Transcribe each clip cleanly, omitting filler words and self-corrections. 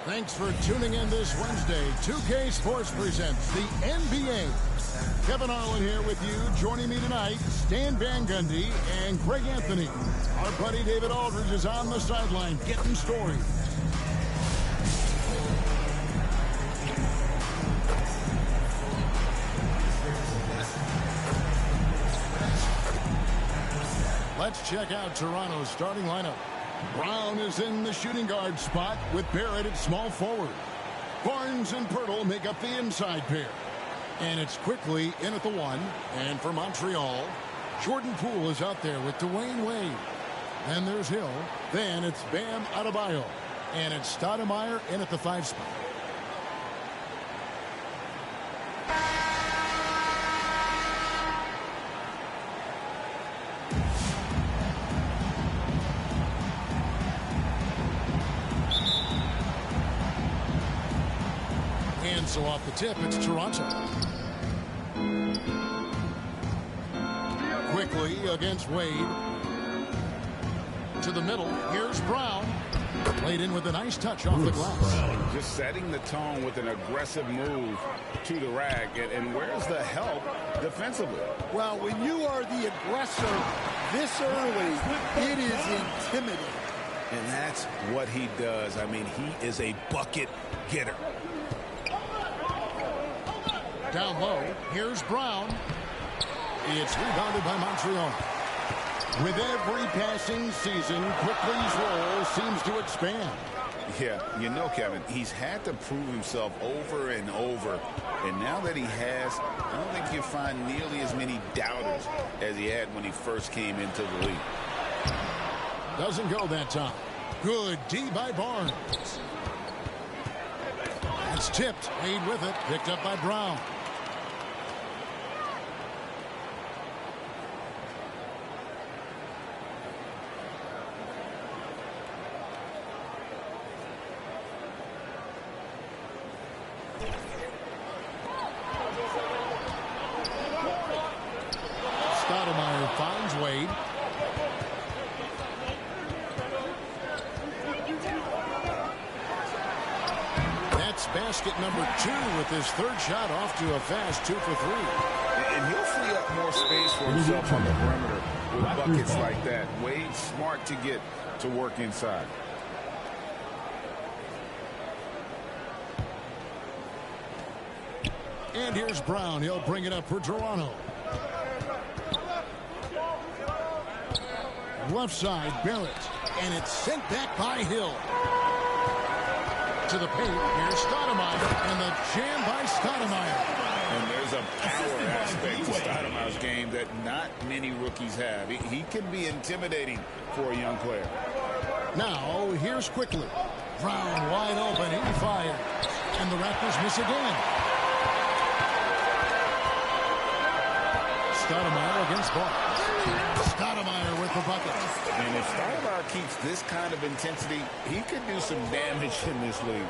Thanks for tuning in this Wednesday. 2K Sports presents the NBA. Kevin Harlan here with you. Joining me tonight, Stan Van Gundy and Craig Anthony. Our buddy David Aldridge is on the sideline getting stories. Let's check out Toronto's starting lineup. Brown is in the shooting guard spot with Barrett at small forward. Barnes and Pirtle make up the inside pair. And it's quickly in at the 1. And for Montreal, Jordan Poole is out there with Dwayne Wade. Then there's Hill. Then it's Bam Adebayo. And it's Stoudemire in at the 5 spot. And so off the tip, it's Toronto. Quickly against Wade. To the middle. Here's Brown. Played in with a nice touch off the glass. Just setting the tone with an aggressive move to the rack. And where's the help defensively? Well, when you are the aggressor this early, it is intimidating. And that's what he does. I mean, he is a bucket getter. Down low, here's Brown. It's rebounded by Montreal. With every passing season, Quickly's role seems to expand. Yeah, you know, Kevin, he's had to prove himself over and over. And now that he has, I don't think you'll find nearly as many doubters as he had when he first came into the league. Doesn't go that time. Good D by Barnes. That's tipped. Wade with it. Picked up by Brown. Stoudemire finds Wade. That's basket number 2 with his third shot off to a fast 2 for 3. And he'll free up more space for himself on the perimeter with buckets like that. Wade's smart to get to work inside. And here's Brown. He'll bring it up for Toronto. Left side, Barrett. And it's sent back by Hill. To the paint. Here's Stoudemire. And the jam by Stoudemire. And there's a power aspect to Stoudemire's game that not many rookies have. He can be intimidating for a young player. Now, here's Quickly. Brown wide open. He fires. And the Raptors miss again. Stoudemire against Barnes. Stoudemire with the bucket. And if Stoudemire keeps this kind of intensity, he could do some damage in this league.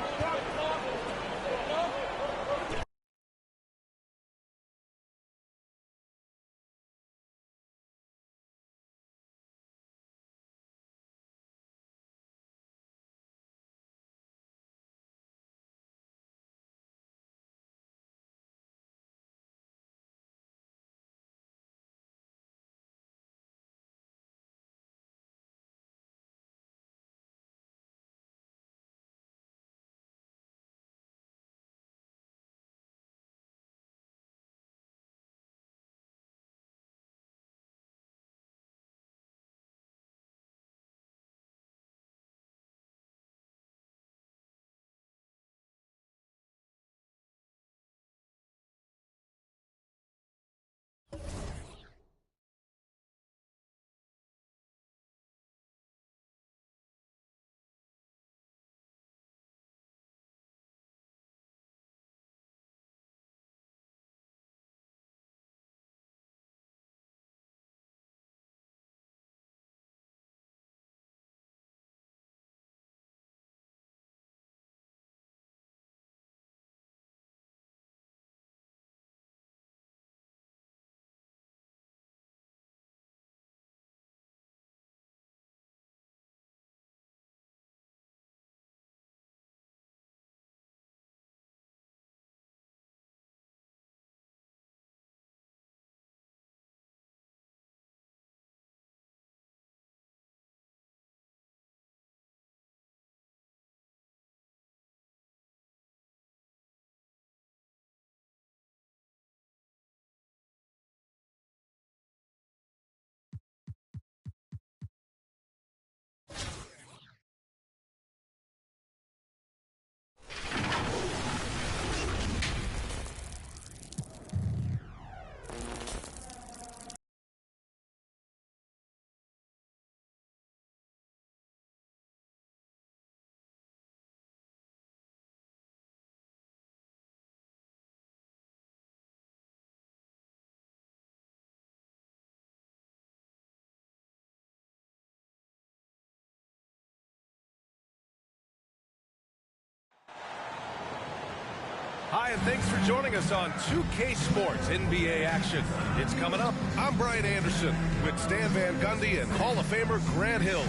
Hi, and thanks for joining us on 2K Sports NBA action. It's coming up. I'm Brian Anderson with Stan Van Gundy and Hall of Famer Grant Hill.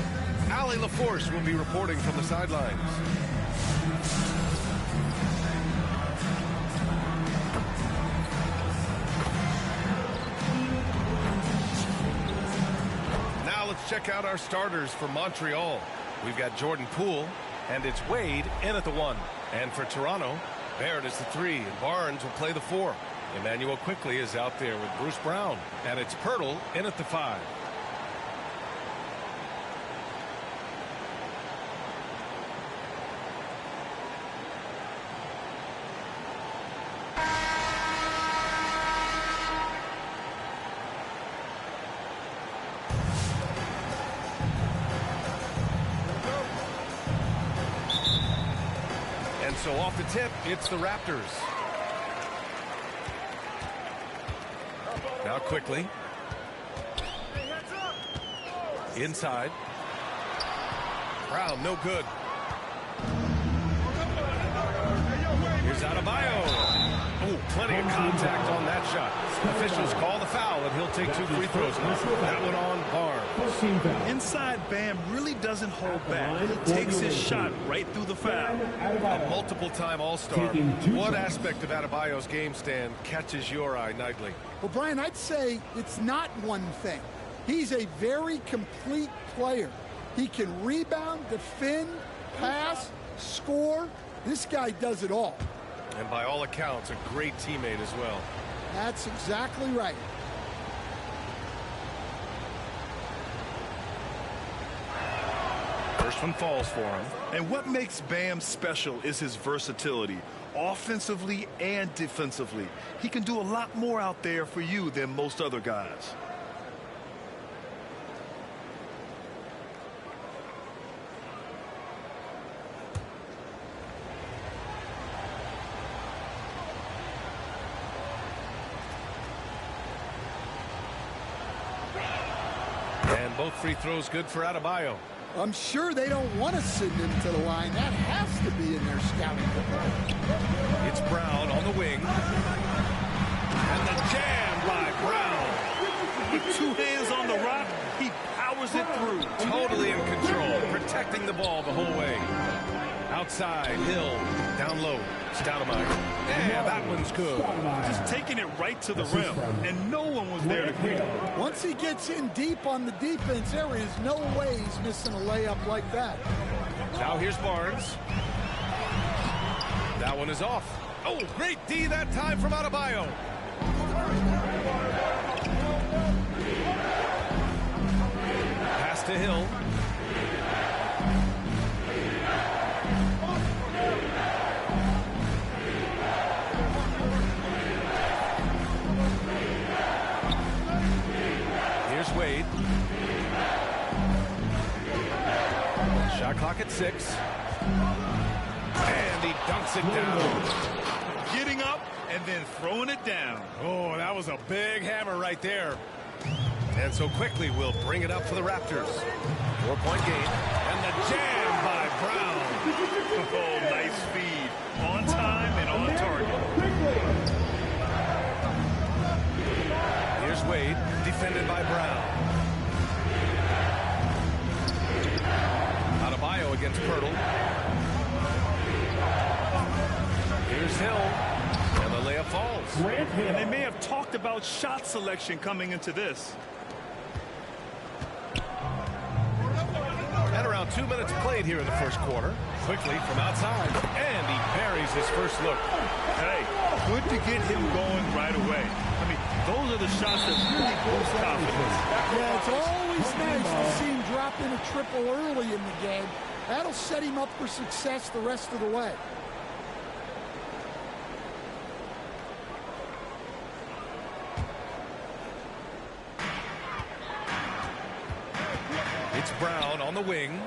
Allie LaForce will be reporting from the sidelines. Now let's check out our starters for Montreal. We've got Jordan Poole, and it's Wade in at the 1. And for Toronto, Barrett is the 3, and Barnes will play the 4. Emmanuel Quickly is out there with Bruce Brown, and it's Pirtle in at the 5. So off the tip, it's the Raptors. Now Quickly. Inside. Brown, no good. Here's Adebayo. Oh, plenty of contact on that shot. Officials call the foul, and he'll take 2 free throws now. That one on Barnes. Inside Bam really doesn't hold back. He takes his shot right through the foul. A multiple-time All-Star. What aspect of Adebayo's game stand catches your eye nightly? Well, Brian, I'd say it's not one thing. He's a very complete player. He can rebound, defend, pass, score. This guy does it all. And by all accounts, a great teammate as well. That's exactly right. First one falls for him. And what makes Bam special is his versatility, offensively and defensively. He can do a lot more out there for you than most other guys. And both free throws good for Adebayo. I'm sure they don't want to send him to the line. That has to be in their scouting report. It's Brown on the wing. And the jam by Brown. With 2 hands on the rock, he powers it through. Totally in control, protecting the ball the whole way. Outside, Hill, down low, Stoudemire. Yeah, that one's good. Just taking it right to the rim, and no one was there to greet him. Once he gets in deep on the defense, there is no way he's missing a layup like that. Now here's Barnes. That one is off. Oh, great D that time from Adebayo. Pass to Hill. Wade. Shot clock at 6. And he dunks it down. Getting up and then throwing it down. Oh, that was a big hammer right there. And so Quickly will bring it up for the Raptors. 4-point game. And the jam by Brown. Oh, nice feed. On time and on target. Here's Wade, defended by Brown. Adebayo against Pirtle. Here's Hill. And the layup falls. And they may have talked about shot selection coming into this. At around 2 minutes played here in the first quarter. Quickly from outside. And he buries his first look. Hey, good to get him going right away. I mean, those are the shots that really boost confidence. Yeah, it's always nice to see him drop in a triple early in the game. That'll set him up for success the rest of the way. It's Brown on the wing.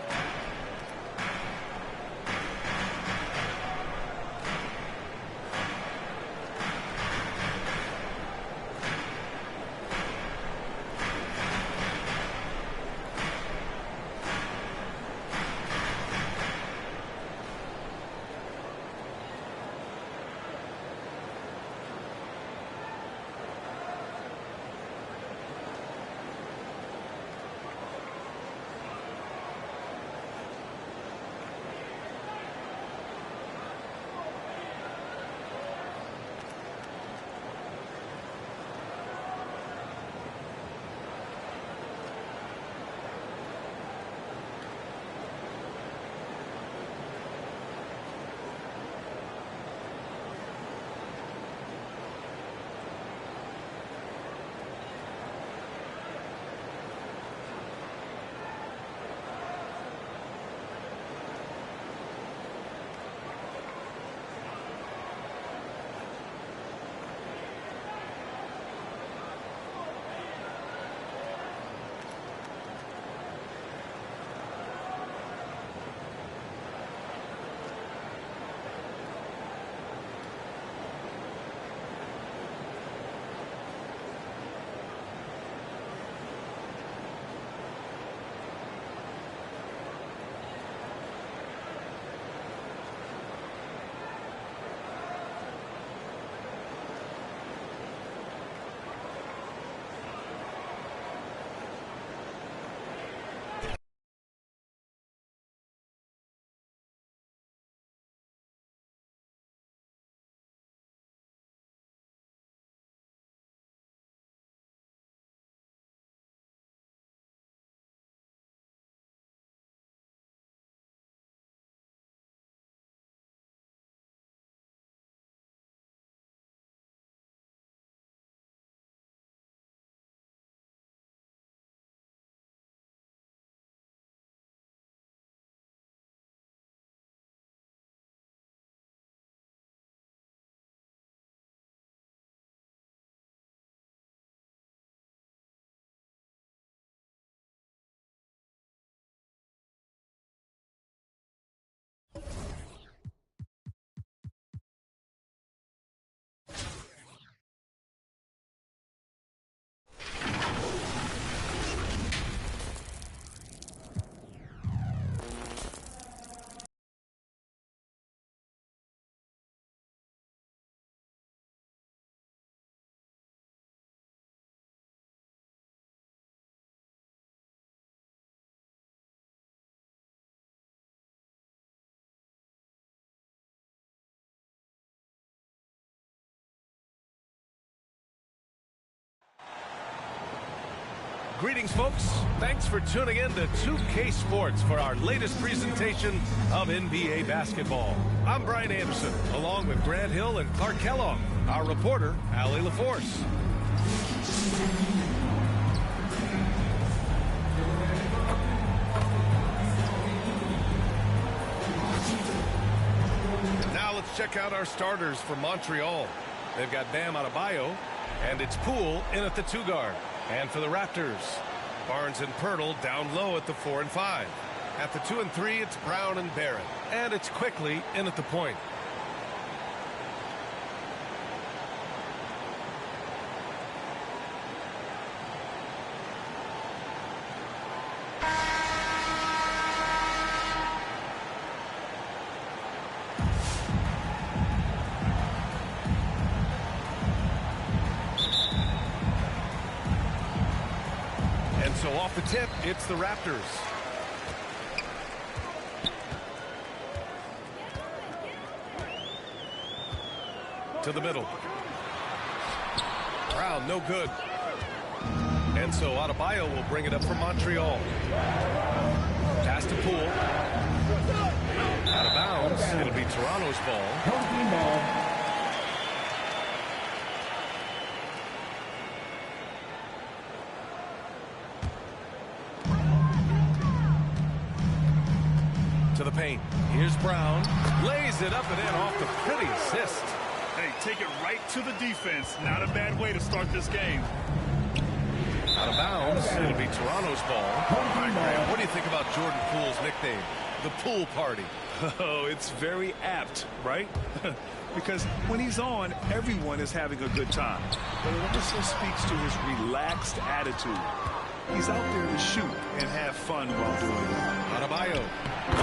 Greetings, folks. Thanks for tuning in to 2K Sports for our latest presentation of NBA basketball. I'm Brian Anderson, along with Grant Hill and Clark Kellogg. Our reporter, Allie LaForce. Now let's check out our starters for Montreal. They've got Bam Adebayo, and it's Poole in at the 2 guard. And for the Raptors, Barnes and Pirtle down low at the 4 and 5. At the 2 and 3, it's Brown and Barrett. And it's Quickly in at the point. So off the tip, it's the Raptors. To the middle. Brown, no good. And so Adebayo will bring it up for Montreal. Pass to Poole. Out of bounds. It'll be Toronto's ball. To the paint. Here's Brown. Lays it up and in off the pretty assist. Hey, take it right to the defense. Not a bad way to start this game. Out of bounds. It'll be Toronto's ball. All right, Graham, what do you think about Jordan Poole's nickname? The Pool Party. Oh, it's very apt, right? Because when he's on, everyone is having a good time. But it also speaks to his relaxed attitude. He's out there to shoot and have fun while doing it. Adebayo.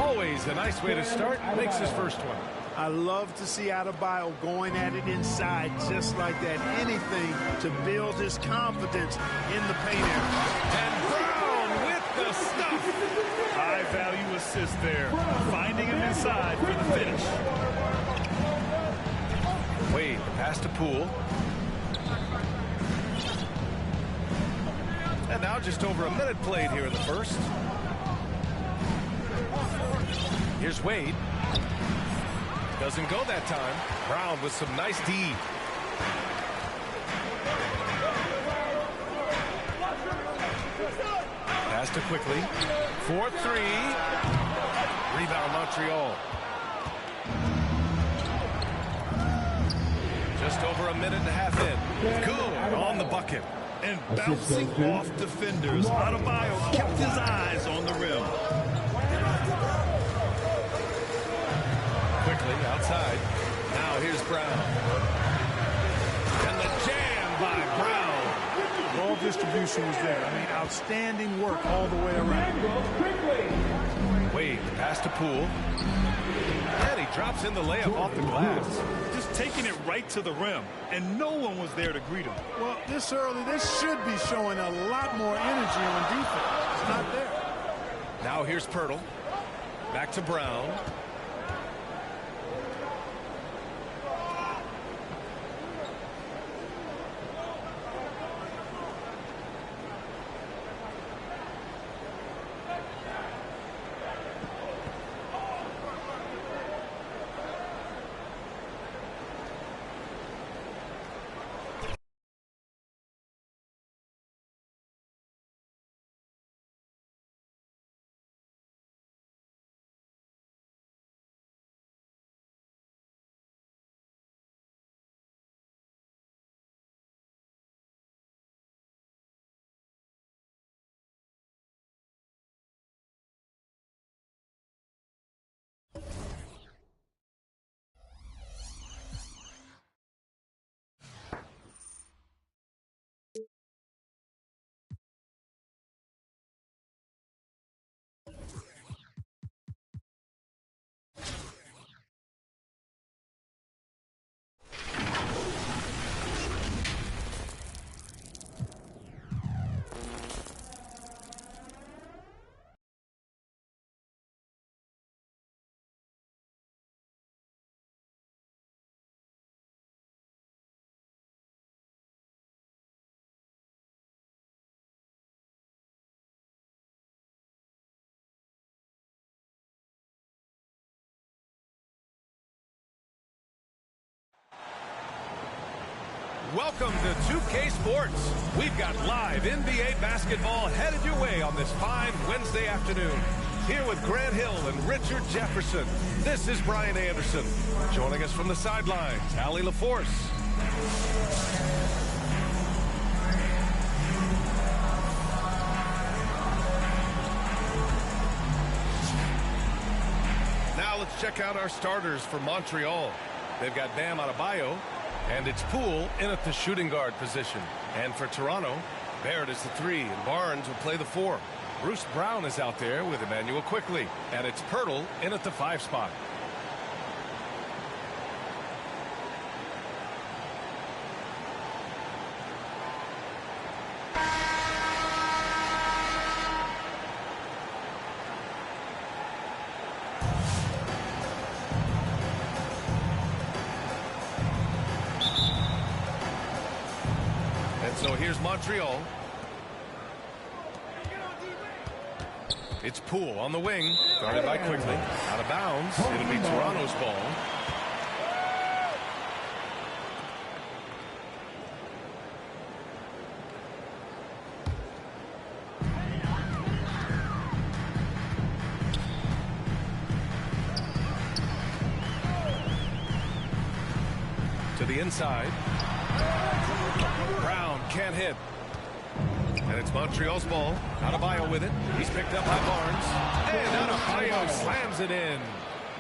Always a nice way to start. Makes his first one. I love to see Adebayo going at it inside just like that. Anything to build his confidence in the paint area. And Brown with the stuff. High value assist there. Finding him inside for the finish. Wade, pass to Poole. And now just over a minute played here in the first. Here's Wade. Doesn't go that time. Brown with some nice D. Pass to Quickly. 4-3. Rebound Montreal. Just over a minute and a half in. Good on the bucket. And bouncing off defenders, Adebayo kept his eyes on the rim. Quickly outside. Now here's Brown. And the jam by Brown. Ball distribution was there. I mean, outstanding work all the way around. Wade, pass to Poole. And he drops in the layup off the glass. Just taking it right to the rim, and no one was there to greet him. Well, this early, this should be showing a lot more energy on defense. It's not there. Now here's Pirtle. Back to Brown. Welcome to 2K Sports. We've got live NBA basketball headed your way on this fine Wednesday afternoon. Here with Grant Hill and Richard Jefferson, this is Brian Anderson. Joining us from the sidelines, Allie LaForce. Now let's check out our starters for Montreal. They've got Bam Adebayo, and it's Poole in at the shooting guard position. And for Toronto, Barrett is the 3, and Barnes will play the 4. Bruce Brown is out there with Emmanuel Quickly, and it's Pirtle in at the 5 spot. So here's Montreal. It's Poole on the wing, guarded by Quickly. Out of bounds. It'll be Toronto's ball. To the inside. Brown can't hit. And it's Montreal's ball. Adebayo with it. He's picked up by Barnes. And Adebayo slams it in.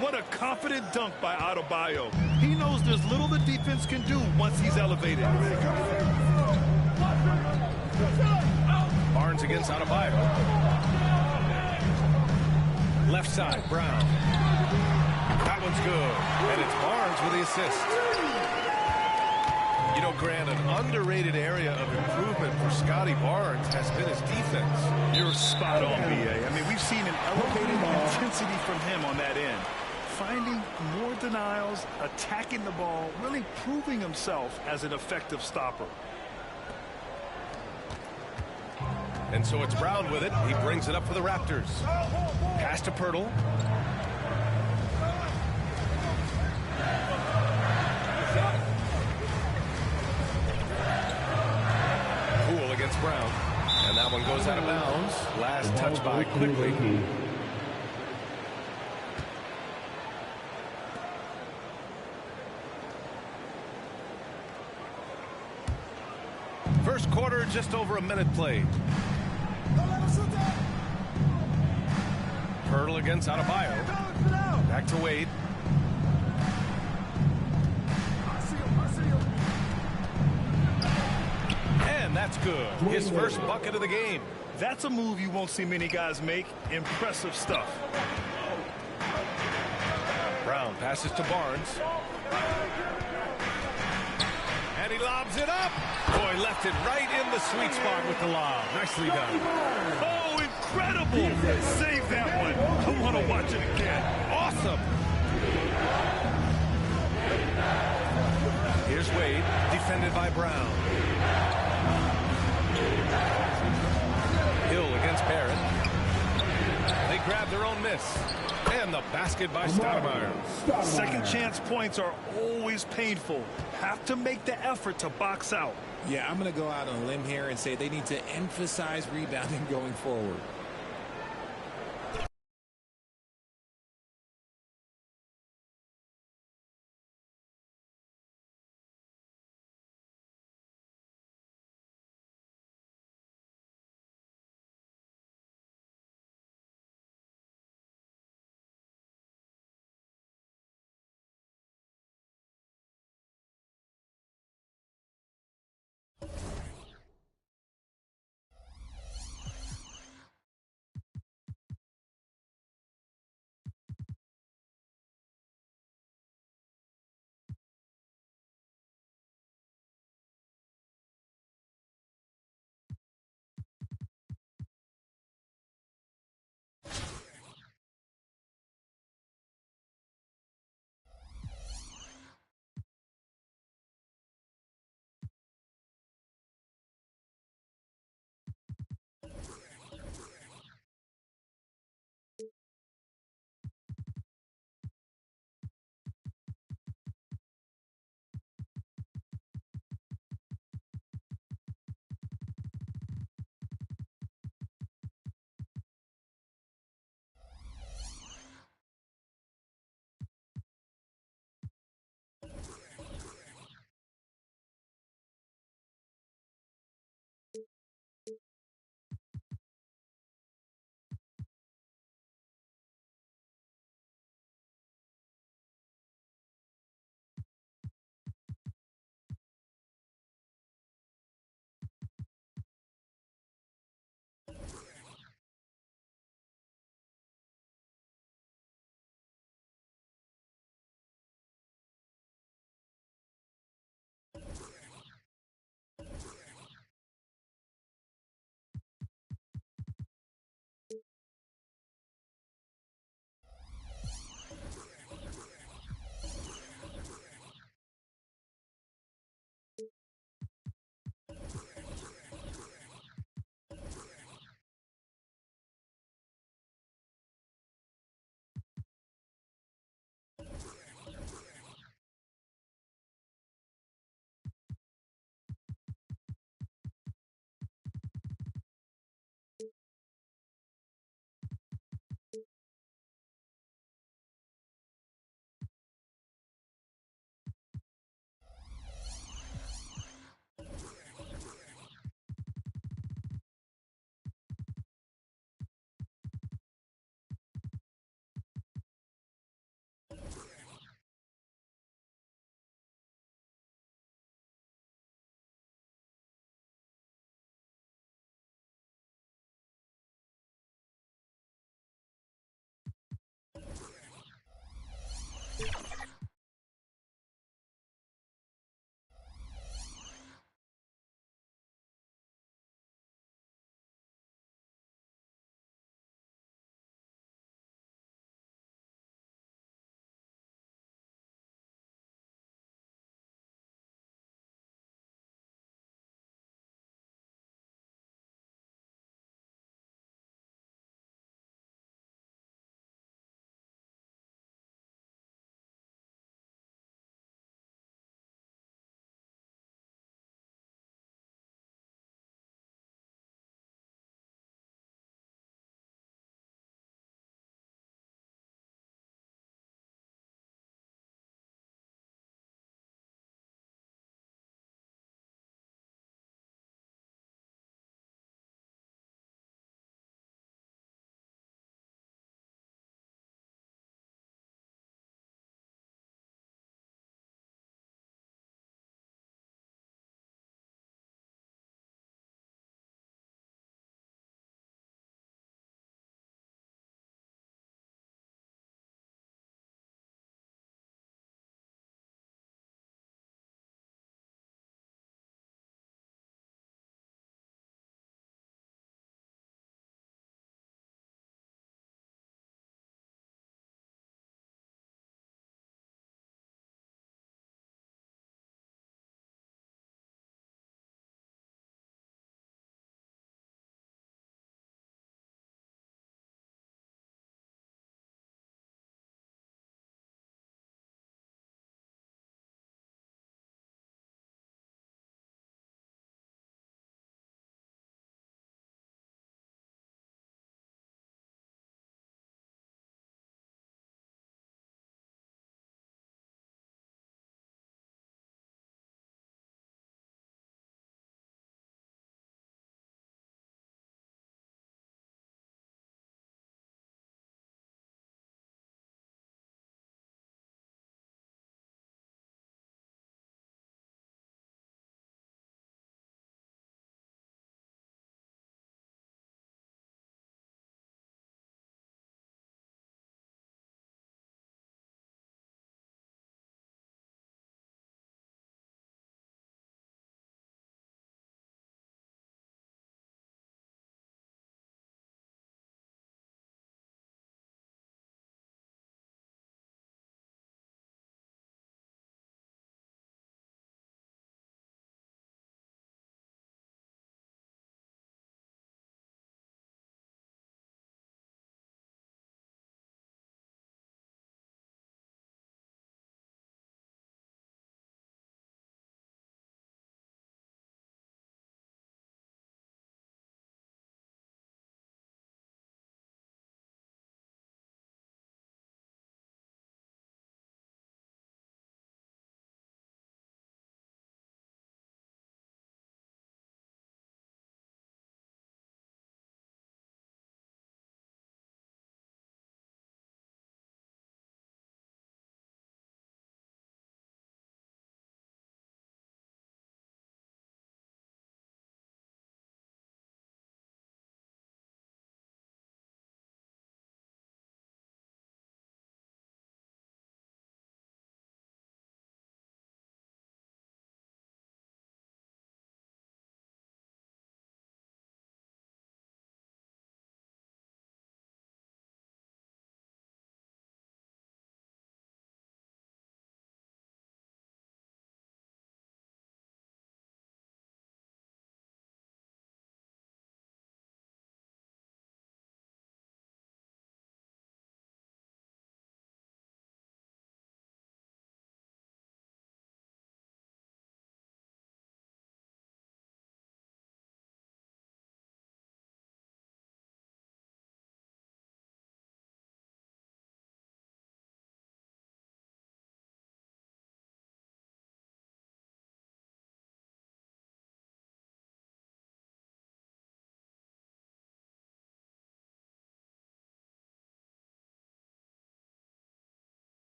What a confident dunk by Adebayo. He knows there's little the defense can do once he's elevated. Barnes against Adebayo. Left side, Brown. That one's good. And it's Barnes with the assist. You know, Grant, an underrated area of improvement for Scotty Barnes has been his defense. You're spot on, B.A. I mean, we've seen an elevated intensity from him on that end. Finding more denials, attacking the ball, really proving himself as an effective stopper. And so it's Brown with it. He brings it up for the Raptors. Pass to Pirtle. Brown, and that one goes out of bounds. Last touch by Quickly. First quarter, just over a minute played. Pirtle against Adebayo. Back to Wade. And that's good. His first bucket of the game. That's a move you won't see many guys make. Impressive stuff. Brown passes to Barnes. And he lobs it up. Boy, left it right in the sweet spot with the lob. Nicely done. Oh, incredible. Save that one. I want to watch it again. Awesome. Here's Wade, defended by Brown. Hill against Barrett. They grab their own miss. And the basket by Stoudemire. Second chance points are always painful. Have to make the effort to box out. Yeah, I'm going to go out on a limb here and say they need to emphasize rebounding going forward.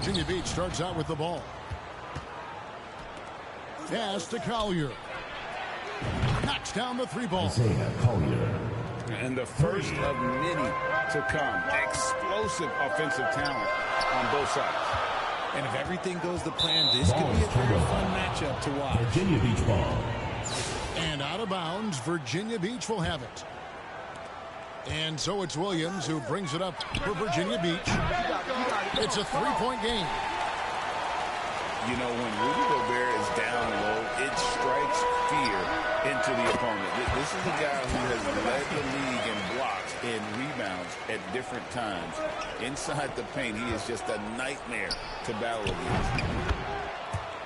Virginia Beach starts out with the ball. Pass to Collier. Knocks down the three ball. And the first of many to come. Explosive offensive talent on both sides. And if everything goes to plan, this could be a very fun matchup to watch. Virginia Beach ball. And out of bounds, Virginia Beach will have it. And so it's Williams who brings it up for Virginia Beach. It's a three-point game. You know, when Rudy Gobert is down low, it strikes fear into the opponent. This is a guy who has led the league in blocks and rebounds at different times. Inside the paint, he is just a nightmare to battle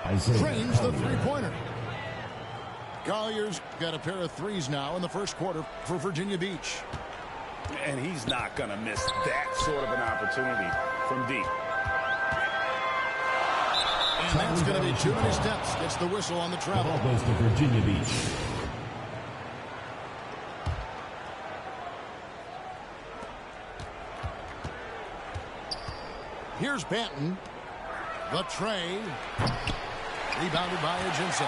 against. Trains the three-pointer. Collier's got a pair of threes now in the first quarter for Virginia Beach. And he's not going to miss that sort of an opportunity from deep. And that's going to be too many steps. Gets the whistle on the travel. Ball goes to Virginia Beach. Here's Banton. The tray. Rebounded by Ajinça.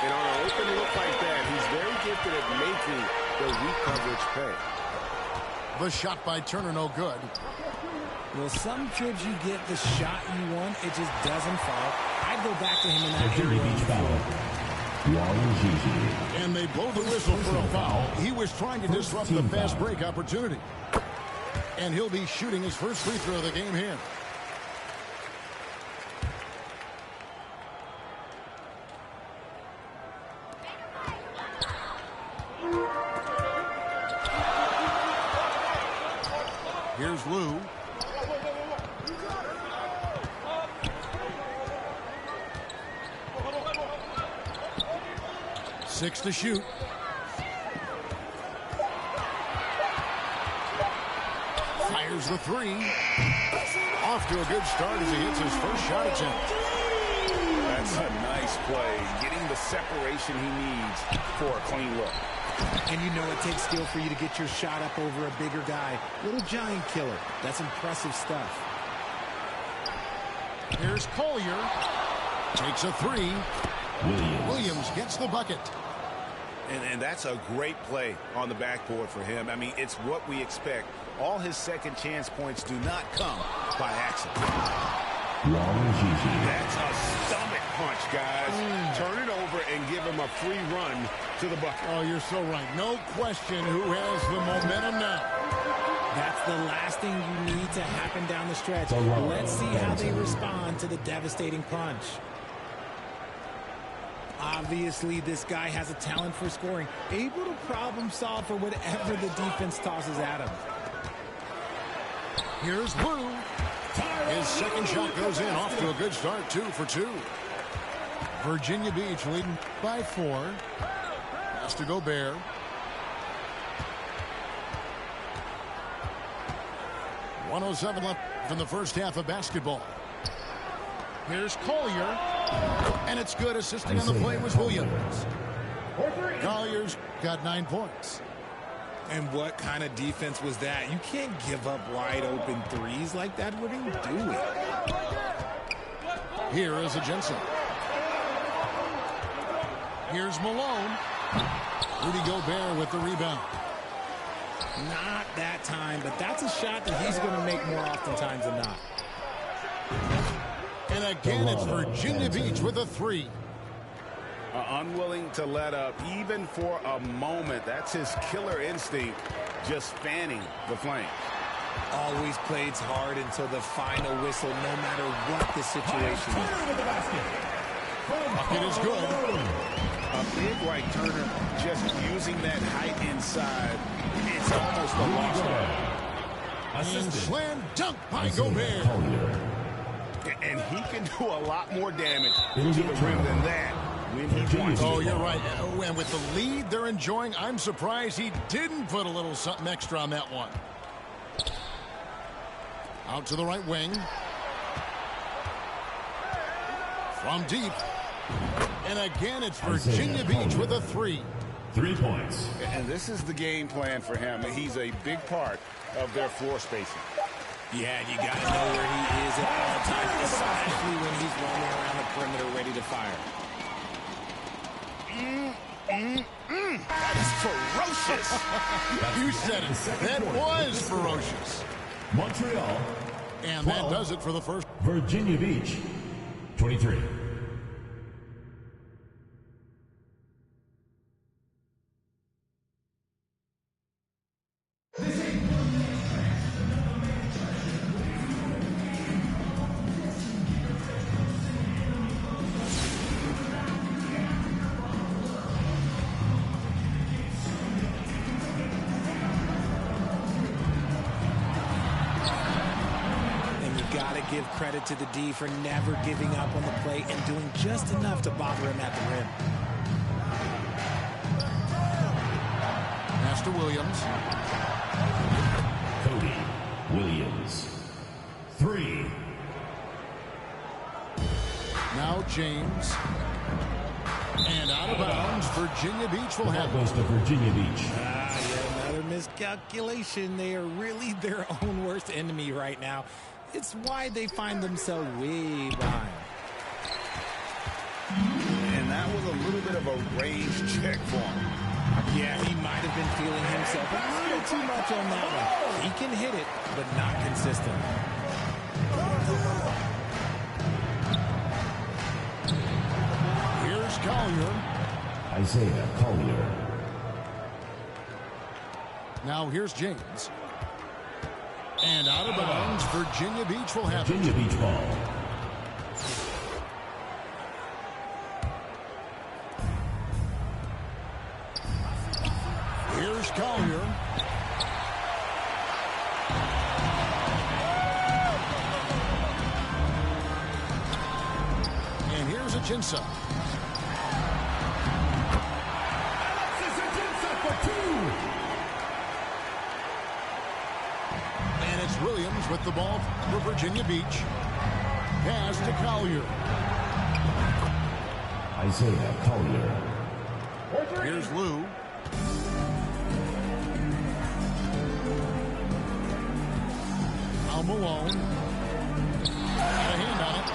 And on an open look like that, he's very gifted at making the weak coverage pay. The shot by Turner, no good. Well, some trips you get the shot you want, it just doesn't fall. I'd go back to him in that Virginia area. Beach foul. And they blow the whistle for a foul. He was trying to disrupt the fast break opportunity. And he'll be shooting his first free throw of the game here. Here's Lou. Six to shoot. Fires the three. Off to a good start as he hits his first shot attempt. That's a nice play. Getting the separation he needs for a clean look. And you know it takes skill for you to get your shot up over a bigger guy. Little giant killer. That's impressive stuff. Here's Collier. Takes a three. Williams gets the bucket. And that's a great play on the backboard for him. I mean, it's what we expect. All his second chance points do not come by accident. That's a stomach punch, guys. Turn it over and give him a free run to the bucket. Oh, you're so right. No question who has the momentum now. That's the last thing you need to happen down the stretch. Let's see how they respond to the devastating punch. Obviously, this guy has a talent for scoring, able to problem solve for whatever the defense tosses at him. Here's Lou. His second shot goes in, off to a good start, 2 for 2. Virginia Beach leading by 4. Pass to Gobert. .107 left in the first half of basketball. Here's Collier. And it's good. Assisting on the play was Williams. Collier's got 9 points. And what kind of defense was that? You can't give up wide open threes like that. What are you doing? Here is Ajinça. Here's Malone. Rudy Gobert with the rebound. Not that time, but that's a shot that he's going to make more oftentimes than not. And again, it's Virginia Beach with a 3. Unwilling to let up even for a moment. That's his killer instinct, just fanning the flame. Always plays hard until the final whistle, no matter what the situation is. It is good. A big like Turner just using that height inside. It's almost a lost art. And slam dunk by Gobert. And he can do a lot more damage to the rim than that when he wants to. Oh, you're right. And with the lead they're enjoying, I'm surprised he didn't put a little something extra on that one. Out to the right wing. From deep. And again, it's Virginia Beach with a 3. 3 points. And this is the game plan for him. He's a big part of their floor spacing. Yeah, you got to know where he is at all times, especially when he's roaming around the perimeter ready to fire. That is ferocious. You said it. That was ferocious. Montreal. And that does it for the first. Virginia Beach, 23. Give credit to the D for never giving up on the plate and doing just enough to bother him at the rim. Master Williams. Cody Williams, 3. Now James. And out of bounds, Virginia Beach will have goes to Virginia Beach. Yet another miscalculation. They are really their own worst enemy right now. It's why they find themselves way behind. And that was a little bit of a range check for him. Yeah, he might have been feeling himself a little too much on that one. He can hit it, but not consistent. Here's Collier. Isaiah Collier. Now here's James. And out of bounds, Virginia Beach will have Virginia Beach ball. Here's Collier. And here's Ajinça. Alexis Ajinça for 2. And it's Williams with the ball for Virginia Beach. Pass to Collier. Isaiah Collier. Here's Lou. Al Malone. Got a hand on it.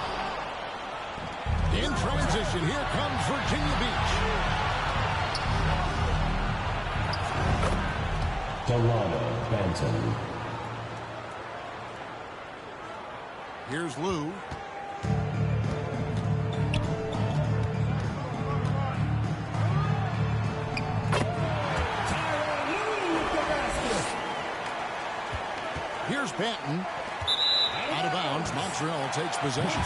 In transition, here comes Virginia Beach. Toronto Bantam. Here's Lou. Here's Banton. Out of bounds. Montreal takes possession.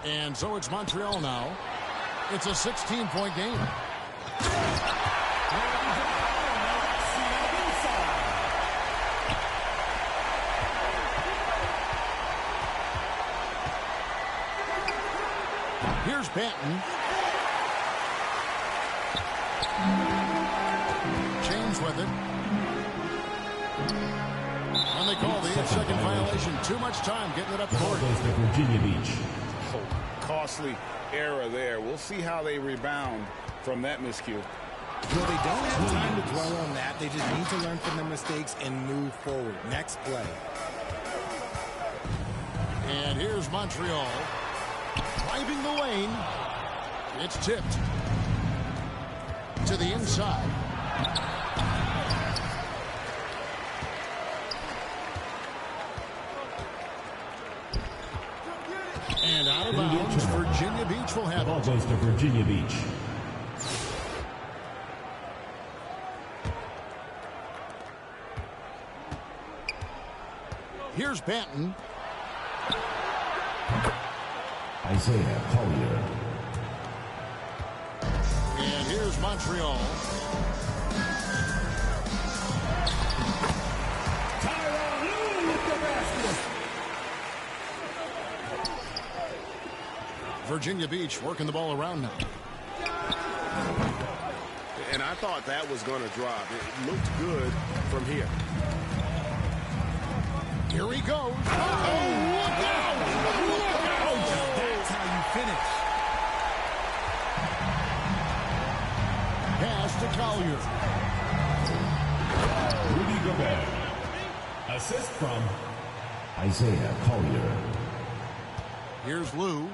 And so it's Montreal now. It's a 16-point game. Here's Banton. James with it. And they call the 8-second violation. Too much time getting it up court. Goes to Virginia Beach. Oh, costly error there. We'll see how they rebound from that miscue. Well, they don't have time to dwell on that. They just need to learn from their mistakes and move forward. Next play. And here's Montreal. Driving the lane. It's tipped to the inside. And out of bounds, Virginia Beach will have Ball it. goes to Virginia Beach. Here's Banton. Isaiah Collier. And here's Montreal. Tyronn Lue with the basket. Virginia Beach working the ball around now. And I thought that was going to drop. It looked good from here. Here he goes. Oh, look out! Look out! That's how you finish. Collier. Rudy Gobert. Assist from Isaiah Collier. Here's Lou.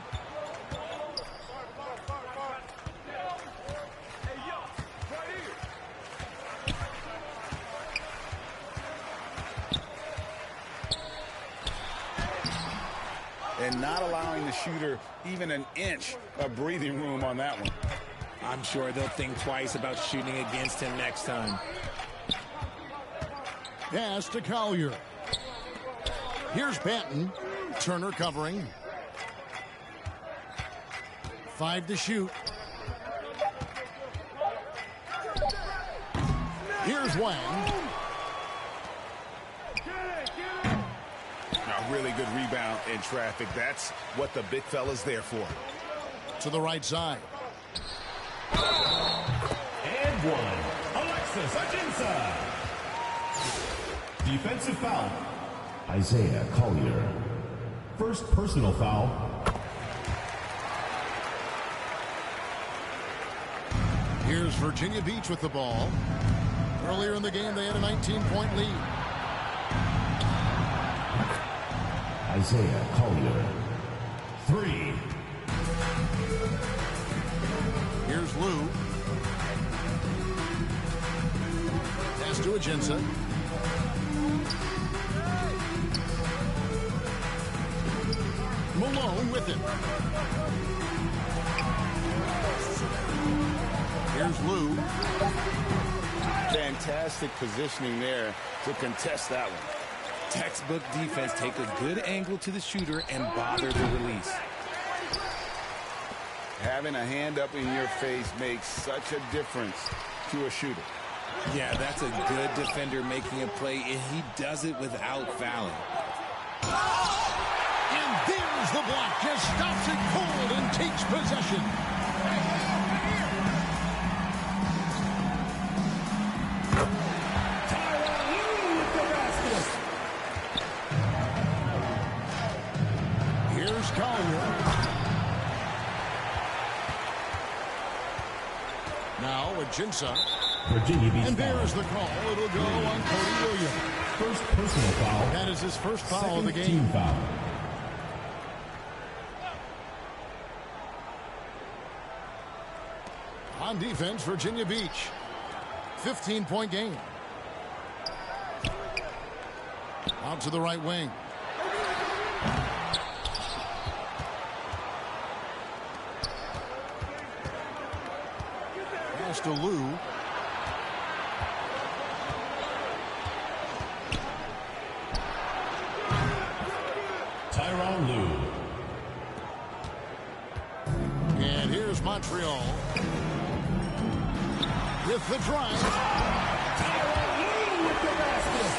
And not allowing the shooter even an inch of breathing room on that one. I'm sure they'll think twice about shooting against him next time. Pass to Collier. Here's Banton. Turner covering. 5 to shoot. Here's Wang. A really good rebound in traffic. That's what the big fella's there for. To the right side. And one. Alexis Ajinça. Defensive foul. Isaiah Collier. First personal foul. Here's Virginia Beach with the ball. Earlier in the game, they had a 19-point lead. Isaiah Collier. 3. Here's Lou. Pass to Ajinça. Malone with it. Here's Lou. Fantastic positioning there to contest that one. Textbook defense. Take a good angle to the shooter and bother the release. Having a hand up in your face makes such a difference to a shooter. Yeah, that's a good defender making a play, and he does it without fouling. And there's the block. Just stops it cold and takes possession. Here's Collier. Now Ajinça. Virginia Beach And foul. there's the call. It'll go on Cody Williams. First personal foul. That is his first foul of the Second game. team foul. On defense, Virginia Beach. 15-point game. Out to the right wing. Pass to Lou. Tyronn Lue. And here's Montreal. With the drive. Tyronn Lue with the basket.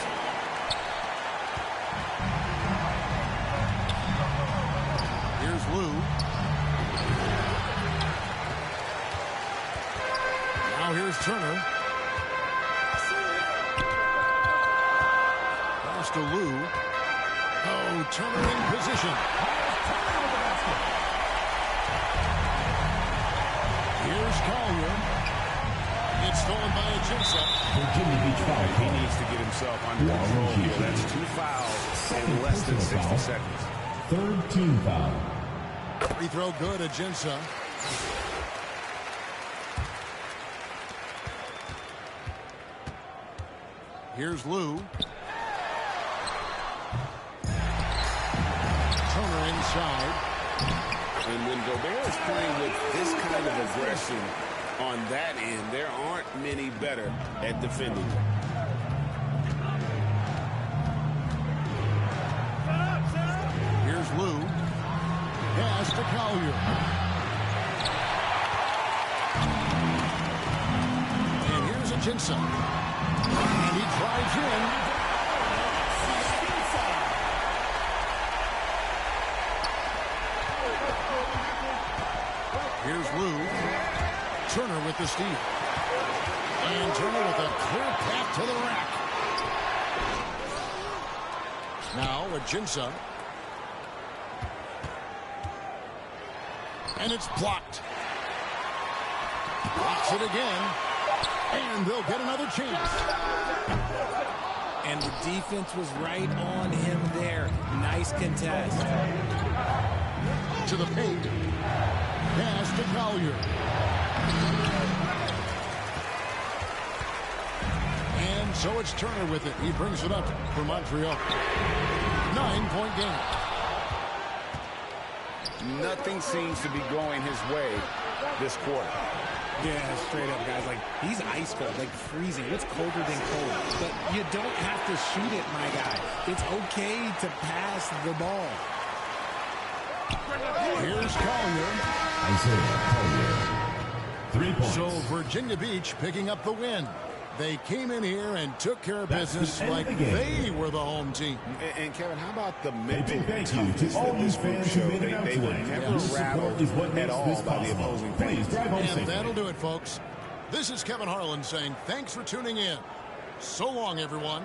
Here's Lou. Now here's Turner. Pass to Lou. Oh, Turner in position. Here's Collier. It's stolen by Ajinça. Virginia Beach foul. He needs to get himself under control here. That's 2 fouls in less than 60 seconds. Third team foul. Free throw good, Ajinça. Here's Lou. Turner inside. And when Gobert is playing with this kind of aggression on that end, there aren't many better at defending. Here's Lou. Pass to Collier. And here's Ajinça. And he drives in. Here's Lou. Turner with the steal. And Turner with a clear path to the rack. Now Ajinça. And it's blocked. Blocks it again. And they'll get another chance. And the defense was right on him there. Nice contest. To the paint. Pass to Collier. And so it's Turner with it. He brings it up for Montreal. 9-point game. Nothing seems to be going his way this quarter. Yeah, straight up, guys. Like, he's ice cold, like freezing. What's colder than cold? But you don't have to shoot it, my guy. It's okay to pass the ball. Here's Collier. Isaiah Collier. 3 points. So Virginia Beach picking up the win. They came in here and took care of business like they were the home team. And Kevin, how about the mental thank you toughness to all that this you group fans who showed? made it out They were tonight. never Your support rattled is what at makes all this by the possible. opposing Please fans. drive home And safely. that'll do it, folks. This is Kevin Harlan saying thanks for tuning in. So long, everyone.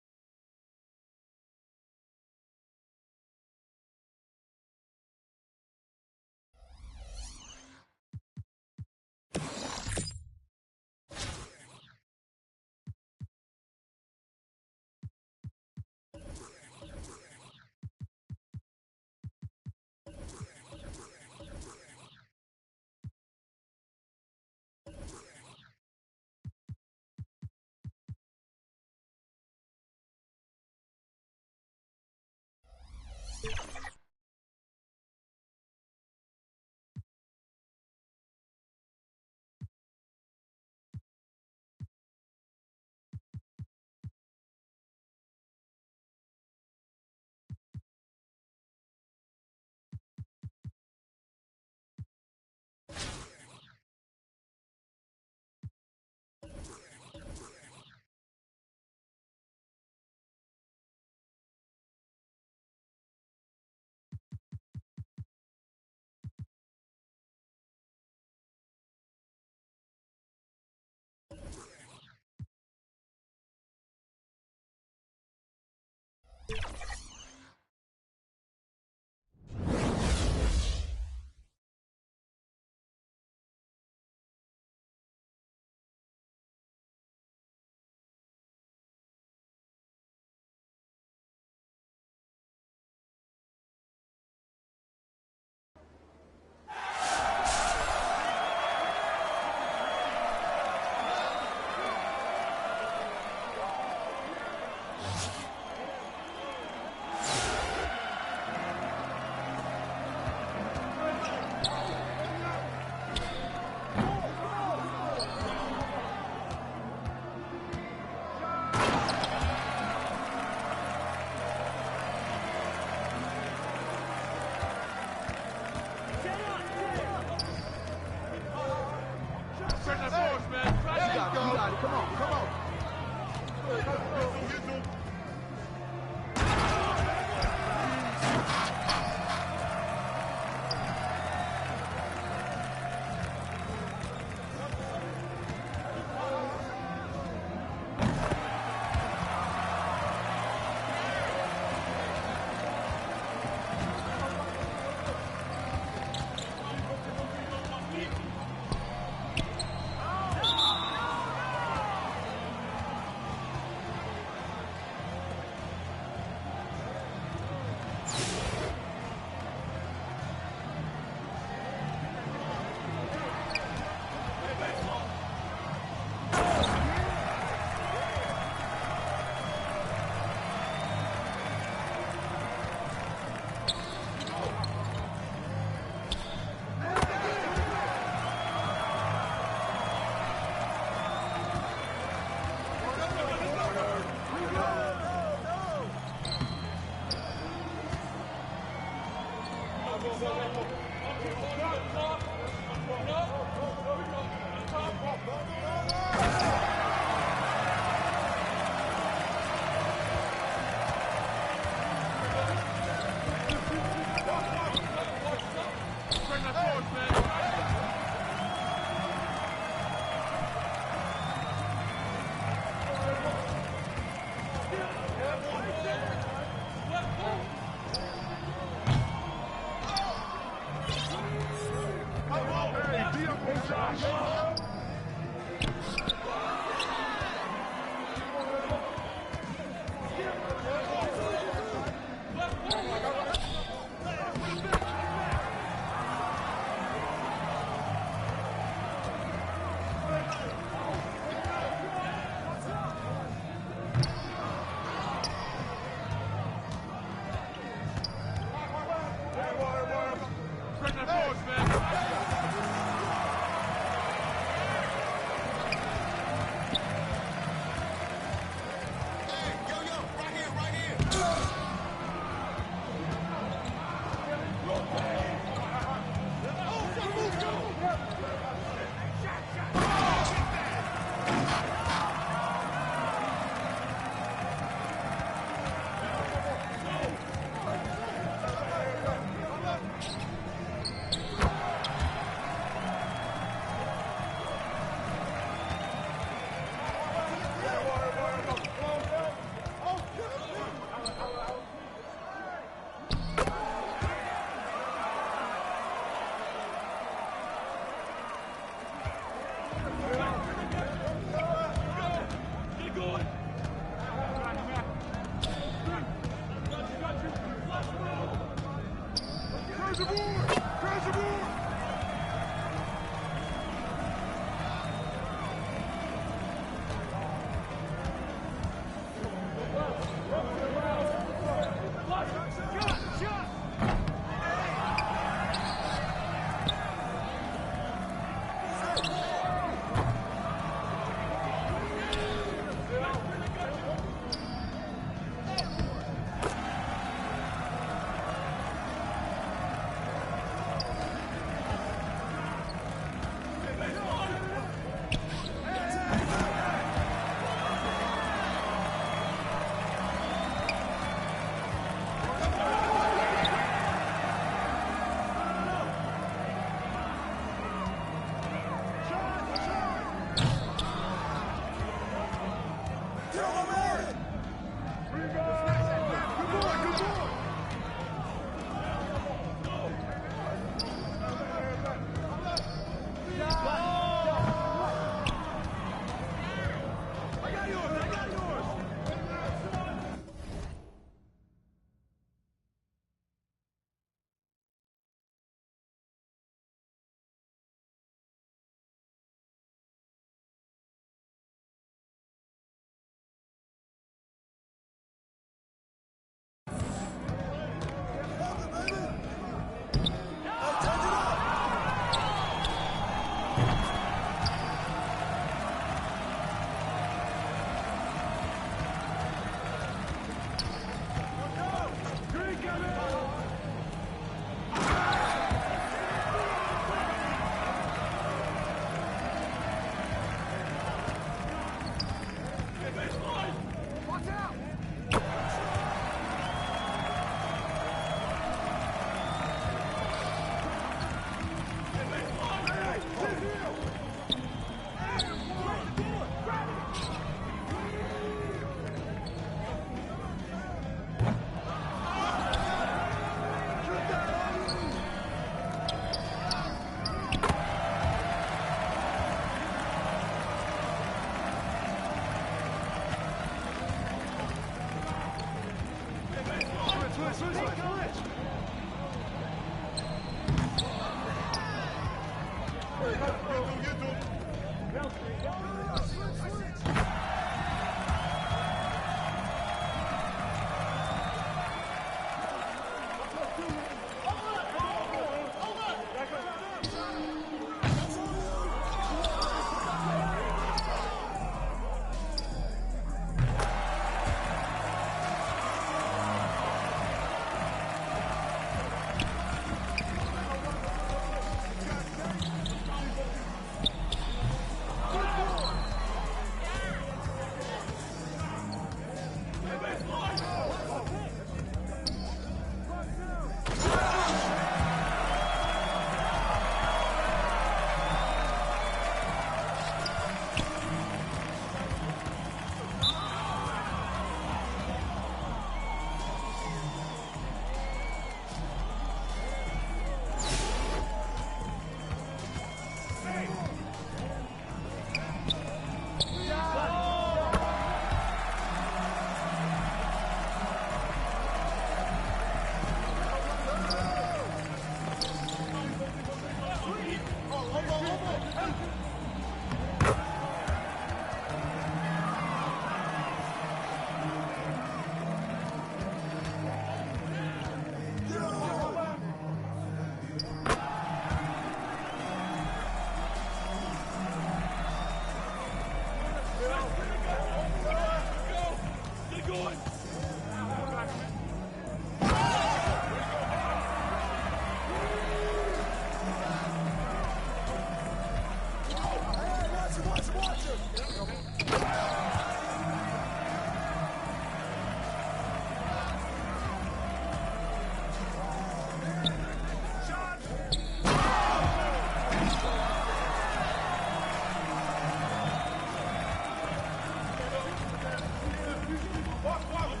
Walk, walk.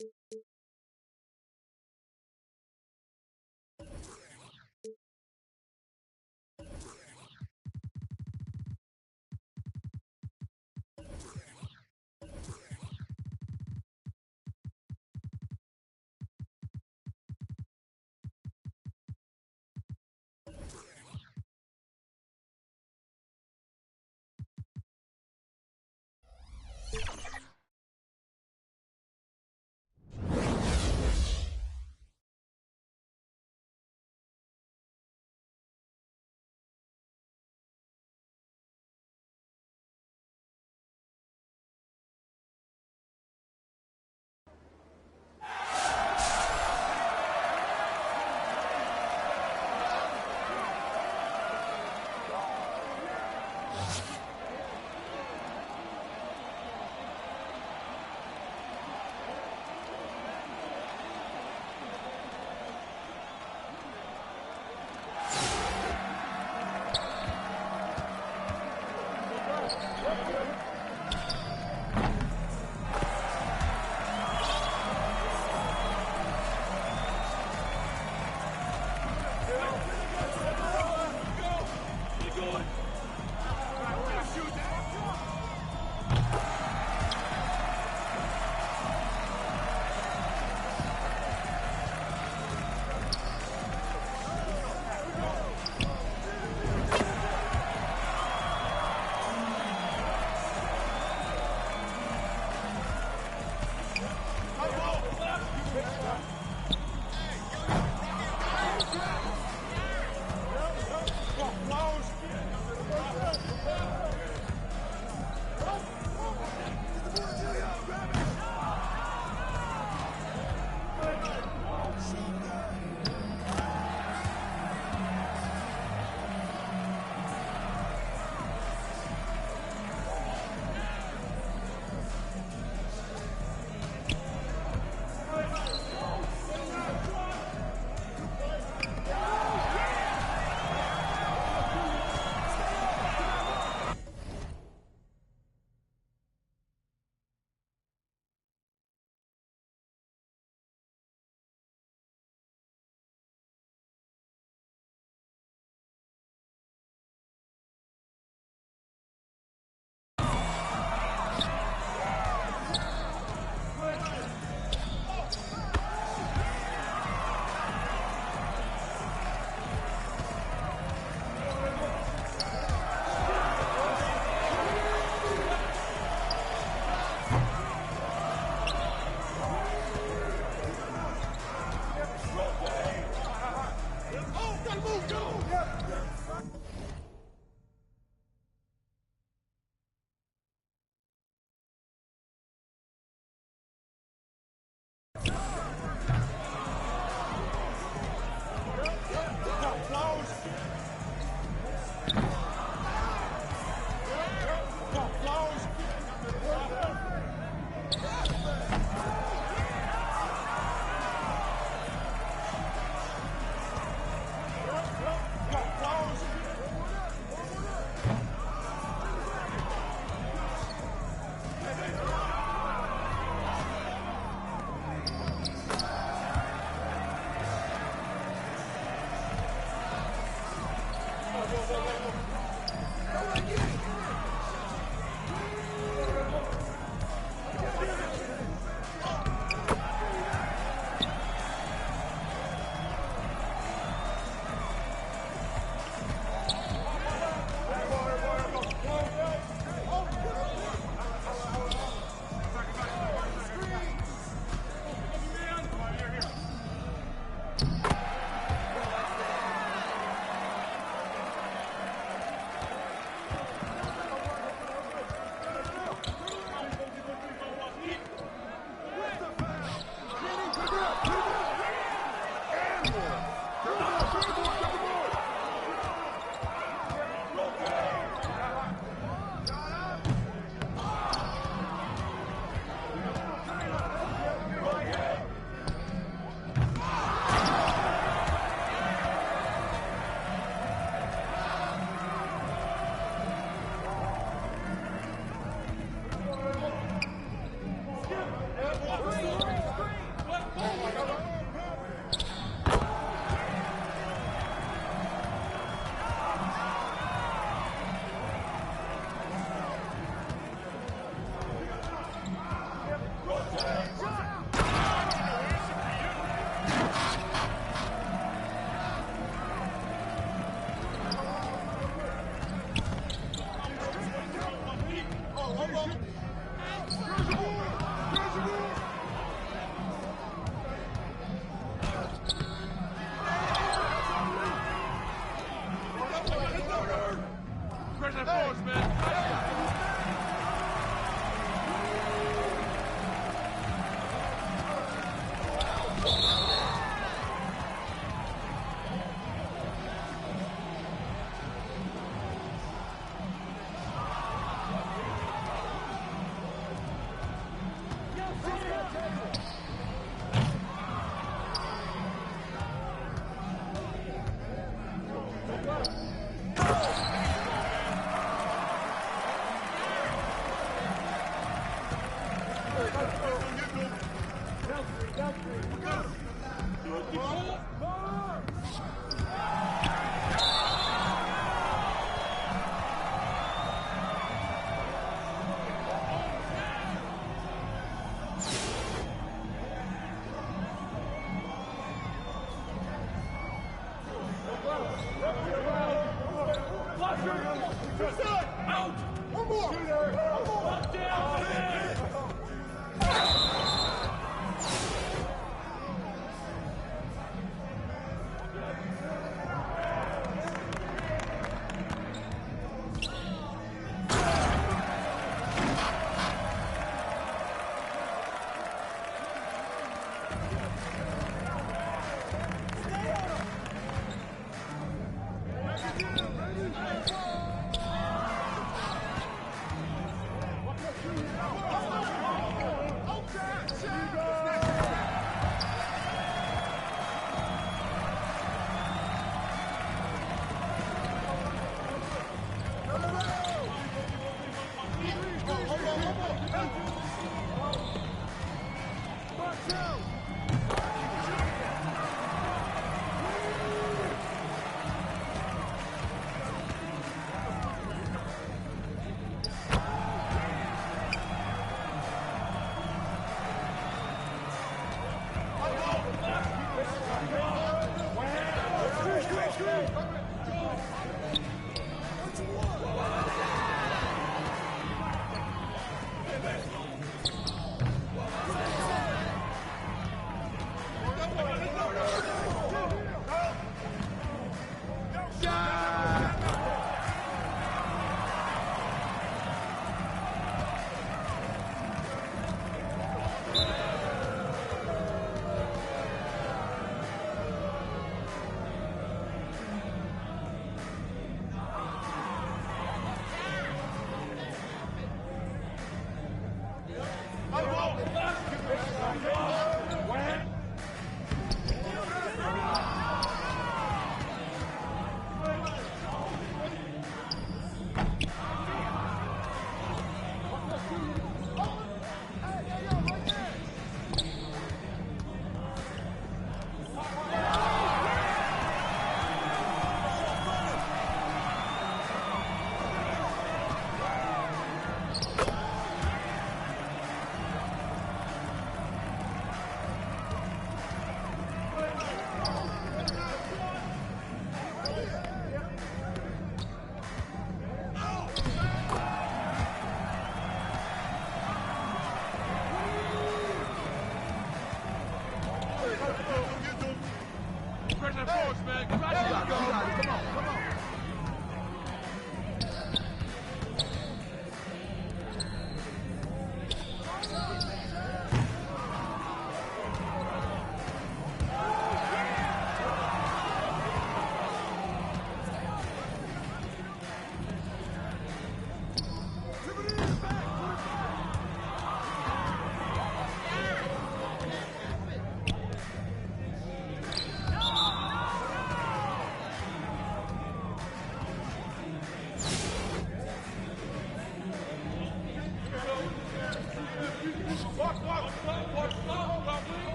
Let's go.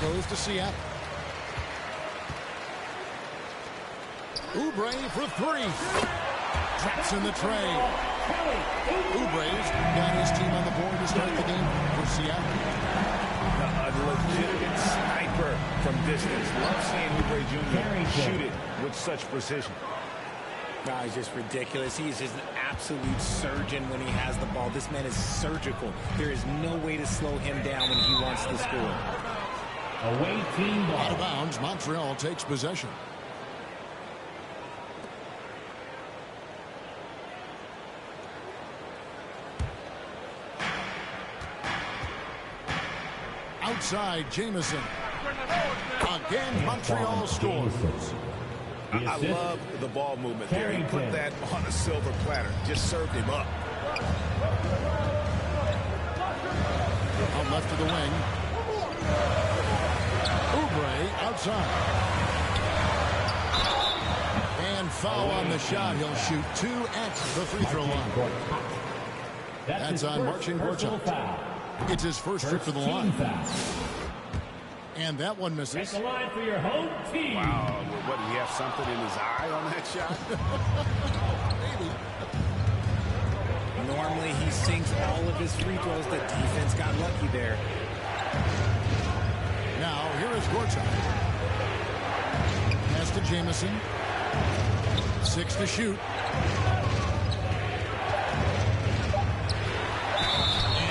goes to Seattle. Oubre for three. Traps in the tray. Oubre's got his team on the board to start the game for Seattle. A legitimate sniper from distance. Love seeing Oubre Jr. shoot it with such precision. Wow, he's just ridiculous. He's just an absolute surgeon when he has the ball. This man is surgical. There is no way to slow him down when he wants to score. Away team ball. Out of bounds, Montreal takes possession. Outside, Jamison. Again, Montreal scores. I love the ball movement there. He put that on a silver platter. Just served him up. Out left of the wing. Oubre outside. And foul on the shot. He'll shoot two at the free throw line. That's on Marcin Gortat. It's his first trip to the line. And that one misses. At the line for your home team. Wow, what, did he have something in his eye on that shot? Maybe. Normally, he sinks all of his free throws. The defense got lucky there. Now, here is Gortat. Pass to Jamison. 6 to shoot.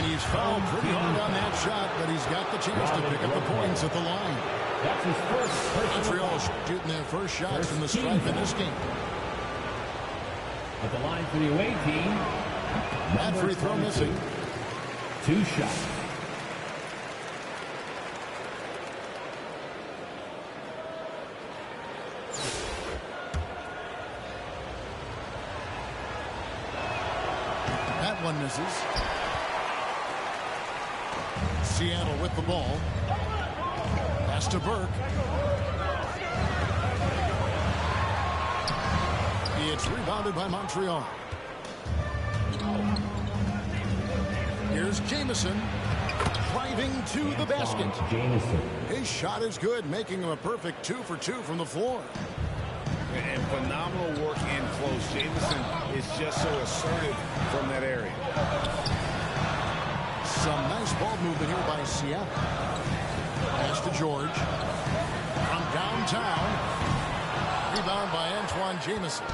He's fouled pretty hard on that shot, but he's got the chance to pick up the points at the line. That's his first. Montreal shooting their first shots from the stripe in this game. At the line for the away team. That free throw missing. 2 shots. That one misses. Seattle with the ball. Pass to Burke. It's rebounded by Montreal. Here's Jamison driving to the basket. His shot is good, making him a perfect 2 for 2 from the floor. And phenomenal work in close. Jamison is just so assertive from that area. Some nice ball movement here by Seattle. Pass to George. From downtown. Rebound by Antoine Jamison.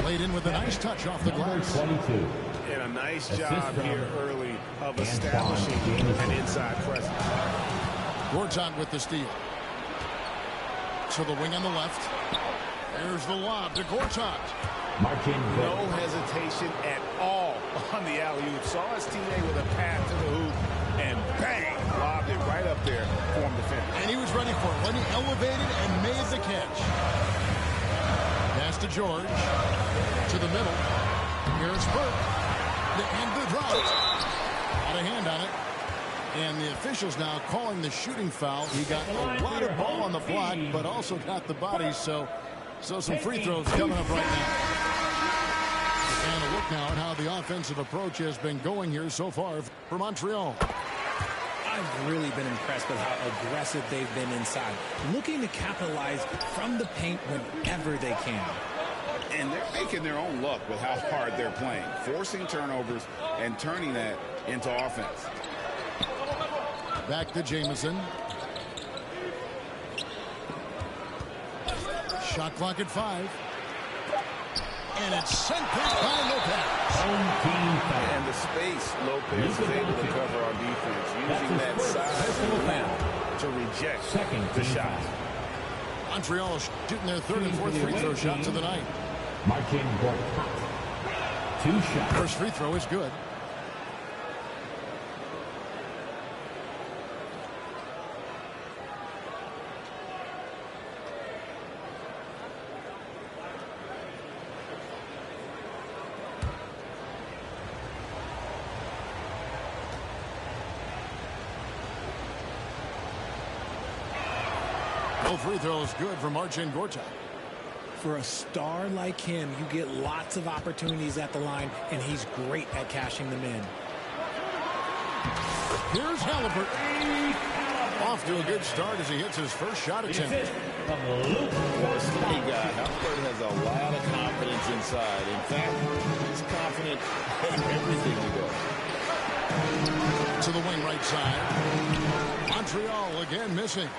Played in with a nice touch off the glass. 22. And a nice job here early of establishing an inside presence. Gortat with the steal. To the wing on the left. There's the lob to Gortat. No hesitation at all on the alley-oop. Saw his teammate with a pass to the hoop, and bang, lobbed it right up there for him to finish. And he was ready for it when he elevated and made the catch. Pass to George. To the middle. Here's Burke. The end of the drought. Got a hand on it. And the officials now calling the shooting foul. He got a lot of ball on the block, but also got the body, so some free throws coming up right now. And a look now at how the offensive approach has been going here so far for Montreal. I've really been impressed with how aggressive they've been inside, looking to capitalize from the paint whenever they can. And they're making their own luck with how hard they're playing, forcing turnovers and turning that into offense. Back to Jamison. Shot clock at 5. And it's sent back by Lopez. And the space Lopez is able to cover on defense, using that size and length to reject the shot. Montreal shooting their third and fourth free throw shots of the night. Marcin Gortat. 2 shots. First free throw is good. No free throw is good for Marcin Gortat. For a star like him, you get lots of opportunities at the line, and he's great at cashing them in. Here's Halliburton. Off to a good start as he hits his first shot attempt. Hey, guy, Halliburton has a lot of confidence inside. In fact, he's confident in everything he does. To the wing right side. Montreal again missing.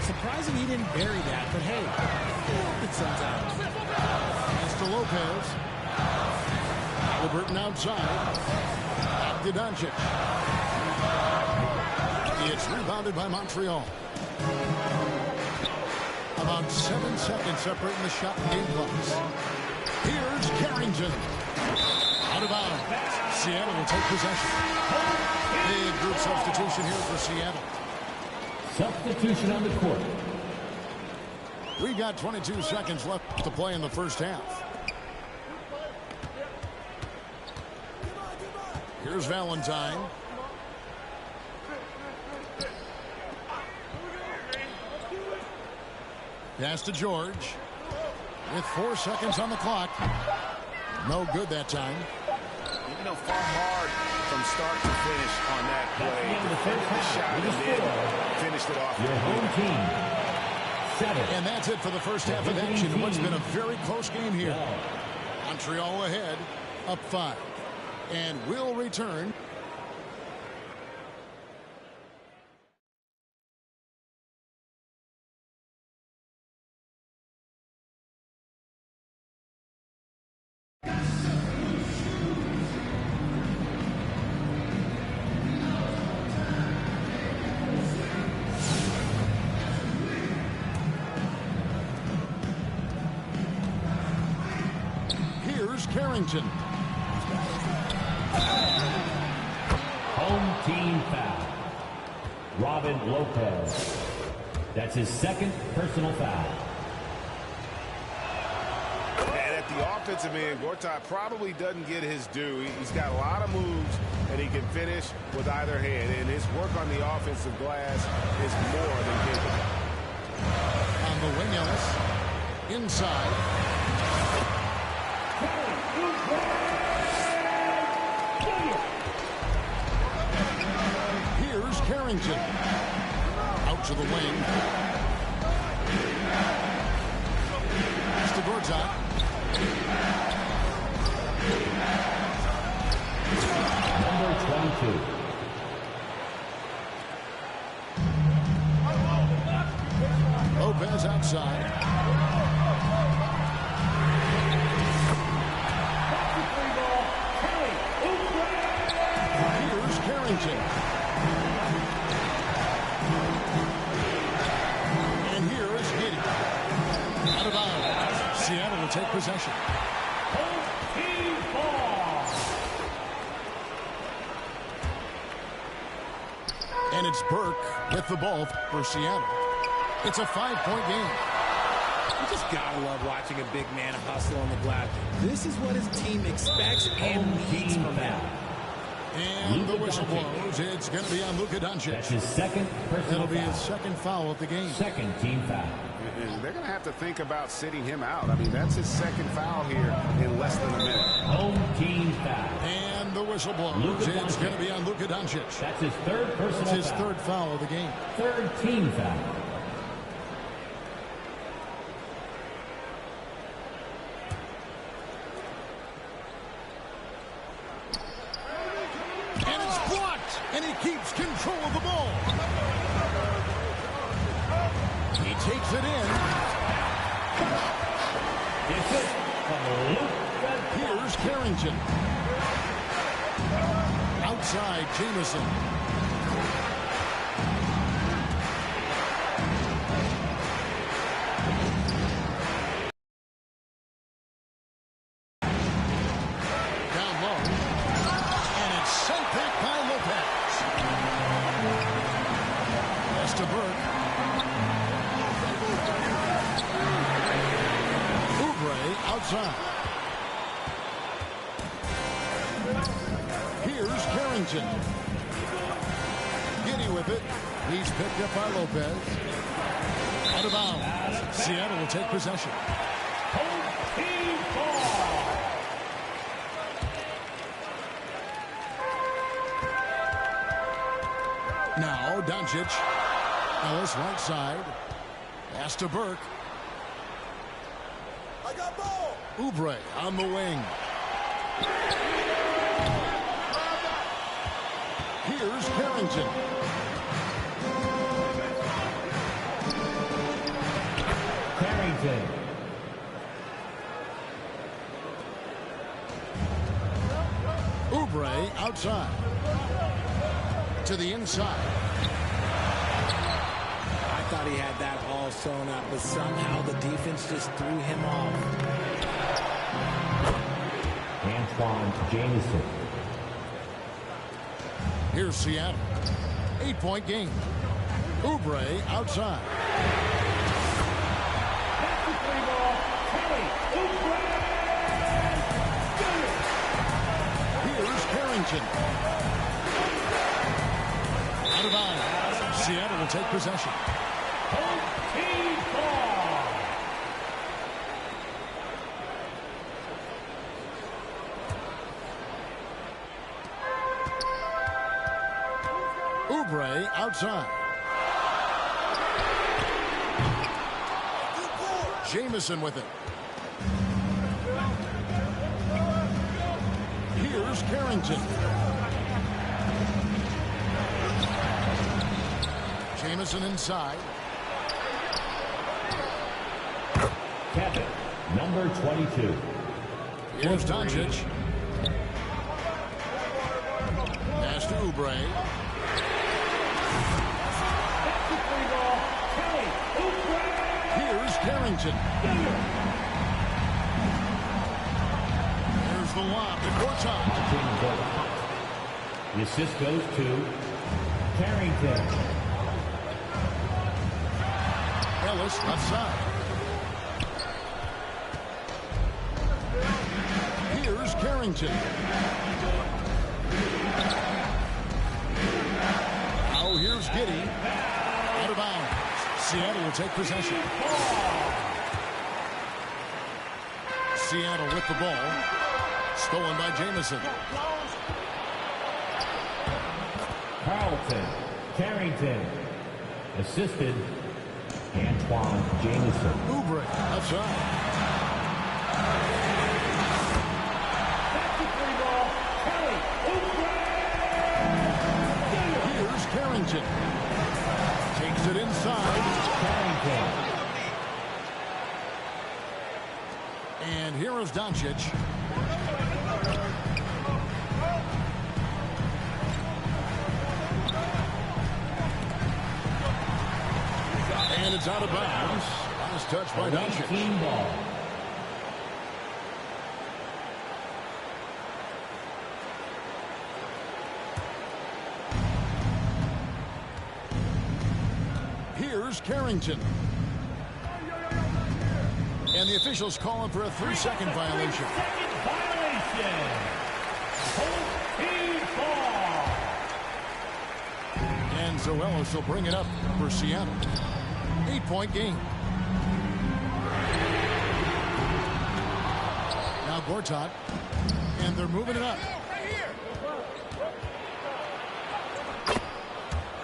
Surprising he didn't bury that, but hey, it's sometimes. It's to Lopez. Halliburton outside. Back to Doncic. It's rebounded by Montreal. About 7 seconds separating the shot and game clocks. Here's Carrington. Out of bounds. Seattle will take possession. Big group substitution here for Seattle. Substitution on the court. We got 22 seconds left to play in the first half. Here's Valentine. Pass to George. With 4 seconds on the clock. No good that time. You know, far hard from start to finish on that play. Defended the shot and then finished it off. Your home team. 7. And that's it for the first half of action in what's been a very close game here. Montreal ahead, up 5. And will return. Carrington. Home team foul. Robin Lopez. That's his second personal foul. And at the offensive end, Gortat probably doesn't get his due. He's got a lot of moves, and he can finish with either hand. And his work on the offensive glass is more than capable. On the wing, Ellis. Inside. Here's Carrington. Out to the wing. It's to Gortat. Number 22. Lopez outside. Here's Carrington. And here is Giddey. Out of bounds. Seattle will take possession. And it's Burke with the ball for Seattle. It's a 5-point game. You just gotta love watching a big man hustle on the glass. This is what his team expects and needs from him. And the whistle blows. It's going to be on Luka Doncic. That's his second personal It'll be foul. his second foul of the game. Second team foul. And they're going to have to think about sitting him out. I mean, that's his second foul here in less than a minute. Home team foul. And the whistle blows. Luka It's Doncic. going to be on Luka Doncic. That's his third personal It's his foul. third foul of the game. Third team foul. And it's blocked. And he keeps control of the ball. He takes it in. Here's Carrington. Outside, Jamison. Down low. And it's sent back by Lopez. Pass to Burke. Oubre outside. Here's Carrington. Giddey with it. He's picked up by Lopez. Out of bounds. Seattle will take possession. Now Doncic. Ellis right side. Pass to Burke. I got ball. Oubre on the wing. Here's Carrington. Carrington. Oubre outside. To the inside. I thought he had that all sewn up, but somehow the defense just threw him off. Antoine Jamison. Here's Seattle. 8-point game. Oubre outside. Here's Carrington. Out of bounds. Seattle will take possession. Oubre outside. Jamison with it. Here's Carrington. Jamison inside. Kevin, number 22. Here's Doncic. Pass to Oubre. Here's Carrington. There's the lob to Gortat. The assist goes to Carrington. Ellis left side. Here's Carrington. Now here's Giddey. Out of bounds. Seattle will take possession. Seattle with the ball. Stolen by Jamison. Carlton. Carrington. Assisted Antoine Jamison. Oubre outside. Here's Carrington. Takes it inside. Carrington. And here is Doncic. And it's out of bounds. Last touch by Doncic. Team ball. Here's Carrington. And the officials calling for a 3-second violation. And so Ellis will bring it up for Seattle. 8-point game. Now Gortat. And they're moving it up.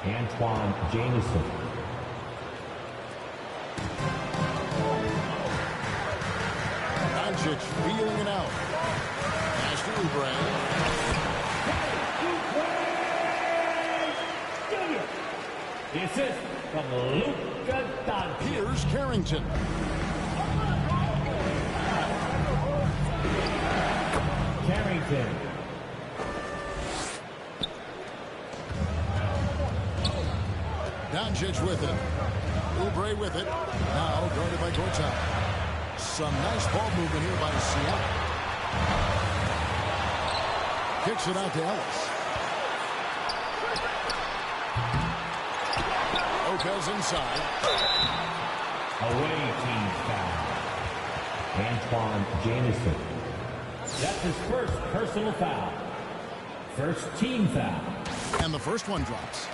Antoine Jamison. Doncic feeling it out. Pass to Oubre. The assist from Luka Doncic. Here's Carrington. Carrington. Doncic with it. Oubre with it. Now guarded by Gortat. Some nice ball movement here by Seattle. Kicks it out to Ellis. Lopez inside. Away team foul. Antoine Jamison. That's his first personal foul. First team foul. And the first one drops.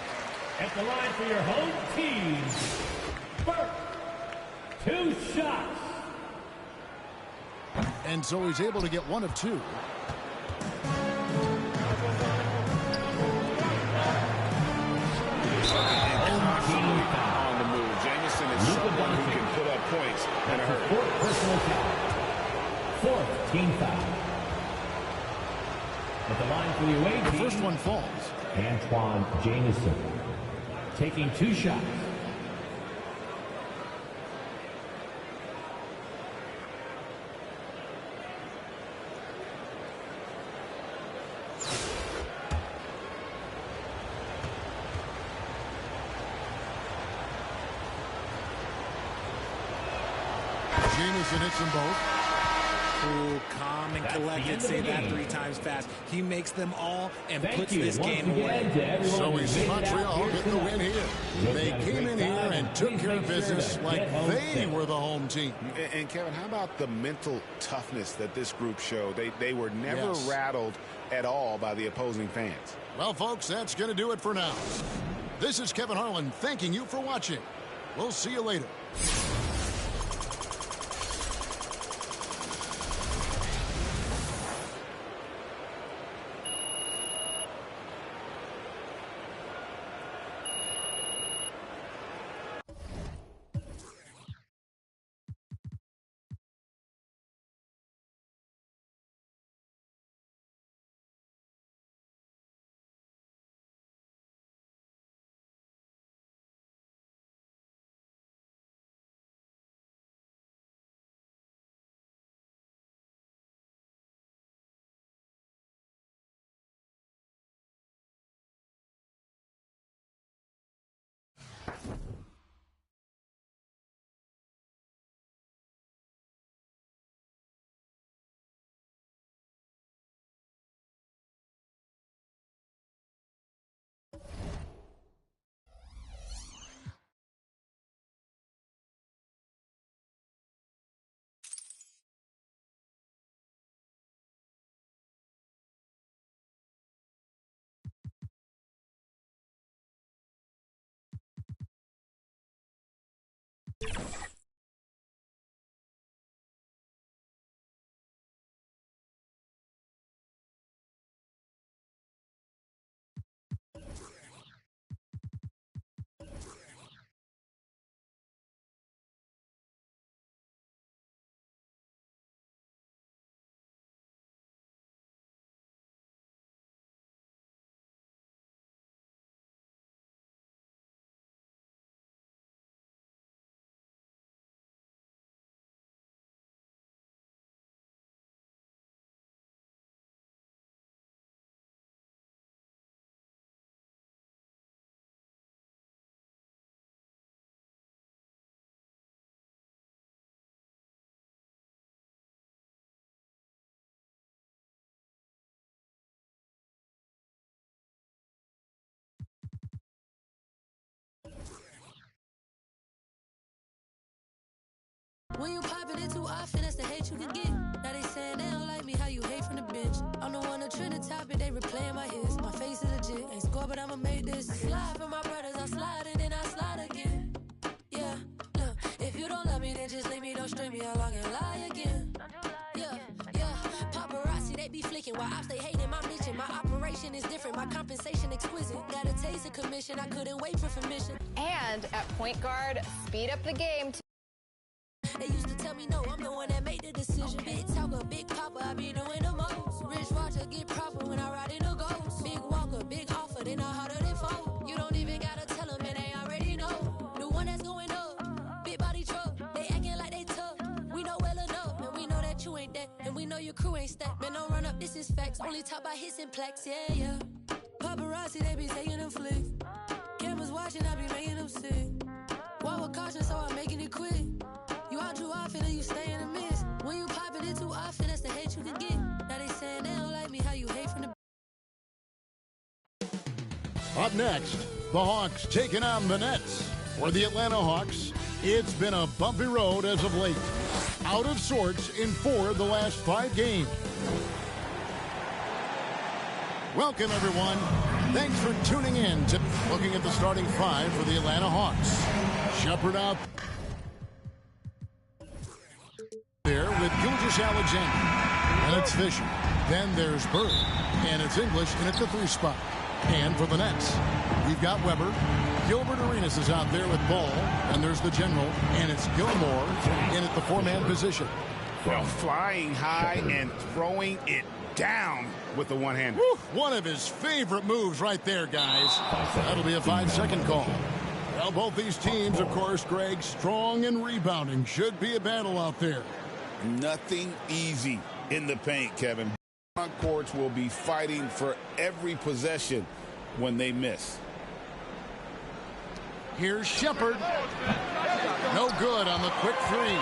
At the line for your home team. Burke. 2 shots. And so he's able to get 1 of 2. points in a hurry. Fourth personal foul. Fourth team foul. At the line for the away team. The first one falls. Antoine Jamison taking 2 shots. Jamison hits them both. Cool, calm, and collected. Say that 3 times fast. He makes them all and puts this game away. So we see Montreal get the win here. They came in here and took care of business like they were the home team. And Kevin, how about the mental toughness that this group showed? They were never rattled at all by the opposing fans. Well, folks, that's going to do it for now. This is Kevin Harlan thanking you for watching. We'll see you later. When you pop it in too often, that's the hate you can get. Now they saying they don't like me, how you hate from the bench. I'm the one to trend the topic, they replaying my hits. My face is legit, ain't score, but I'ma make this. Slide for my brothers, I slide and then I slide again. Yeah, look, if you don't love me, then just leave me, don't string me along and lie again. Yeah, paparazzi, they be flicking while ops, they hating my mission. My operation is different, my compensation exquisite. Got a taste of commission, I couldn't wait for permission. And at point guard, speed up the game. They used to tell me no, I'm the one that made the decision. Big talker, big papa, I be doing the most. Rich watcher, get proper when I ride in a ghost. Big walker, big offer, they not harder than foe. You don't even gotta tell them, and they already know. The one that's going up, big body truck. They acting like they tough, we know well enough. And we know that you ain't that, and we know your crew ain't stacked. Man, don't run up, this is facts. Only talk about hits and plaques, yeah. Paparazzi, they be taking them flicks. Cameras watching, I be making them sick. Walk with caution, so I'm making it quick. You out too often and you stay in the mist. When you pop it in too often, that's the hate you can get. Now they saying they don't like me, how you hate from the... Up next, the Hawks taking on the Nets. For the Atlanta Hawks, it's been a bumpy road as of late. Out of sorts in 4 of the last 5 games. Welcome, everyone. Thanks for tuning in to looking at the starting 5 for the Atlanta Hawks. Shepard out there with Gilgeous Alexander. And it's Fisher. Then there's Bird. And it's English in at the 3 spot. And for the Nets, we've got Weber, Gilbert Arenas is out there with ball, and there's the general, and it's Gilmore in at the 4-man position. Well, flying high and throwing it down with the one-hander. One of his favorite moves right there, guys. That'll be a 5-second call. Well, both these teams, of course, Greg, strong and rebounding. Should be a battle out there. Nothing easy in the paint, Kevin. Front courts will be fighting for every possession when they miss. Here's Shepard. No good on the quick three.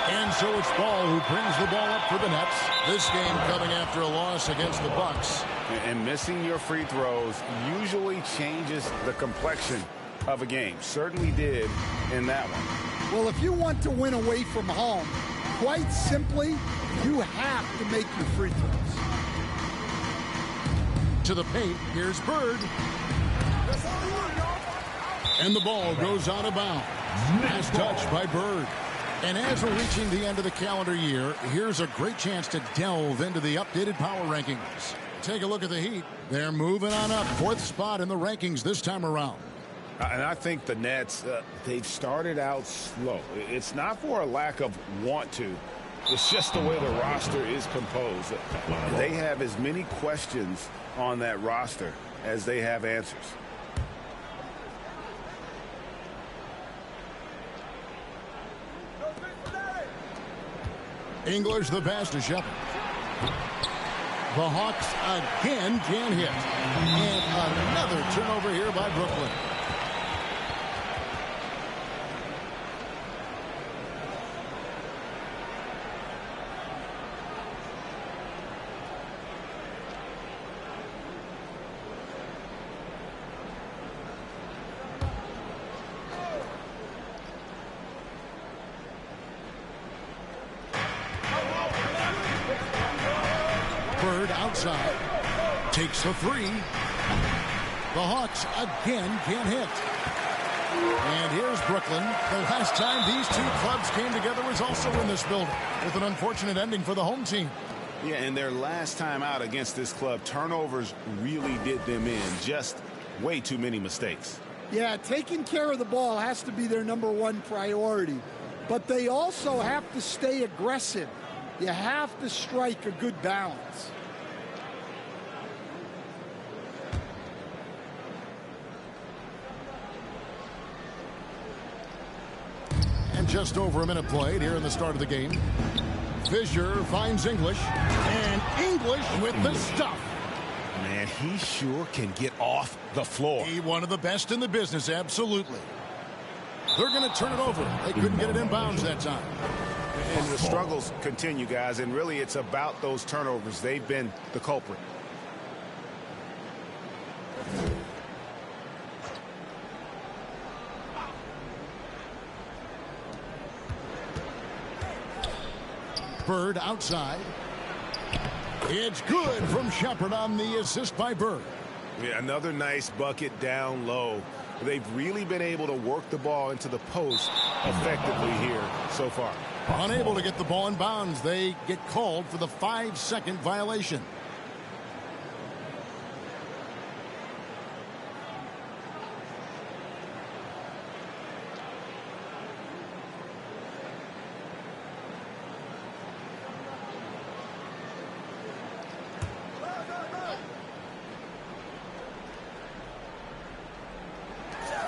And so it's Ball who brings the ball up for the Nets. This game coming after a loss against the Bucks. And missing your free throws usually changes the complexion of a game. Certainly did in that one. Well, if you want to win away from home, quite simply, you have to make your free throws. To the paint, here's Bird. And the ball goes out of bounds. Last touch by Bird. And as we're reaching the end of the calendar year, here's a great chance to delve into the updated power rankings. Take a look at the Heat. They're moving on up, 4th spot in the rankings this time around. And I think the Nets, they've started out slow. It's not for a lack of want to. It's just the way the roster is composed. They have as many questions on that roster as they have answers. English the pass to Shepard. The Hawks again can't hit. And another turnover here by Brooklyn. Bird outside. Takes the three. The Hawks again can't hit. And here's Brooklyn. The last time these two clubs came together was also in this building, with an unfortunate ending for the home team. Yeah, and their last time out against this club, turnovers really did them in. Just way too many mistakes. Yeah, taking care of the ball has to be their #1 priority. But they also have to stay aggressive. You have to strike a good balance. And just over a minute played here in the start of the game. Fisher finds English. And English with the stuff. Man, he sure can get off the floor. He one of the best in the business, absolutely. They're going to turn it over. They couldn't get it in bounds that time. And the struggles continue, guys, and really it's about those turnovers. They've been the culprit. Bird outside. It's good from Shepard on the assist by Bird. Yeah, another nice bucket down low. They've really been able to work the ball into the post effectively here so far. Unable to get the ball in bounds. They get called for the 5-second violation.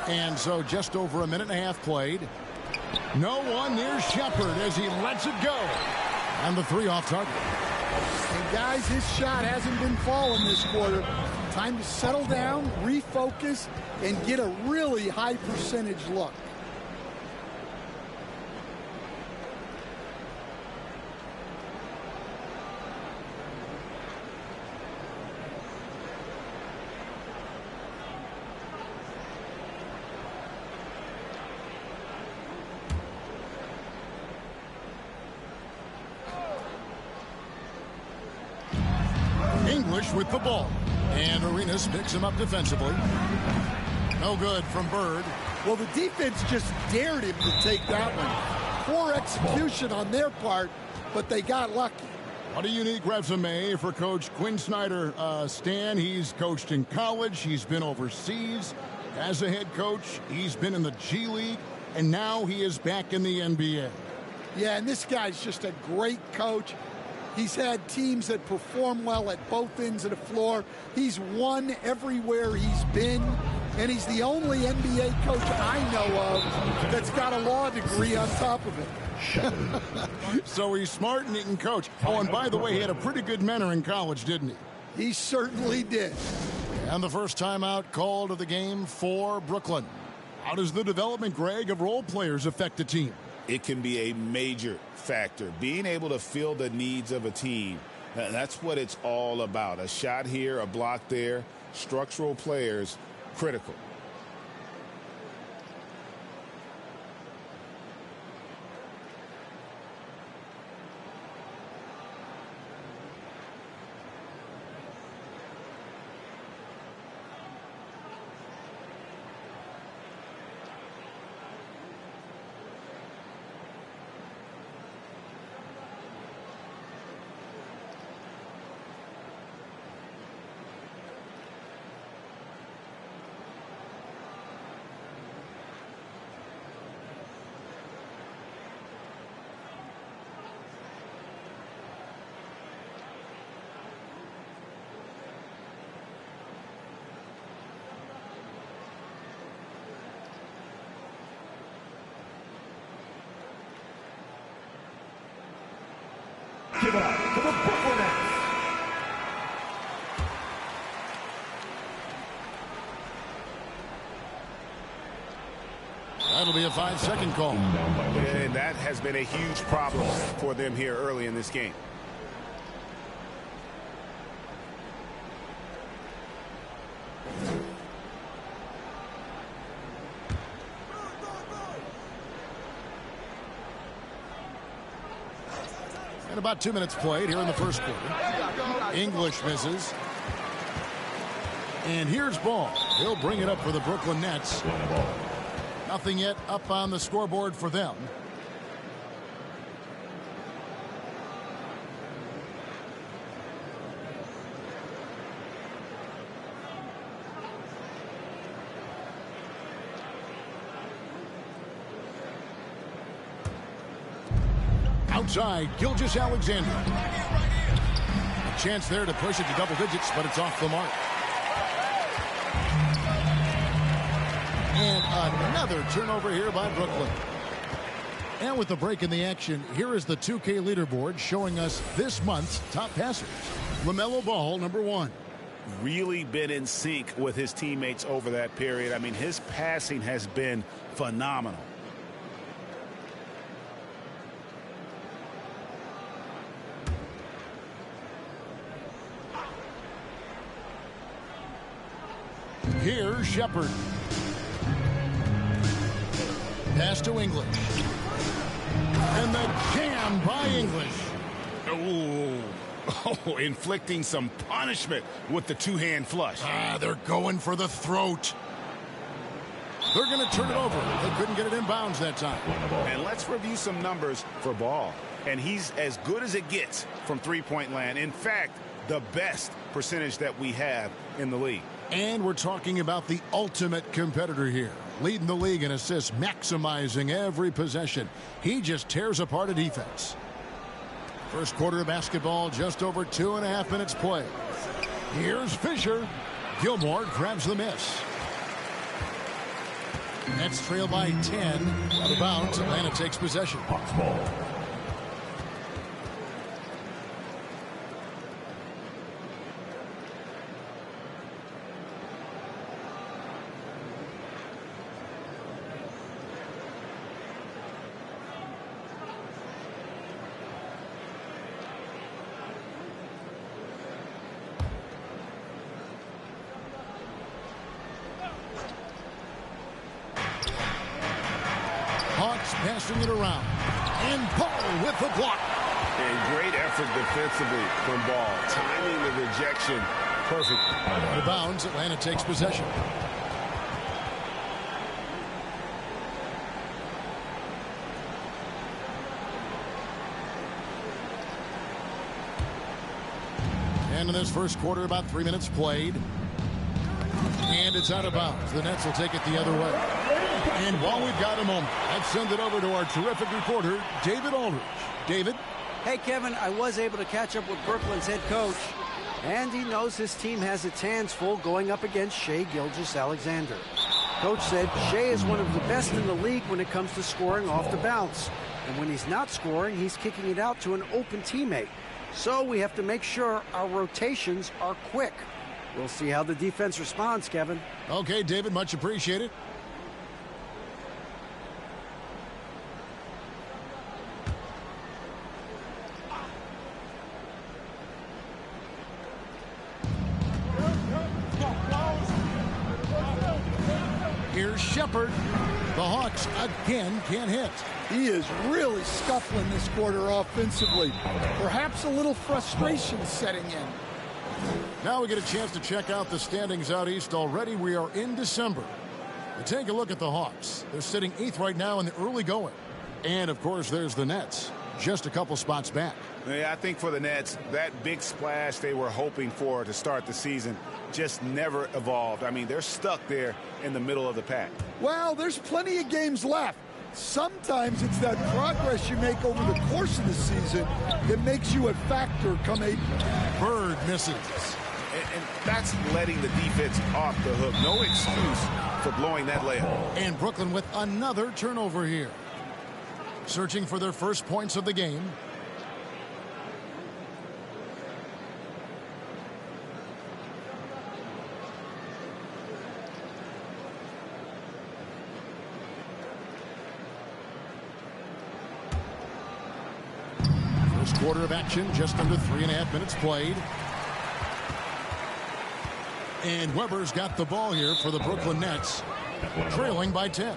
And so just over a minute and a half played. No one near Shepard as he lets it go. And the three off target. And guys, his shot hasn't been falling this quarter. Time to settle down, refocus, and get a really high percentage look. English with the ball. And Arenas picks him up defensively. No good from Bird. Well, the defense just dared him to take that one. Poor execution on their part, but they got lucky. What a unique resume for Coach Quinn Snyder. Stan, he's coached in college. He's been overseas. As a head coach, he's been in the G League, and now he is back in the NBA. Yeah, and this guy's just a great coach. He's had teams that perform well at both ends of the floor. He's won everywhere he's been, and he's the only NBA coach I know of that's got a law degree on top of it. So he's smart and he can coach. Oh, and by the way, he had a pretty good mentor in college, didn't he? He certainly did. And the first timeout called of the game for Brooklyn. How does the development, Greg, of role players affect the team? It can be a major factor. Being able to fill the needs of a team, that's what it's all about. A shot here, a block there, structural players, critical. Give it up for the Brooklyn Nets. That'll be a 5-second call. And that has been a huge problem for them here early in this game. And about 2 minutes played here in the first quarter. English misses. And here's Ball. He'll bring it up for the Brooklyn Nets. Nothing yet up on the scoreboard for them. Outside, Gilgeous-Alexander. A chance there to push it to double digits, but it's off the mark. And another turnover here by Brooklyn. And with the break in the action, here is the 2K leaderboard showing us this month's top passers. LaMelo Ball, number 1. Really been in sync with his teammates over that period. I mean, his passing has been phenomenal. Here's Shepard. Pass to English. And the jam by English. Oh, inflicting some punishment with the two-hand flush. They're going for the throat. They're going to turn it over. They couldn't get it in bounds that time. And let's review some numbers for Ball. And he's as good as it gets from three-point land. In fact, the best percentage that we have in the league. And we're talking about the ultimate competitor here. Leading the league in assists, maximizing every possession. He just tears apart a defense. First quarter of basketball, just over 2.5 minutes play. Here's Fisher. Gilmore grabs the miss. Nets trail by 10. Out of bounds, Atlanta takes possession. Hawks ball. Passing it around. And Paul with the block. And great effort defensively from Ball. Timing the rejection perfect. Out of bounds, Atlanta takes possession. And in this first quarter, about 3 minutes played. And it's out of bounds. The Nets will take it the other way. And while we've got a moment, let's send it over to our terrific reporter, David Aldridge. David? Hey, Kevin, I was able to catch up with Brooklyn's head coach, and he knows his team has its hands full going up against Shai Gilgeous-Alexander. Coach said Shai is one of the best in the league when it comes to scoring off the bounce. And when he's not scoring, he's kicking it out to an open teammate. So we have to make sure our rotations are quick. We'll see how the defense responds, Kevin. Okay, David, much appreciated. Here's Shepard. The Hawks again can't hit. He is really scuffling this quarter offensively. Perhaps a little frustration setting in. Now we get a chance to check out the standings out east already. We are in December. We take a look at the Hawks. They're sitting 8th right now in the early going. And, of course, there's the Nets. Just a couple spots back. Yeah, I think for the Nets, that big splash they were hoping for to start the season just never evolved. I mean, they're stuck there in the middle of the pack. Well, there's plenty of games left. Sometimes it's that progress you make over the course of the season that makes you a factor come April. Bird misses. And that's letting the defense off the hook. No excuse for blowing that layup. And Brooklyn with another turnover here. Searching for their first points of the game. First quarter of action, just under 3.5 minutes played. And Weber's got the ball here for the Brooklyn Nets, trailing by 10.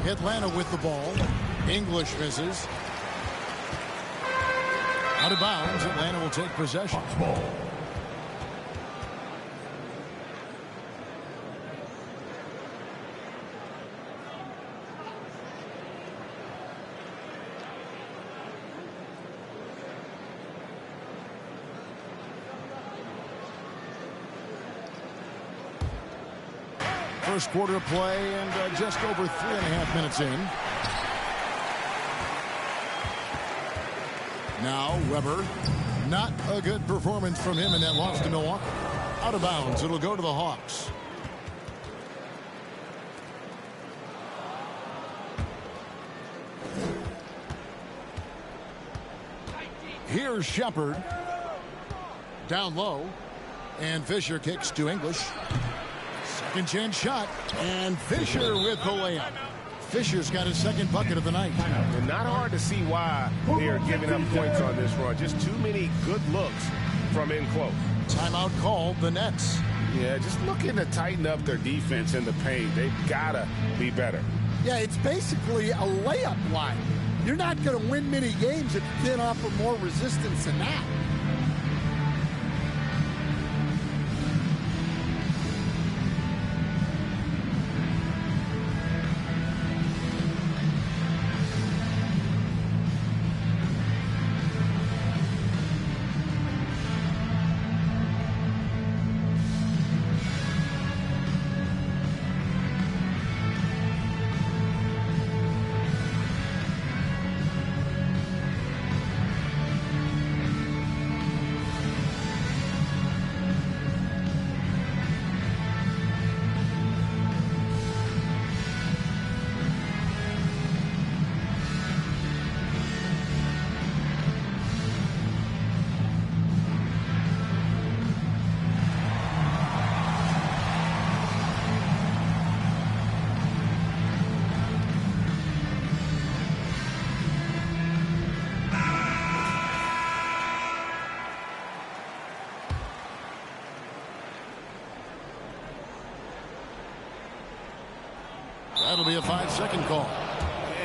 Atlanta with the ball. English misses. Out of bounds. Atlanta will take possession. First quarter of play and just over 3.5 minutes in. Now Weber. Not a good performance from him in that loss to Milwaukee. Out of bounds. It'll go to the Hawks. Here's Shepard. Down low. And Fisher kicks to English. Second chance shot, and Fisher with the layup. Fisher's got his second bucket of the night. And not hard to see why they are giving up points on this run. Just too many good looks from in close. Timeout called, the Nets. Yeah, just looking to tighten up their defense in the paint. They've got to be better. Yeah, it's basically a layup line. You're not going to win many games if you can't offer more resistance than that. That'll be a 5-second call.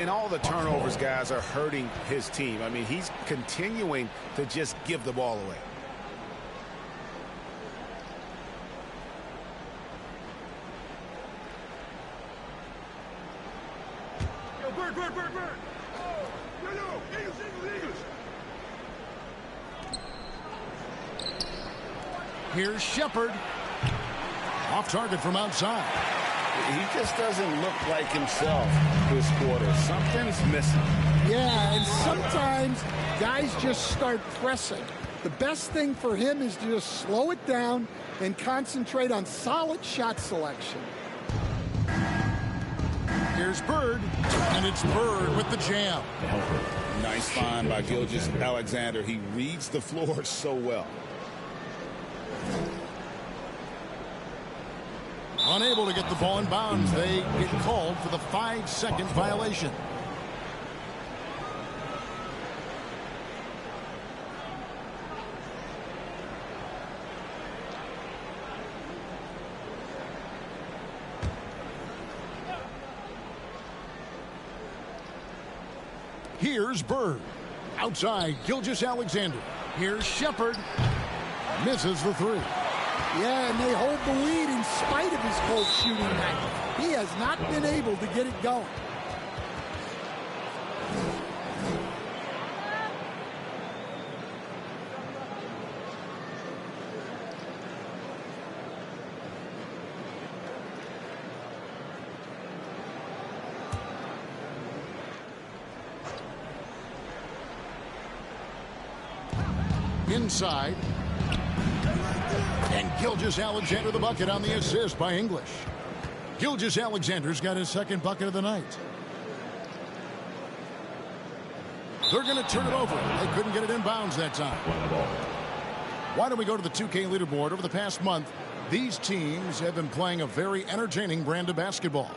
And all the turnovers, guys, are hurting his team. I mean, he's continuing to just give the ball away. Here's Shepard. Off target from outside. He just doesn't look like himself this quarter. Something's missing. Yeah, and sometimes guys just start pressing. The best thing for him is to just slow it down and concentrate on solid shot selection. Here's Bird, and it's Bird with the jam. Nice find by Gilgeous-Alexander. He reads the floor so well. Unable to get the ball in bounds. They get called for the 5-second violation. Here's Bird. Outside, Gilgeous-Alexander. Here's Shepard. Misses the three. Yeah, and they hold the lead in spite of his cold shooting night. He has not been able to get it going. Inside. And Gilgeous-Alexander the bucket on the assist by English. Gilgeous-Alexander's got his second bucket of the night. They're going to turn it over. They couldn't get it in bounds that time. Why don't we go to the 2K leaderboard? Over the past month, these teams have been playing a very entertaining brand of basketball.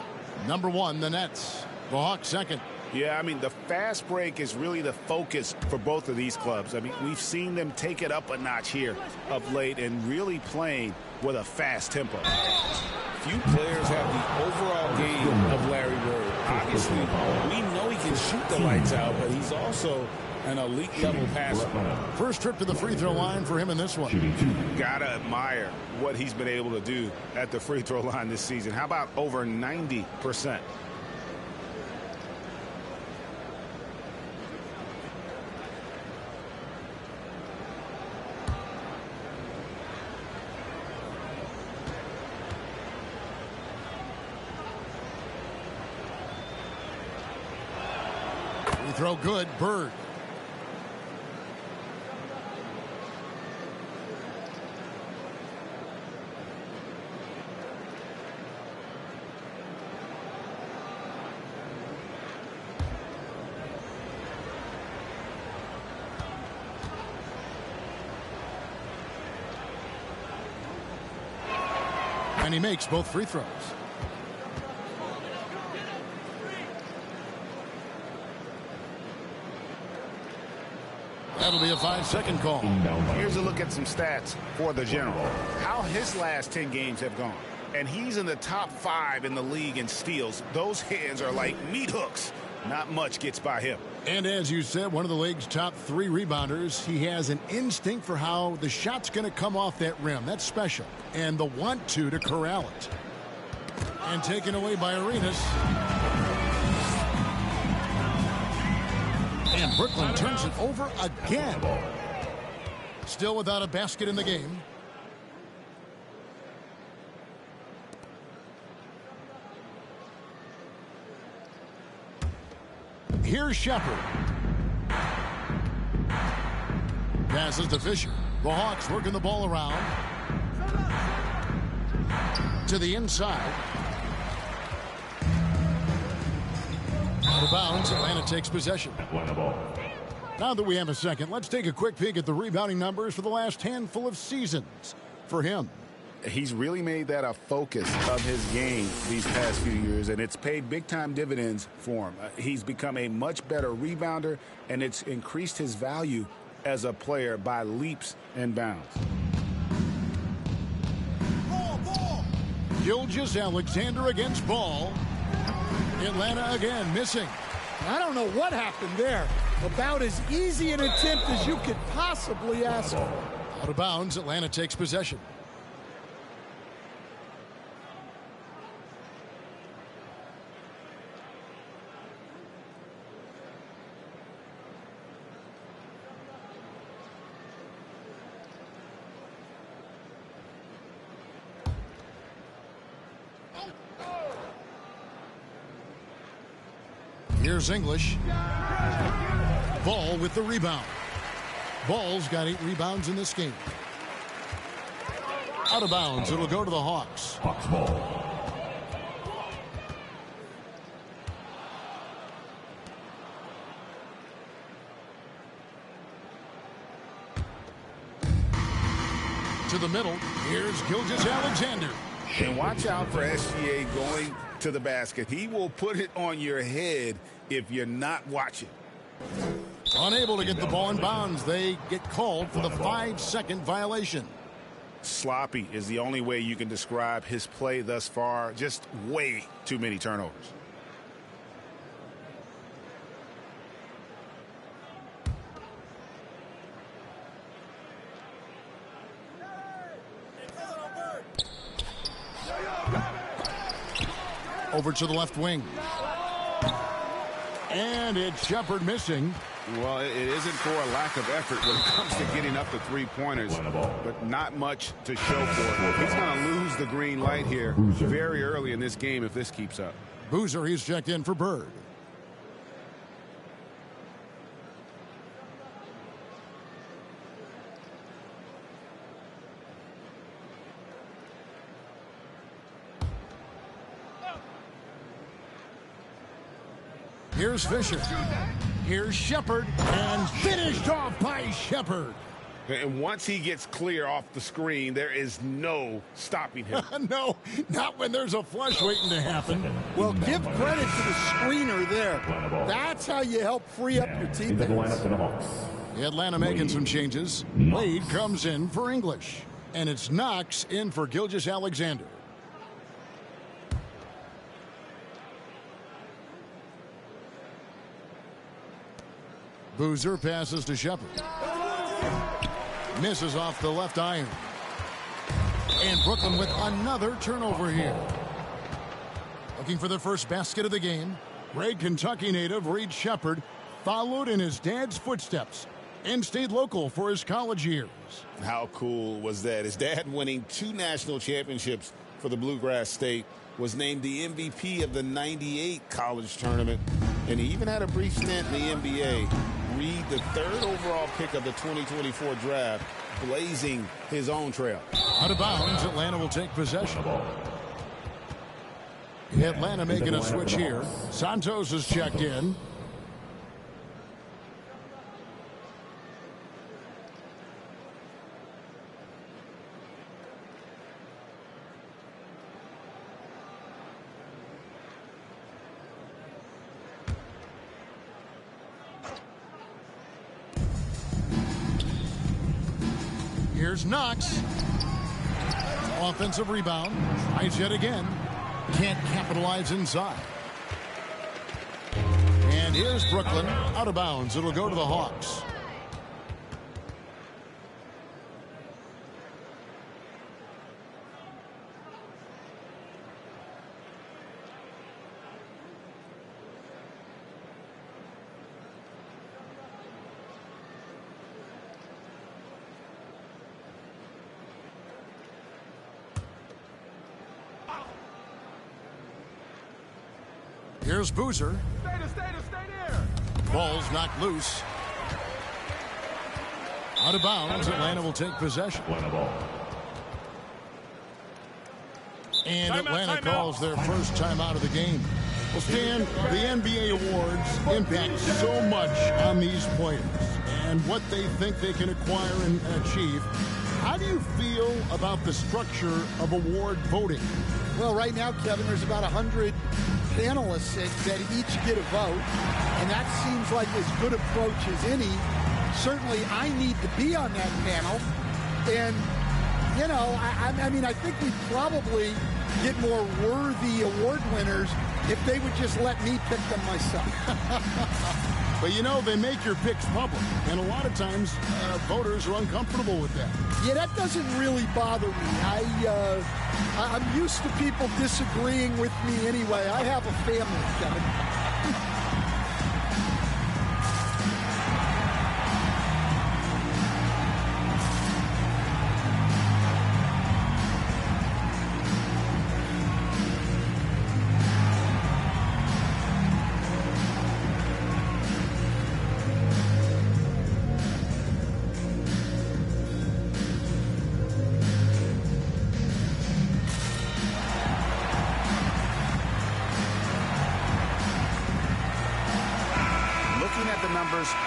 Number 1, the Nets. The Hawks second. Yeah, I mean, the fast break is really the focus for both of these clubs. I mean, we've seen them take it up a notch here of late and really playing with a fast tempo. Few players have the overall game of Larry Bird. Obviously, we know he can shoot the lights out, but he's also an elite level passer. First trip to the free throw line for him in this one. Gotta admire what he's been able to do at the free throw line this season. How about over 90%? Throw good, Bird. And he makes both free throws. That'll be a 5-second call. Here's a look at some stats for the General. How his last 10 games have gone. And he's in the top 5 in the league in steals. Those hands are like meat hooks. Not much gets by him. And as you said, one of the league's top 3 rebounders. He has an instinct for how the shot's going to come off that rim. That's special. And the want-to corral it. And taken away by Arenas. And Brooklyn turns it over again. Still without a basket in the game. Here's Shepard. Passes to Fisher. The Hawks working the ball around. To the inside. Out of bounds, Atlanta takes possession. Now that we have a second, let's take a quick peek at the rebounding numbers for the last handful of seasons for him. He's really made that a focus of his game these past few years, and it's paid big-time dividends for him. He's become a much better rebounder, and it's increased his value as a player by leaps and bounds. Gilgeous-Alexander against Ball. Atlanta again missing. I don't know what happened there. About as easy an attempt as you could possibly ask for. Out of bounds, Atlanta takes possession. Here's English. Ball with the rebound. Ball's got 8 rebounds in this game. Out of bounds. It'll go to the Hawks. Hawks ball. To the middle. Here's Gilgeous-Alexander. And watch out for SGA going to the basket. He will put it on your head if you're not watching. Unable to get the ball in bounds. They get called for the 5-second violation. Sloppy is the only way you can describe his play thus far. Just way too many turnovers. Over to the left wing. And it's Shepherd missing. Well, it isn't for a lack of effort when it comes to getting up to three-pointers, but not much to show for it. He's going to lose the green light here very early in this game if this keeps up. Boozer, he's checked in for Bird. Here's Fisher. Here's Shepherd, and finished off by Shepherd. And once he gets clear off the screen, there is no stopping him. No, not when there's a flush waiting to happen. Well, give credit to the screener there. That's how you help free up your teammates. Atlanta making some changes. Wade comes in for English. And it's Knox in for Gilgeous-Alexander. Boozer passes to Shepherd. Misses off the left iron. And Brooklyn with another turnover here. Looking for their first basket of the game. Great Kentucky native Reed Shepherd followed in his dad's footsteps and stayed local for his college years. How cool was that? His dad, winning 2 national championships for the Bluegrass State, was named the MVP of the '98 college tournament, and he even had a brief stint in the NBA. Reed, the 3rd overall pick of the 2024 draft, blazing his own trail. Out of bounds, Atlanta will take possession. Atlanta making a switch here. Santos is checked in. Here's Knox. Offensive rebound. Tries yet again. Can't capitalize inside. And here's Brooklyn. Out of bounds. It'll go to the Hawks. Here's Boozer. Ball's knocked loose. Out of bounds. Atlanta will take possession. And Atlanta calls their first timeout of the game. Well, Stan, the NBA awards impact so much on these players and what they think they can acquire and achieve. How do you feel about the structure of award voting? Well, right now, Kevin, there's about 100 panelists that each get a vote, and that seems like as good approach as any. Certainly, I need to be on that panel, and, you know, I mean, I think we probably get more worthy award winners if they would just let me pick them myself. But, you know, they make your picks public, and a lot of times voters are uncomfortable with that. Yeah, that doesn't really bother me. I'm used to people disagreeing with me anyway. I have a family, Kevin.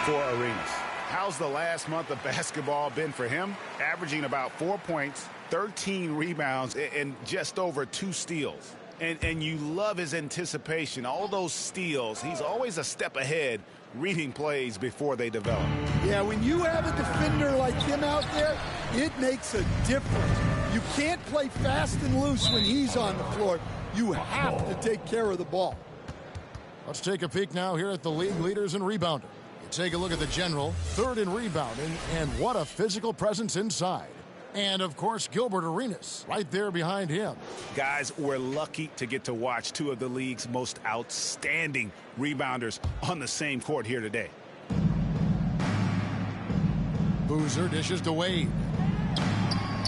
For Arenas. How's the last month of basketball been for him? Averaging about 4 points, 13 rebounds, and just over 2 steals. And you love his anticipation. All those steals, he's always a step ahead, reading plays before they develop. Yeah, when you have a defender like him out there, it makes a difference. You can't play fast and loose when he's on the floor. You have to take care of the ball. Let's take a peek now here at the league leaders in rebounding. Take a look at the general, third in rebounding, and what a physical presence inside. And, of course, Gilbert Arenas right there behind him. Guys, we're lucky to get to watch two of the league's most outstanding rebounders on the same court here today. Boozer dishes to Wade.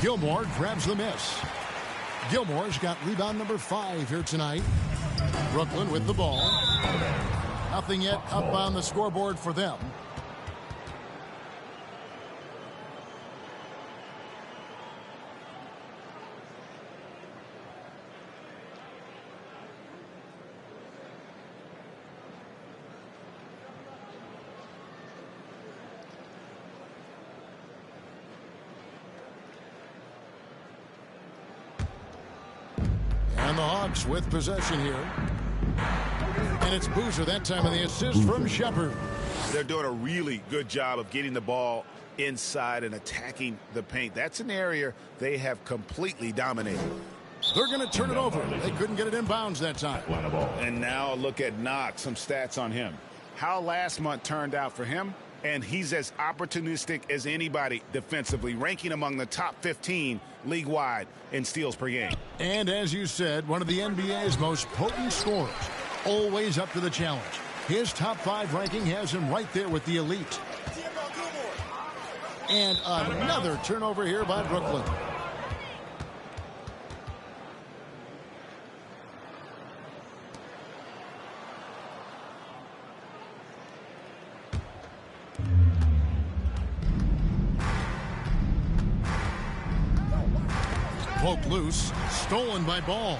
Gilmore grabs the miss. Gilmore's got rebound number 5 here tonight. Brooklyn with the ball. Nothing yet up on the scoreboard for them. And the Hawks with possession here. And it's Boozer that time, and the assist from Shepard. They're doing a really good job of getting the ball inside and attacking the paint. That's an area they have completely dominated. They're going to turn it over. They couldn't get it in bounds that time. And now look at Knox, some stats on him. How last month turned out for him, and he's as opportunistic as anybody defensively, ranking among the top 15 league-wide in steals per game. And as you said, one of the NBA's most potent scorers. Always up to the challenge. His top 5 ranking has him right there with the elite. And another turnover here by Brooklyn. Poked loose, stolen by Ball.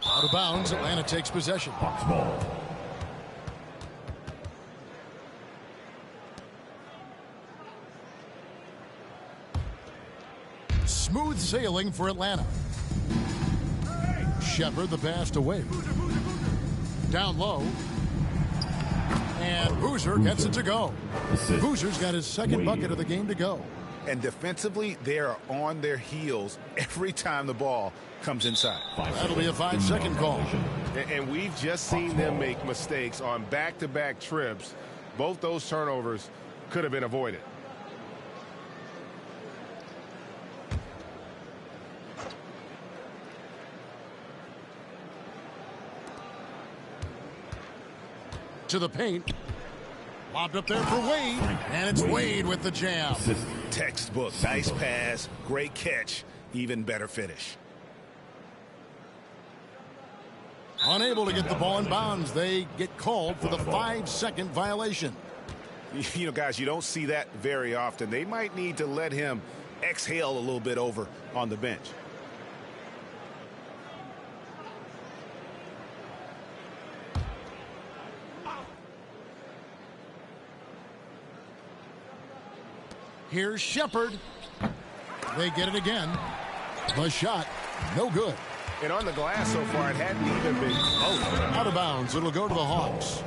Out of bounds, Atlanta takes possession. Smooth sailing for Atlanta. Shepard the pass to Wade. Down low. And Boozer gets it to go. Boozer's got his second bucket of the game to go. And defensively, they are on their heels every time the ball comes inside. That'll be a 5-second call. And we've just seen them make mistakes on back-to-back trips. Both those turnovers could have been avoided. To the paint. Lobbed up there for Wade. And it's Wade with the jam. Textbook. Nice pass. Great catch. Even better finish. Unable to get the ball in bounds. They get called for the 5-second violation. You know, guys, you don't see that very often. They might need to let him exhale a little bit over on the bench. Here's Shepard. They get it again. The shot, no good. And on the glass so far, it hadn't even been close. Out of bounds. It'll go to the Hawks.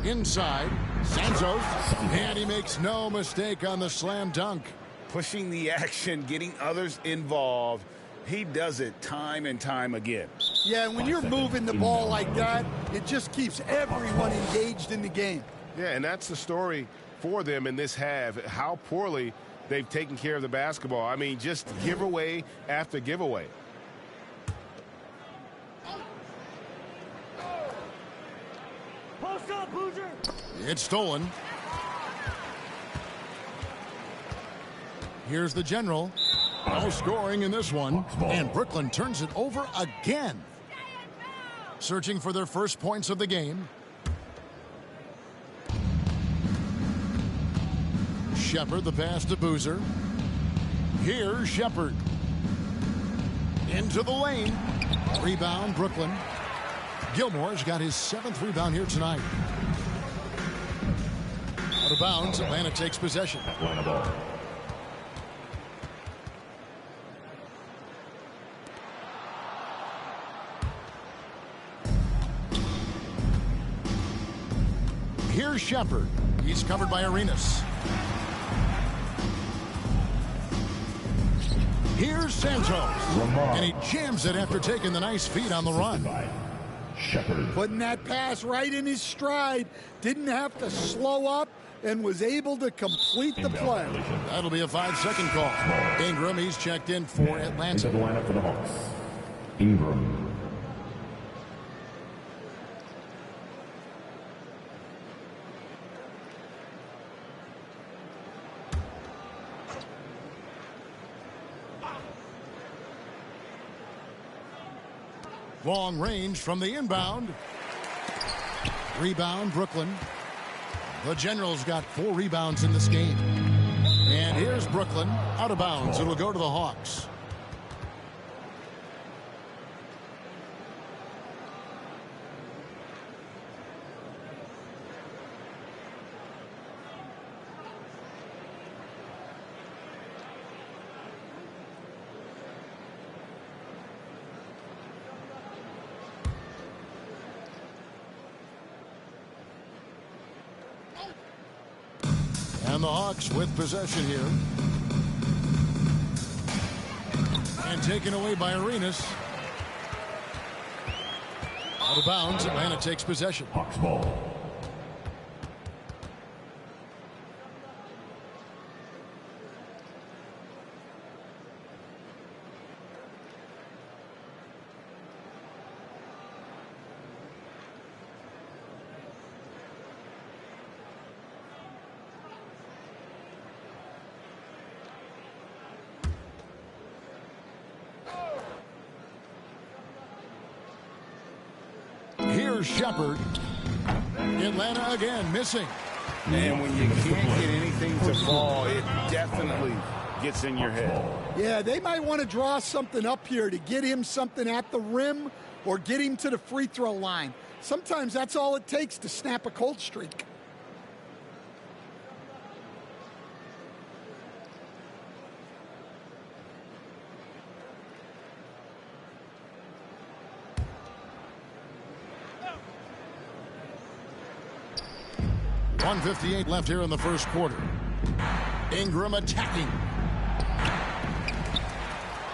Inside, Santos, and he makes no mistake on the slam dunk. Pushing the action, getting others involved. He does it time and time again. Yeah, and when you're moving the ball like that, it just keeps everyone engaged in the game. Yeah, and that's the story for them in this half, how poorly they've taken care of the basketball. I mean, just giveaway after giveaway. Post up, Boozer. It's stolen. Here's the general. No scoring in this one. And Brooklyn turns it over again. Searching for their first points of the game. Shepard, the pass to Boozer. Here's Shepard. Into the lane. Rebound, Brooklyn. Gilmore's got his 7th rebound here tonight. Out of bounds, Atlanta takes possession. Atlanta ball. Here's Shepard. He's covered by Arenas. Here's Santos. And he jams it after taking the nice feed on the run. Shepard. Putting that pass right in his stride. Didn't have to slow up and was able to complete the play. That'll be a 5-second call. Ingram, he's checked in for Atlanta. Into the lineup for the Hawks. Ingram. Long range from the inbound. Rebound, Brooklyn. The Generals got 4 rebounds in this game. And here's Brooklyn out of bounds. It'll go to the Hawks. And the Hawks with possession here. And taken away by Arenas. Out of bounds, Atlanta takes possession. Hawks ball. Here's Shepard. Atlanta again missing. And when you can't get anything to fall, it definitely gets in your head. Yeah, they might want to draw something up here to get him something at the rim or get him to the free throw line. Sometimes that's all it takes to snap a cold streak. .158 left here in the first quarter. Ingram attacking.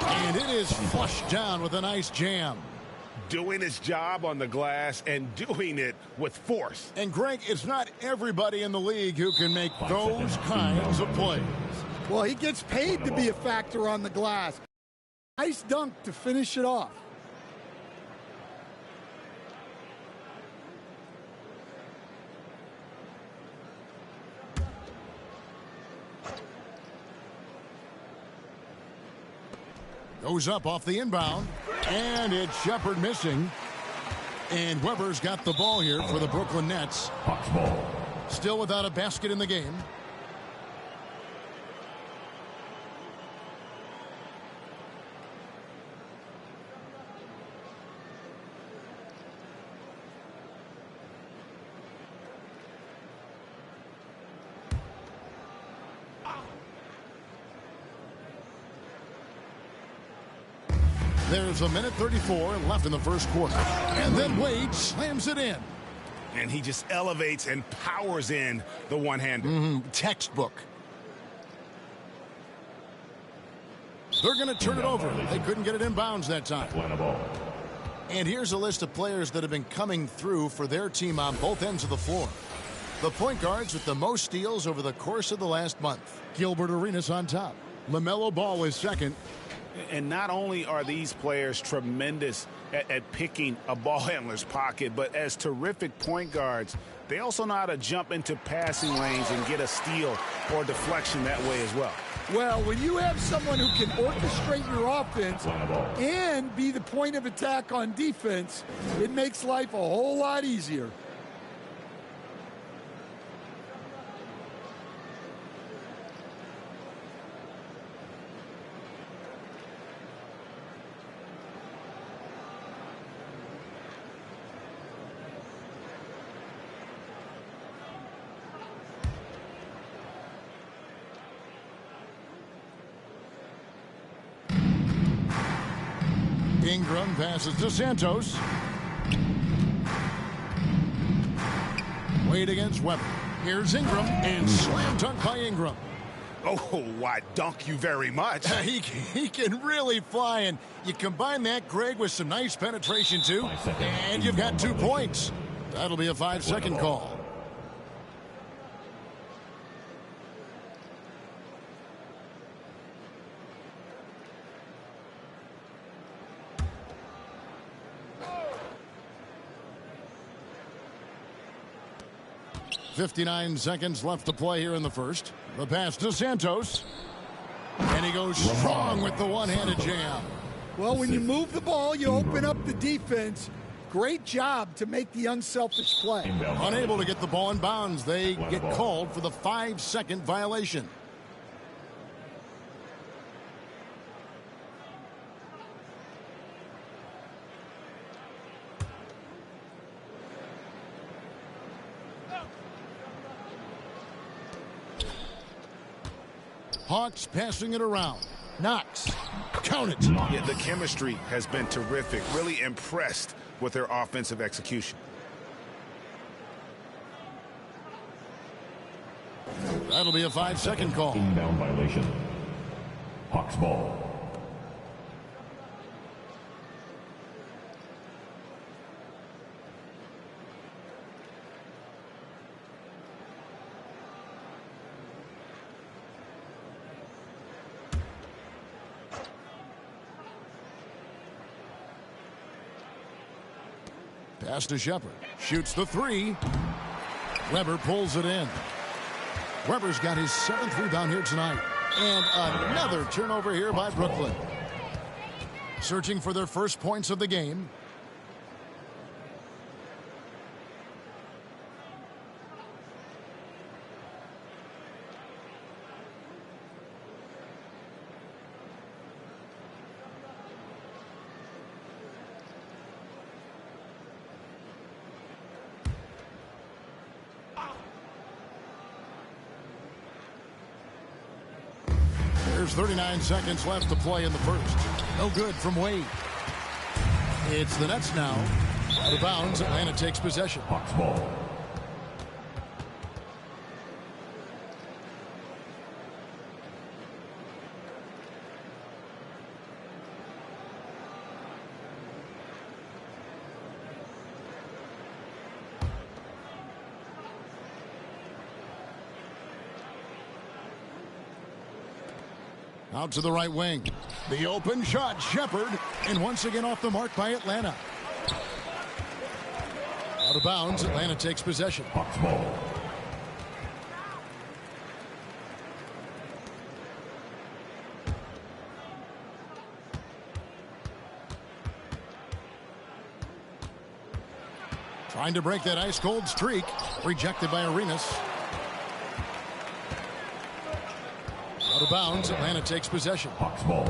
And it is flushed down with a nice jam. Doing his job on the glass and doing it with force. And Greg, it's not everybody in the league who can make those kinds of plays. Well, he gets paid to be a factor on the glass. Nice dunk to finish it off. Goes up off the inbound, and it's Shepard missing. And Weber's got the ball here for the Brooklyn Nets. Hawks ball. Still without a basket in the game. There's a minute 34 left in the first quarter. And then Wade slams it in. And he just elevates and powers in the one-hander. Textbook. They're going to turn it over. They couldn't get it in bounds that time. And here's a list of players that have been coming through for their team on both ends of the floor. The point guards with the most steals over the course of the last month. Gilbert Arenas on top. LaMelo Ball is second. And not only are these players tremendous at picking a ball handler's pocket, but as terrific point guards, they also know how to jump into passing lanes and get a steal or deflection that way as well. Well, when you have someone who can orchestrate your offense and be the point of attack on defense, it makes life a whole lot easier. Ingram passes to Santos. Wade against Weber. Here's Ingram, and slam dunk by Ingram. Oh, why, dunk you very much. He can really fly, and you combine that, Greg, with some nice penetration, too, and you've got 2 points. That'll be a 5-second call. .59 seconds left to play here in the first. The pass to Santos. And he goes strong with the one-handed jam. Well, when you move the ball, you open up the defense. Great job to make the unselfish play. Unable to get the ball in bounds. They get called for the 5-second violation. Hawks passing it around. Knox. Count it. Yeah, the chemistry has been terrific. Really impressed with their offensive execution. That'll be a 5-second call. Inbound violation. Hawks ball. Pass to Shepard. Shoots the 3. Weber pulls it in. Weber's got his 7th rebound here tonight. And another turnover here by Brooklyn. Searching for their first points of the game. There's 39 seconds left to play in the first. No good from Wade. It's the Nets now. Out of bounds, Atlanta takes possession. Hawks ball. Out to the right wing. The open shot, Shepard, and once again off the mark by Atlanta. Out of bounds, Atlanta takes possession. Hawks ball. Trying to break that ice-cold streak. Rejected by Arenas. Out of bounds, Atlanta takes possession. Hawks ball.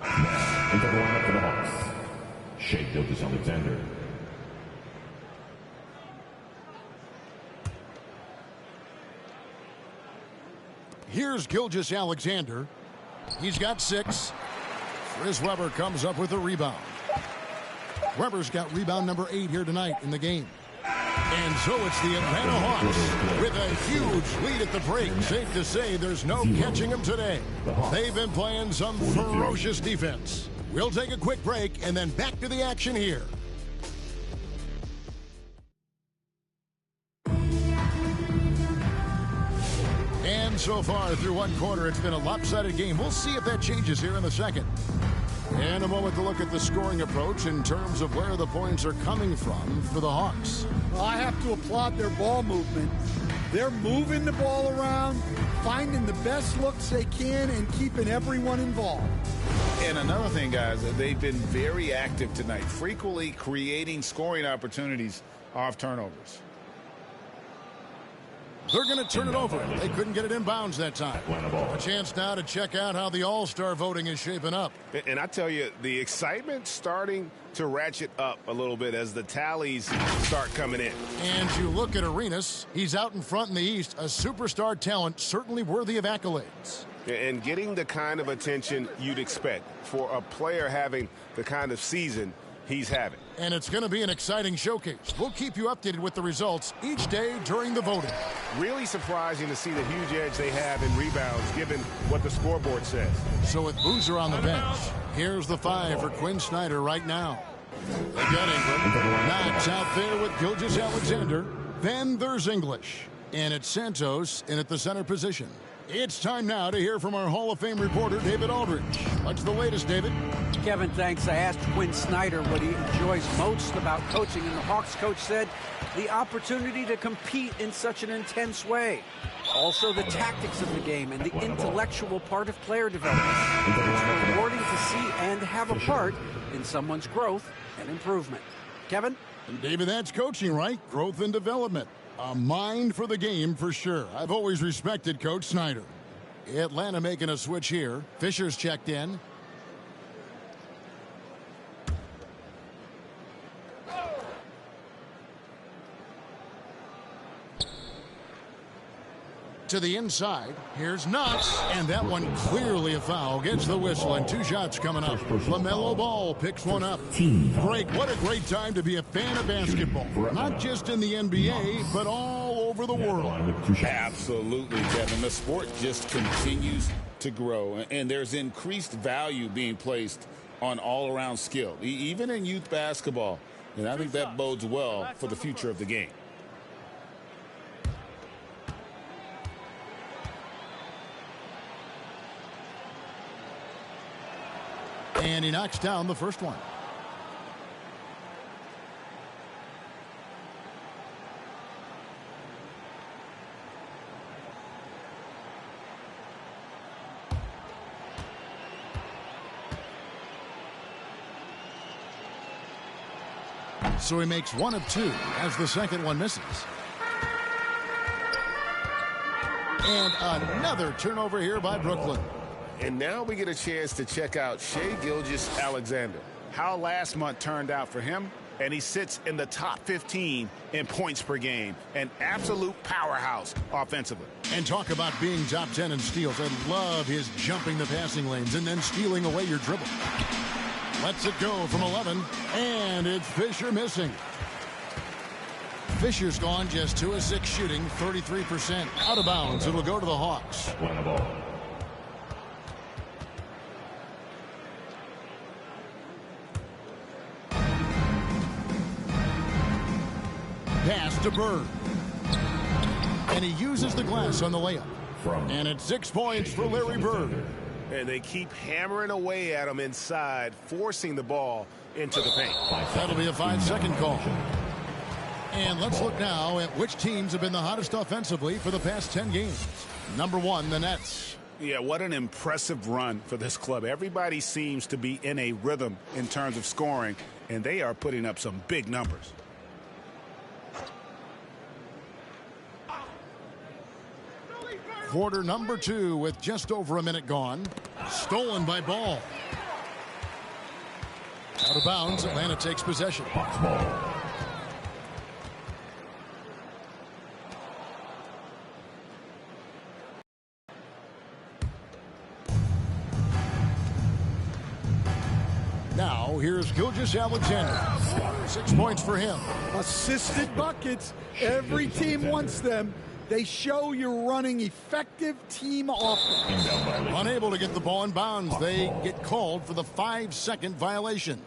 Now, into the lineup for the Hawks. Shea Gilgeous-Alexander. Here's Gilgeous-Alexander. He's got 6. Chris Webber comes up with a rebound. Webber's got rebound number 8 here tonight in the game. And so it's the Atlanta Hawks with a huge lead at the break. Safe to say there's no catching them today. They've been playing some ferocious defense. We'll take a quick break and then back to the action here. And so far through one quarter, it's been a lopsided game. We'll see if that changes here in the second. And a moment to look at the scoring approach in terms of where the points are coming from for the Hawks. Well, I have to applaud their ball movement. They're moving the ball around, finding the best looks they can, and keeping everyone involved. And another thing, guys, they've been very active tonight, frequently creating scoring opportunities off turnovers. They're going to turn it over. They couldn't get it in bounds that time. A chance now to check out how the All-Star voting is shaping up. And I tell you, the excitement's starting to ratchet up a little bit as the tallies start coming in. And you look at Arenas, he's out in front in the East, a superstar talent, certainly worthy of accolades. And getting the kind of attention you'd expect for a player having the kind of season he's having. And it's going to be an exciting showcase. We'll keep you updated with the results each day during the voting. Really surprising to see the huge edge they have in rebounds given what the scoreboard says. So with Boozer on the bench, here's the 5 for Quinn Snyder right now. They got Ingram. Knox out there with Gilgeous-Alexander. Then there's English. And it's Santos in at the center position. It's time now to hear from our Hall of Fame reporter, David Aldridge. What's the latest, David? Kevin, thanks. I asked Quinn Snyder what he enjoys most about coaching, and the Hawks coach said the opportunity to compete in such an intense way. Also, the tactics of the game and the intellectual part of player development. It's rewarding to see and have a part in someone's growth and improvement. Kevin? And David, that's coaching, right? Growth and development. A mind for the game for sure. I've always respected Coach Snyder. Atlanta making a switch here. Fisher's checked in. To the inside. Here's Knox. And that one clearly a foul. Gets the whistle and 2 shots coming up. LaMelo Ball picks one up. Greg, what a great time to be a fan of basketball. Not just in the NBA, but all over the world. Absolutely, Kevin. The sport just continues to grow. And there's increased value being placed on all-around skill, even in youth basketball. And I think that bodes well for the future of the game. And he knocks down the first one. So he makes 1 of 2 as the second one misses. And another turnover here by Brooklyn. And now we get a chance to check out Shai Gilgeous-Alexander. How last month turned out for him, and he sits in the top 15 in points per game. An absolute powerhouse offensively. And talk about being top 10 in steals. I love his jumping the passing lanes and then stealing away your dribble. Lets it go from 11, and it's Fisher missing. Fisher's gone just 2 of 6 shooting, 33%. Out of bounds. It'll go to the Hawks. Pass to Bird. And he uses the glass on the layup. And it's 6 points for Larry Bird. And they keep hammering away at him inside, forcing the ball into the paint. That'll be a 5-second call. And let's look now at which teams have been the hottest offensively for the past 10 games. Number 1, the Nets. Yeah, what an impressive run for this club. Everybody seems to be in a rhythm in terms of scoring, and they are putting up some big numbers. Quarter number 2 with just over a minute gone. Stolen by Ball. Out of bounds, Atlanta takes possession. Now, here's Gilgeous-Alexander. 6 points for him. Assisted buckets. Every team wants them. They show you're running effective team offense. Unable to get the ball in bounds, they get called for the 5-second violation.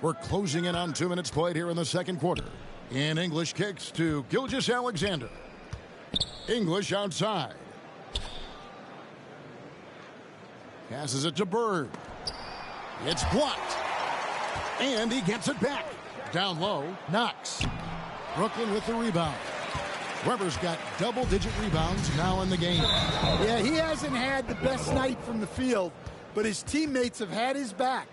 We're closing in on 2 minutes played here in the second quarter. In English kicks to Gilgeous-Alexander. English outside. Passes it to Bird. It's blocked. And he gets it back. Down low, Knox. Brooklyn with the rebound. Weber's got double-digit rebounds now in the game. Yeah, he hasn't had the best night from the field, but his teammates have had his back.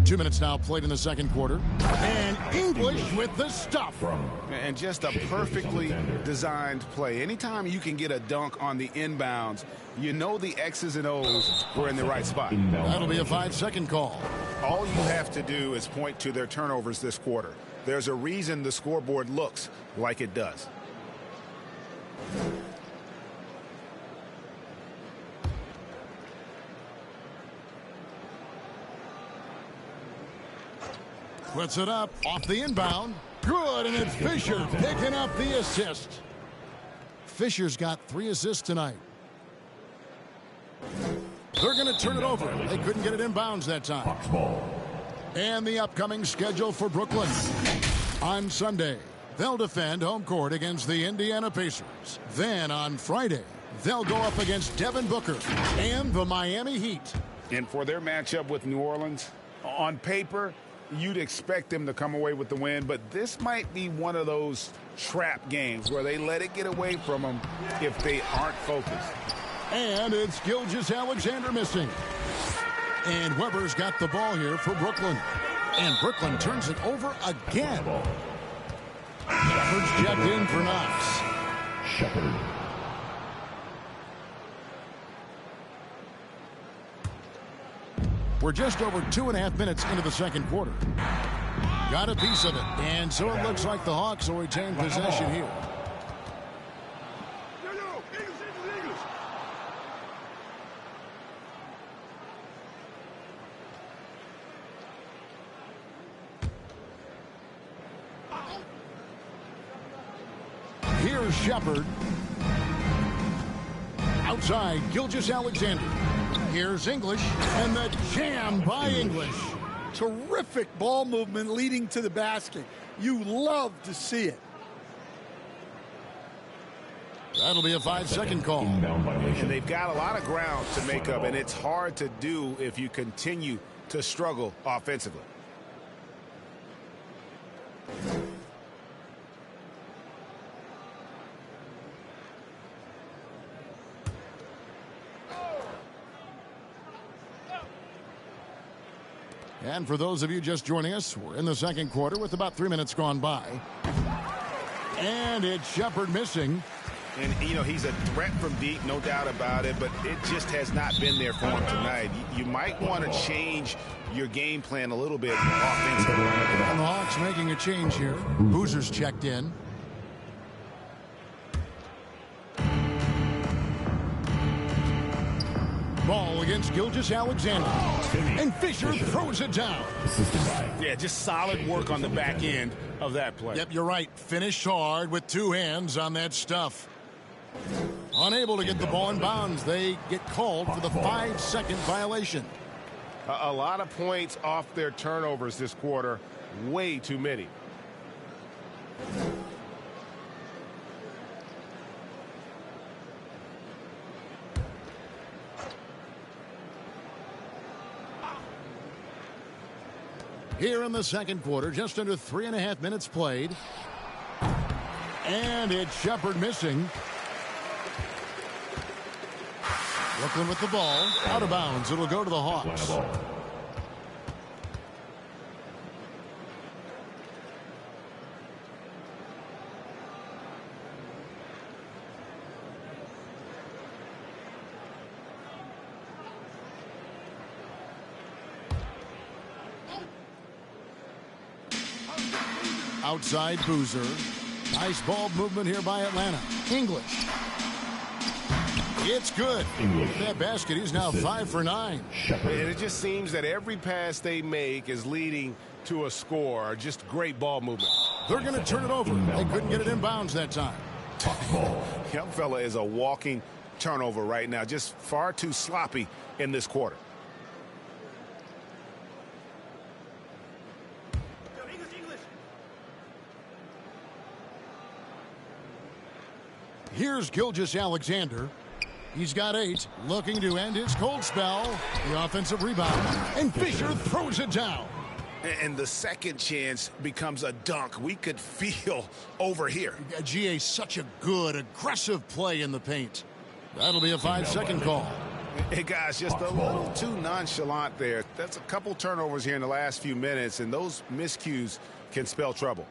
Two minutes now played in the second quarter. And English with the stuff. And just a perfectly designed play. Anytime you can get a dunk on the inbounds, you know the X's and O's were in the right spot. That'll be a 5-second call. All you have to do is point to their turnovers this quarter. There's a reason the scoreboard looks like it does. Puts it up off the inbound. Good, and it's Fisher picking up the assist. Fisher's got 3 assists tonight. They're going to turn it over. They couldn't get it inbounds that time. And the upcoming schedule for Brooklyn. On Sunday, they'll defend home court against the Indiana Pacers. Then on Friday, they'll go up against Devin Booker and the Miami Heat. And for their matchup with New Orleans, on paper, you'd expect them to come away with the win, but this might be one of those trap games where they let it get away from them if they aren't focused. And it's Gilgeous-Alexander missing. And Weber's got the ball here for Brooklyn. And Brooklyn turns it over again. Shepard's checked in for Knox. Shepard. We're just over 2.5 minutes into the second quarter. Got a piece of it. And so it looks like the Hawks will retain possession here. Here's Shepard. Outside, Gilgeous-Alexander. Here's English, and the jam by English. Terrific ball movement leading to the basket. You love to see it. That'll be a 5-second call. And they've got a lot of ground to make up, and it's hard to do if you continue to struggle offensively. And for those of you just joining us, we're in the second quarter with about 3 minutes gone by. And it's Shepard missing. And, you know, he's a threat from deep, no doubt about it, but it just has not been there for him tonight. You might want to change your game plan a little bit offensively. And the Hawks making a change here. Boozer's checked in. Ball against Gilgeous-Alexander. And Fisher throws it down. Yeah, just solid work on the back end of that play. Yep, you're right. Finished hard with 2 hands on that stuff. Unable to get the ball in bounds. They get called for the 5-second violation. A lot of points off their turnovers this quarter. Way too many. Here in the second quarter, just under 3.5 minutes played. And it's Shepard missing. Brooklyn with the ball. Out of bounds. It'll go to the Hawks. Outside Boozer. Nice ball movement here by Atlanta. English. It's good. With that basket, he's now 5 for 9. And it just seems that every pass they make is leading to a score. Just great ball movement. They're going to turn it over. They couldn't get it in bounds that time. Young fella is a walking turnover right now. Just far too sloppy in this quarter. Here's Gilgeous-Alexander. He's got 8, looking to end his cold spell. The offensive rebound, and Fisher throws it down. And the second chance becomes a dunk. We could feel over here. GA, such a good, aggressive play in the paint. That'll be a 5-second call. Hey, guys, just a little too nonchalant there. That's a couple turnovers here in the last few minutes, and those miscues can spell trouble.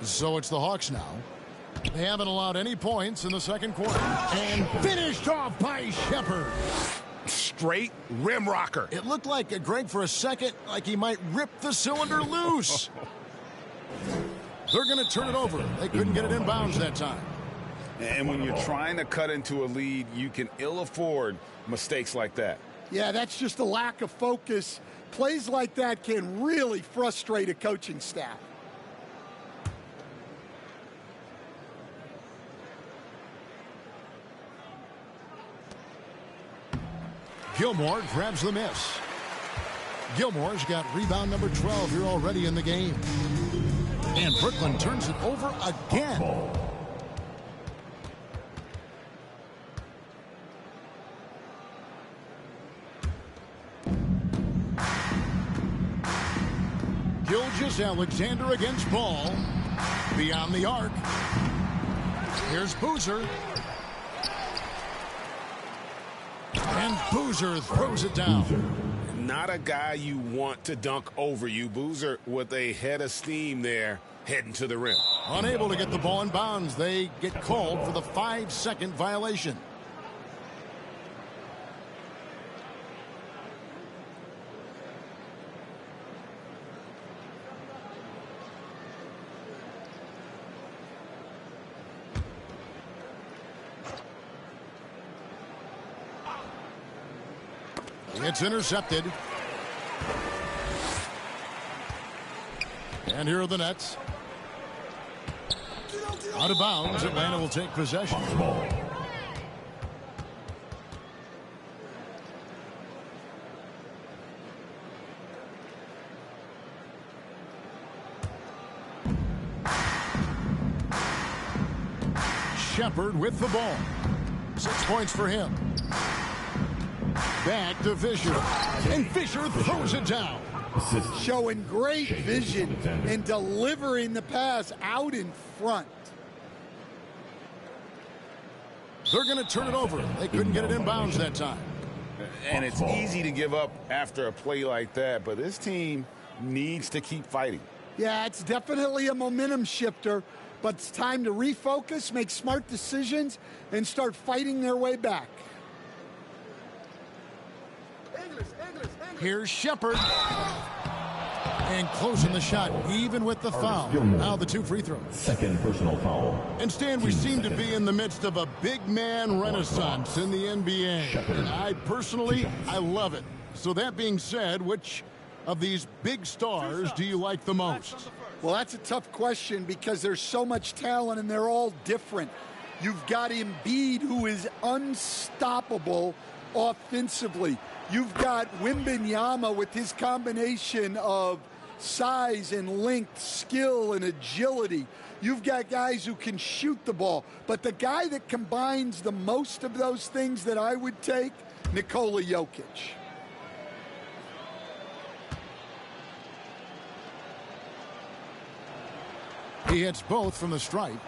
So it's the Hawks now. They haven't allowed any points in the second quarter. And finished off by Shepherd. Straight rim rocker. It looked like, Greg, for a second, like he might rip the cylinder loose. They're going to turn it over. They couldn't get it in bounds that time. And when you're trying to cut into a lead, you can ill afford mistakes like that. Yeah, that's just a lack of focus. Plays like that can really frustrate a coaching staff. Gilmore grabs the miss. Gilmore's got rebound number 12 here already in the game. And Brooklyn turns it over again. Gilgeous-Alexander against Ball. Beyond the arc. Here's Boozer. And Boozer throws it down. Not a guy you want to dunk over you. Boozer with a head of steam there heading to the rim. Unable to get the ball in bounds. They get called for the 5-second violation. It's intercepted. And here are the Nets. Out of bounds, Atlanta will take possession. Shepherd with the ball. 6 points for him. Back to Fisher. And Fisher throws it down. Showing great vision and delivering the pass out in front. They're going to turn it over. They couldn't get it in bounds that time. And it's easy to give up after a play like that, but this team needs to keep fighting. Yeah, it's definitely a momentum shifter, but it's time to refocus, make smart decisions, and start fighting their way back. Here's Shepherd. And closing the shot, even with the foul. Now the 2 free throws. Second personal foul. And Stan, we seem to be in the midst of a big man renaissance in the NBA. And I personally, I love it. So that being said, which of these big stars do you like the most? Well, that's a tough question because there's so much talent and they're all different. You've got Embiid, who is unstoppable offensively. You've got Wembanyama with his combination of size and length, skill and agility. You've got guys who can shoot the ball. But the guy that combines the most of those things that I would take, Nikola Jokic. He hits both from the stripe.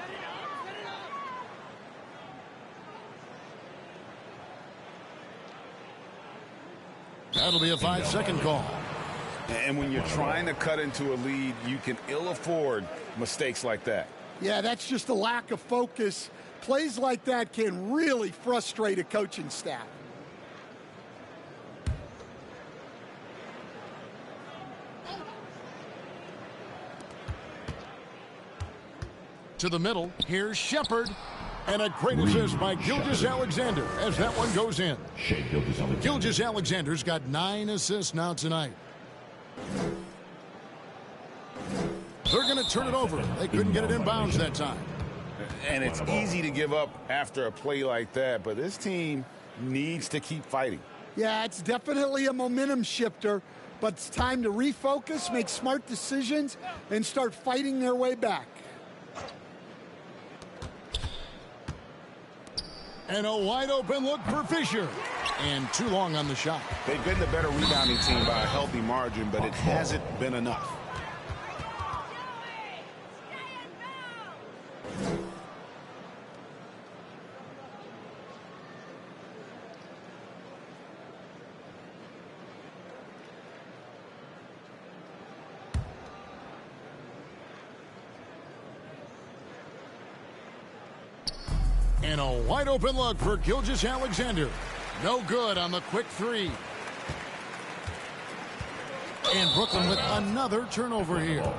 That'll be a 5-second call. And when you're trying to cut into a lead, you can ill afford mistakes like that. Yeah, that's just a lack of focus. Plays like that can really frustrate a coaching staff. To the middle, here's Shepard. And a great assist by Gilgeous-Alexander as that one goes in. Gilgeous-Alexander's got 9 assists now tonight. They're going to turn it over. They couldn't get it in bounds that time. And it's easy to give up after a play like that, but this team needs to keep fighting. Yeah, it's definitely a momentum shifter, but it's time to refocus, make smart decisions, and start fighting their way back. And a wide open look for Fisher. And too long on the shot. They've been the better rebounding team by a healthy margin, but it hasn't been enough. And a wide open look for Gilgeous-Alexander. No good on the quick three. And Brooklyn with another turnover here.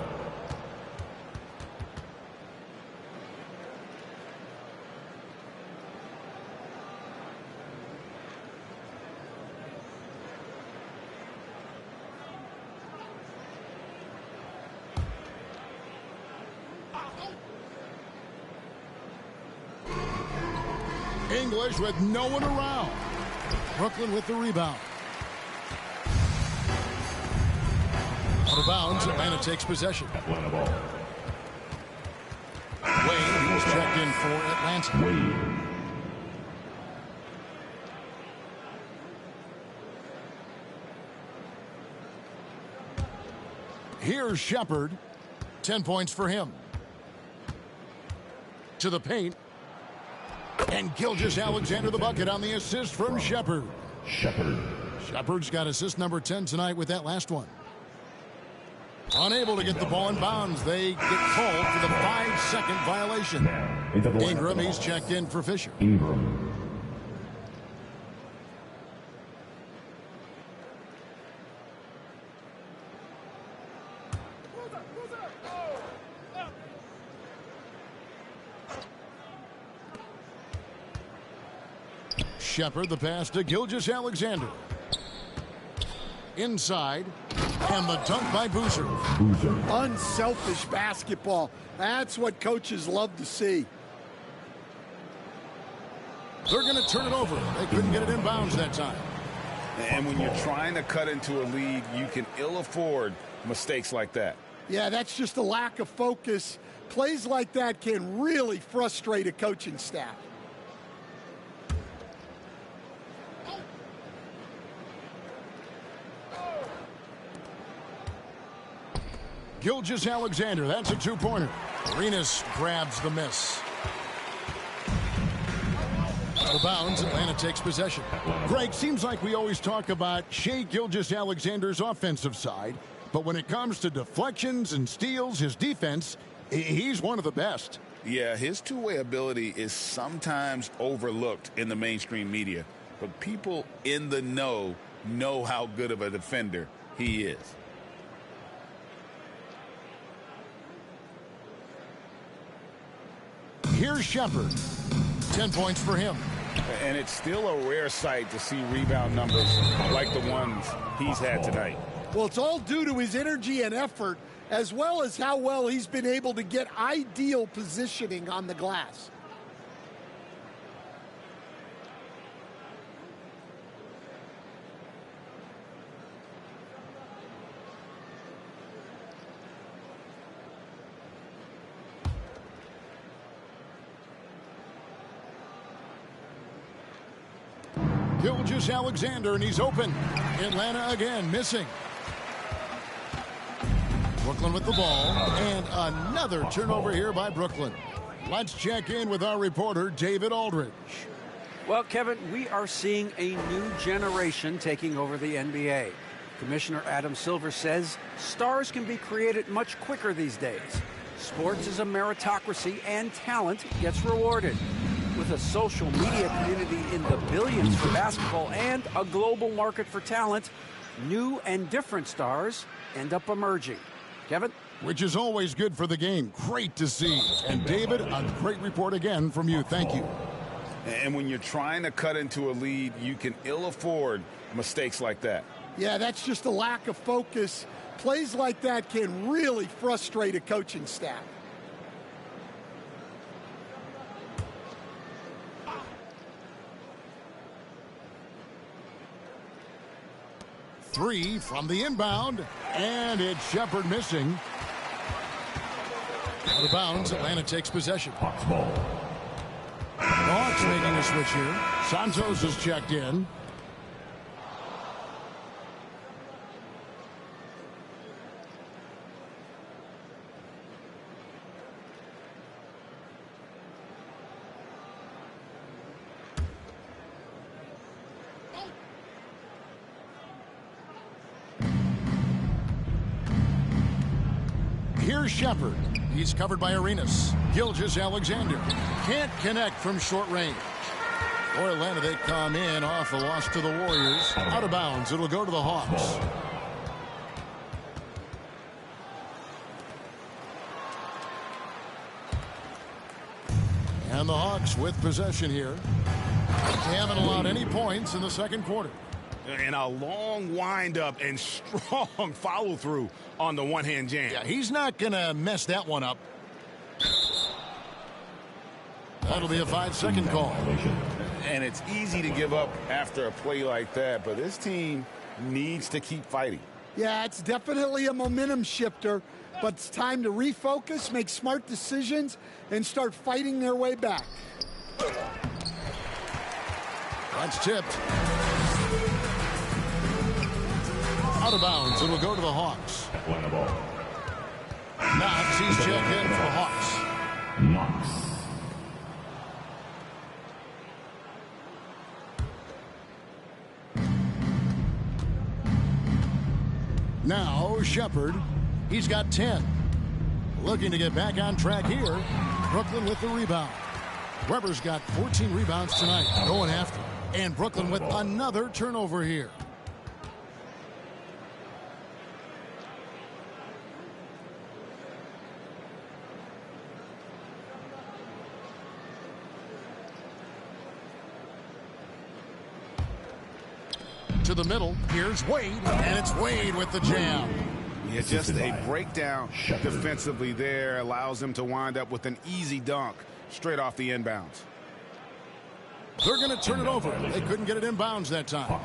English with no one around. Brooklyn with the rebound. Out of bounds, Atlanta takes possession. Wade, who's checked in for Atlanta. Here's Shepard. 10 points for him. To the paint. And Gilgeous-Alexander the bucket on the assist from Shepard. Shepard's got assist number 10 tonight with that last one. Unable to get the ball in bounds. They get called for the 5-second violation. Ingram, he's checked in for Fisher. Shepard, the pass to Gilgeous-Alexander. Inside, and the dunk by Boozer. Unselfish basketball. That's what coaches love to see. They're going to turn it over. They couldn't get it in bounds that time. And when you're trying to cut into a lead, you can ill afford mistakes like that. Yeah, that's just a lack of focus. Plays like that can really frustrate a coaching staff. Gilgeous-Alexander, that's a two-pointer. Arenas grabs the miss. Out of bounds, Atlanta takes possession. Greg, seems like we always talk about Shai Gilgeous-Alexander's offensive side, but when it comes to deflections and steals, his defense, he's one of the best. Yeah, his two-way ability is sometimes overlooked in the mainstream media, but people in the know how good of a defender he is. Here's Shepard. 10 points for him. And it's still a rare sight to see rebound numbers like the ones he's had tonight. Well, it's all due to his energy and effort, as well as how well he's been able to get ideal positioning on the glass. Gilgeous-Alexander, and he's open. Atlanta again, missing. Brooklyn with the ball, and another turnover here by Brooklyn. Let's check in with our reporter, David Aldridge. Well, Kevin, we are seeing a new generation taking over the NBA. Commissioner Adam Silver says stars can be created much quicker these days. Sports is a meritocracy, and talent gets rewarded. With a social media community in the billions for basketball and a global market for talent, new and different stars end up emerging. Kevin? Which is always good for the game. Great to see. And David, a great report again from you. Thank you. And when you're trying to cut into a lead, you can ill afford mistakes like that. Yeah, that's just a lack of focus. Plays like that can really frustrate a coaching staff. Three from the inbound, and it's Shepard missing. Out of bounds, Atlanta takes possession. Hawks ball. The Hawks making a switch here. Santos is checked in. Here's Shepard. He's covered by Arenas. Gilgeous-Alexander can't connect from short range. For Atlanta, they come in off a loss to the Warriors. Out of bounds. It'll go to the Hawks. And the Hawks with possession here. They haven't allowed any points in the second quarter. And a long windup and strong follow-through on the one-hand jam. Yeah, he's not going to mess that one up. That'll be a 5-second call. And it's easy to give up after a play like that, but this team needs to keep fighting. Yeah, it's definitely a momentum shifter, but it's time to refocus, make smart decisions, and start fighting their way back. That's tipped. Out of bounds. It'll go to the Hawks. Knox, he's checked in for the Hawks. Knox. Now Shepard. He's got 10. Looking to get back on track here. Brooklyn with the rebound. Weber's got 14 rebounds tonight. Going after. And Brooklyn with another turnover here. To the middle. Here's Wade, and it's Wade with the jam. Yeah, just a breakdown defensively there allows them to wind up with an easy dunk straight off the inbounds. They're going to turn it over. They couldn't get it inbounds that time.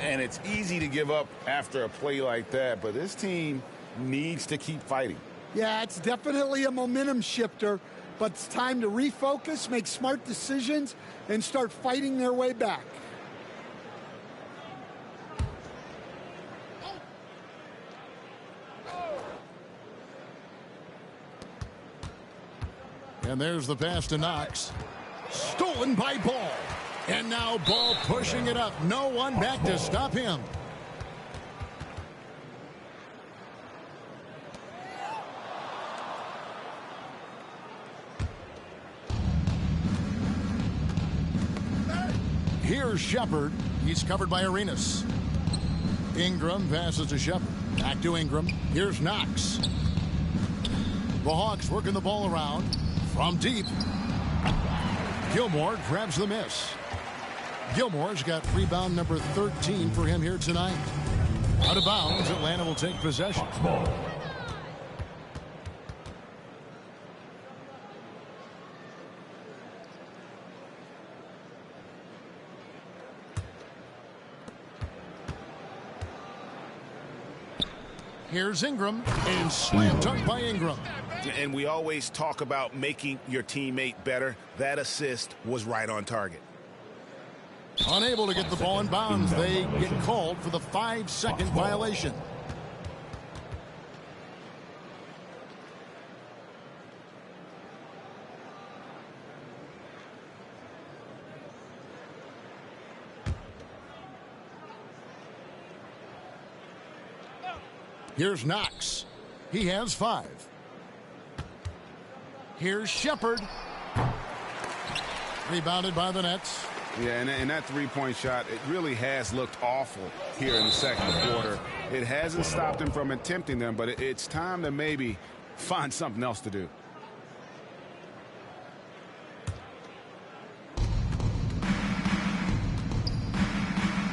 And it's easy to give up after a play like that, but this team needs to keep fighting. Yeah, it's definitely a momentum shifter, but it's time to refocus, make smart decisions, and start fighting their way back. And there's the pass to Knox. Stolen by Ball. And now Ball pushing it up. No one back to stop him. Here's Shepard. He's covered by Arenas. Ingram passes to Shepard. Back to Ingram. Here's Knox. The Hawks working the ball around. From deep. Gilmore grabs the miss. Gilmore's got rebound number 13 for him here tonight. Out of bounds, Atlanta will take possession. Here's Ingram, and slam dunk by Ingram. And we always talk about making your teammate better. That assist was right on target. Unable to get the ball in bounds. They get called for the 5-second violation. Here's Knox. He has 5. Here's Shepard. Rebounded by the Nets. Yeah, and that three-point shot, it really has looked awful here in the second quarter. It hasn't stopped him from attempting them, but it's time to maybe find something else to do.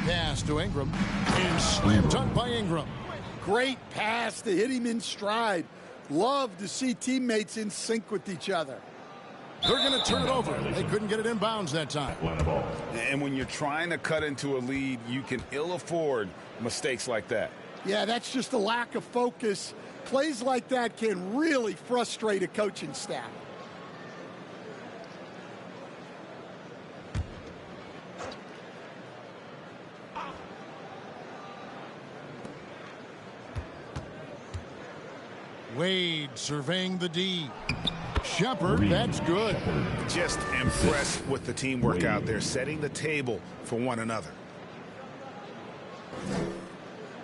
Pass to Ingram. And slam dunk by Ingram. Great pass to hit him in stride. Love to see teammates in sync with each other. They're going to turn it over. They couldn't get it in bounds that time. And when you're trying to cut into a lead, you can ill afford mistakes like that. Yeah, that's just a lack of focus. Plays like that can really frustrate a coaching staff. Wade surveying the D. Shepard, that's good. Just impressed with the teamwork out there, setting the table for one another.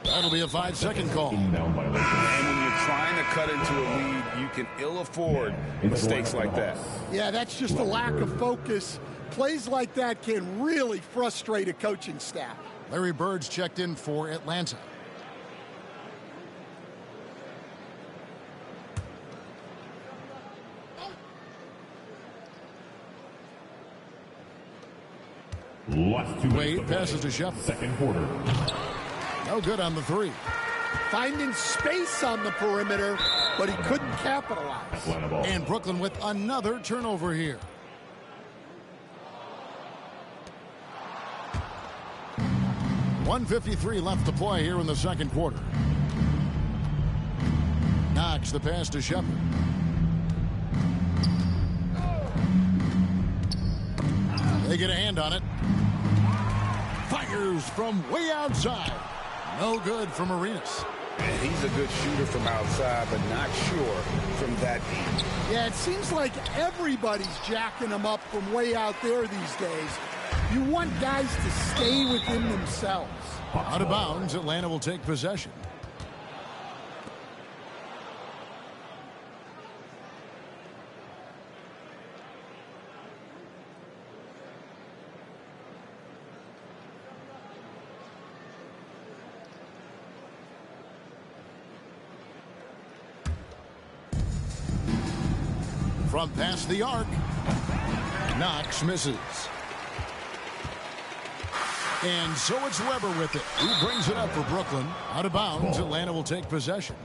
That'll be a 5-second call. And when you're trying to cut into a lead, you can ill afford mistakes like that. Yeah, that's just a lack of focus. Plays like that can really frustrate a coaching staff. Larry Bird's checked in for Atlanta. Wade passes to Shepard. Second quarter. No good on the 3. Finding space on the perimeter, but he couldn't capitalize. And Brooklyn with another turnover here. .153 left to play here in the second quarter. Knox the pass to Shepard. They get a hand on it. Fires from way outside. No good from Arenas. And he's a good shooter from outside, but not sure from that deep. Yeah, it seems like everybody's jacking him up from way out there these days. You want guys to stay within themselves. Out of bounds, Atlanta will take possession. From past the arc, Knox misses. And so it's Weber with it. He brings it up for Brooklyn. Out of bounds, Atlanta will take possession.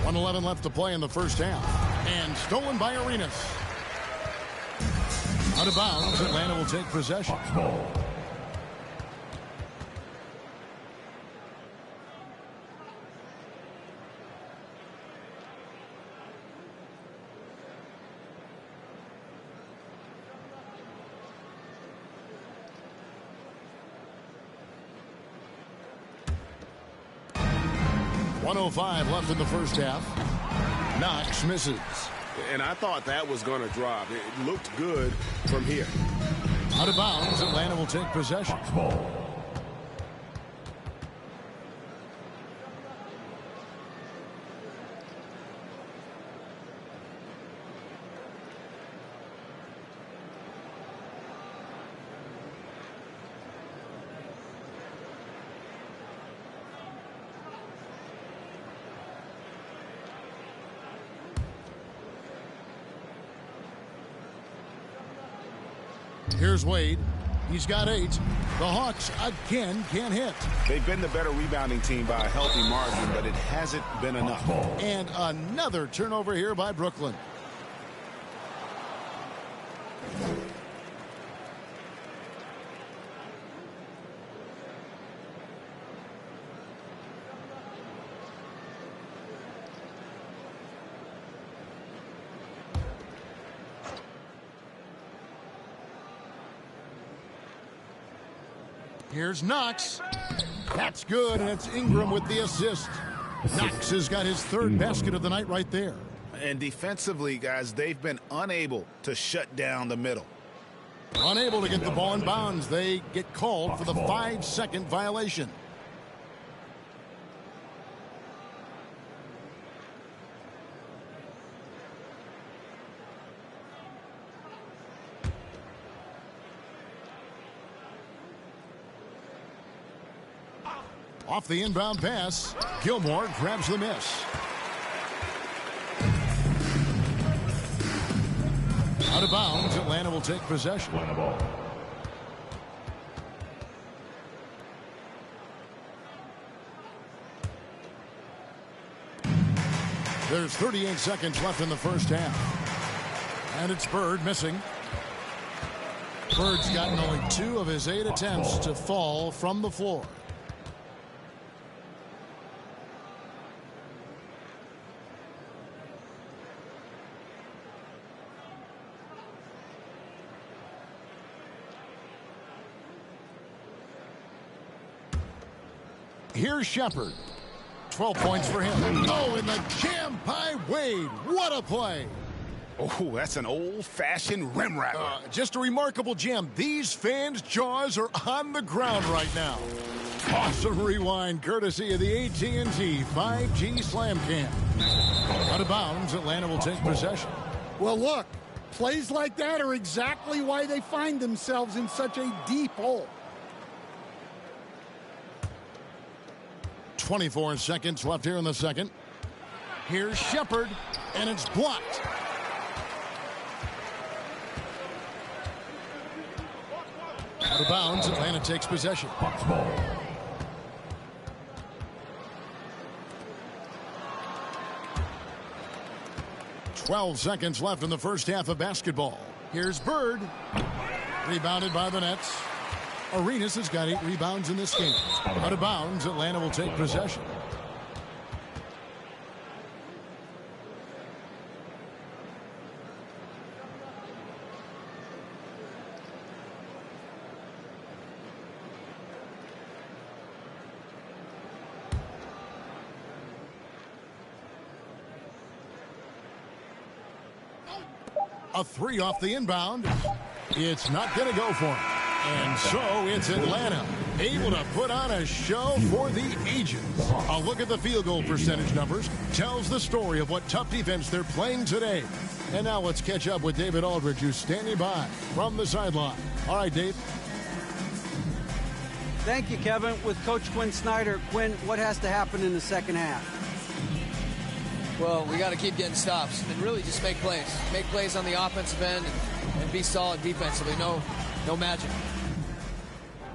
.111 left to play in the first half. And stolen by Arenas. Out of bounds, Atlanta will take possession. .105 left in the first half. Knox misses. And I thought that was going to drop. It looked good from here. Out of bounds, Atlanta will take possession. Here's Wade. He's got 8. The Hawks again can't hit. They've been the better rebounding team by a healthy margin, but it hasn't been enough. And another turnover here by Brooklyn. Here's Knox. That's good, and it's Ingram with the assist. Knox has got his third basket of the night right there. And defensively, guys, they've been unable to shut down the middle. Unable to get the ball in bounds. They get called for the 5-second violation. Off the inbound pass, Gilmore grabs the miss. Out of bounds, Atlanta will take possession. There's 38 seconds left in the first half. And it's Bird missing. Bird's gotten only 2 of his 8 attempts to fall from the floor. Here's Shepard. 12 points for him. Oh, and the jam by Wade. What a play. Oh, that's an old-fashioned rim rattler. Just a remarkable jam. These fans' jaws are on the ground right now. Awesome rewind courtesy of the AT&T 5G Slam Cam. Out of bounds, Atlanta will take possession. Well, look, plays like that are exactly why they find themselves in such a deep hole. 24 seconds left here in the second. Here's Shepard, and it's blocked. Out of bounds, Atlanta takes possession. 12 seconds left in the first half of basketball. Here's Bird. Rebounded by the Nets. Arenas has got 8 rebounds in this game. Out of bounds, Atlanta will take possession. A 3 off the inbound. It's not going to go for him. And so it's Atlanta able to put on a show for the ages. A look at the field goal percentage numbers tells the story of what tough defense they're playing today. And now let's catch up with David Aldridge, who's standing by from the sideline. All right, Dave. Thank you, Kevin. With Coach Quinn Snyder. Quinn, what has to happen in the second half? Well, we got to keep getting stops and really just make plays. Make plays on the offensive end and be solid defensively. No magic.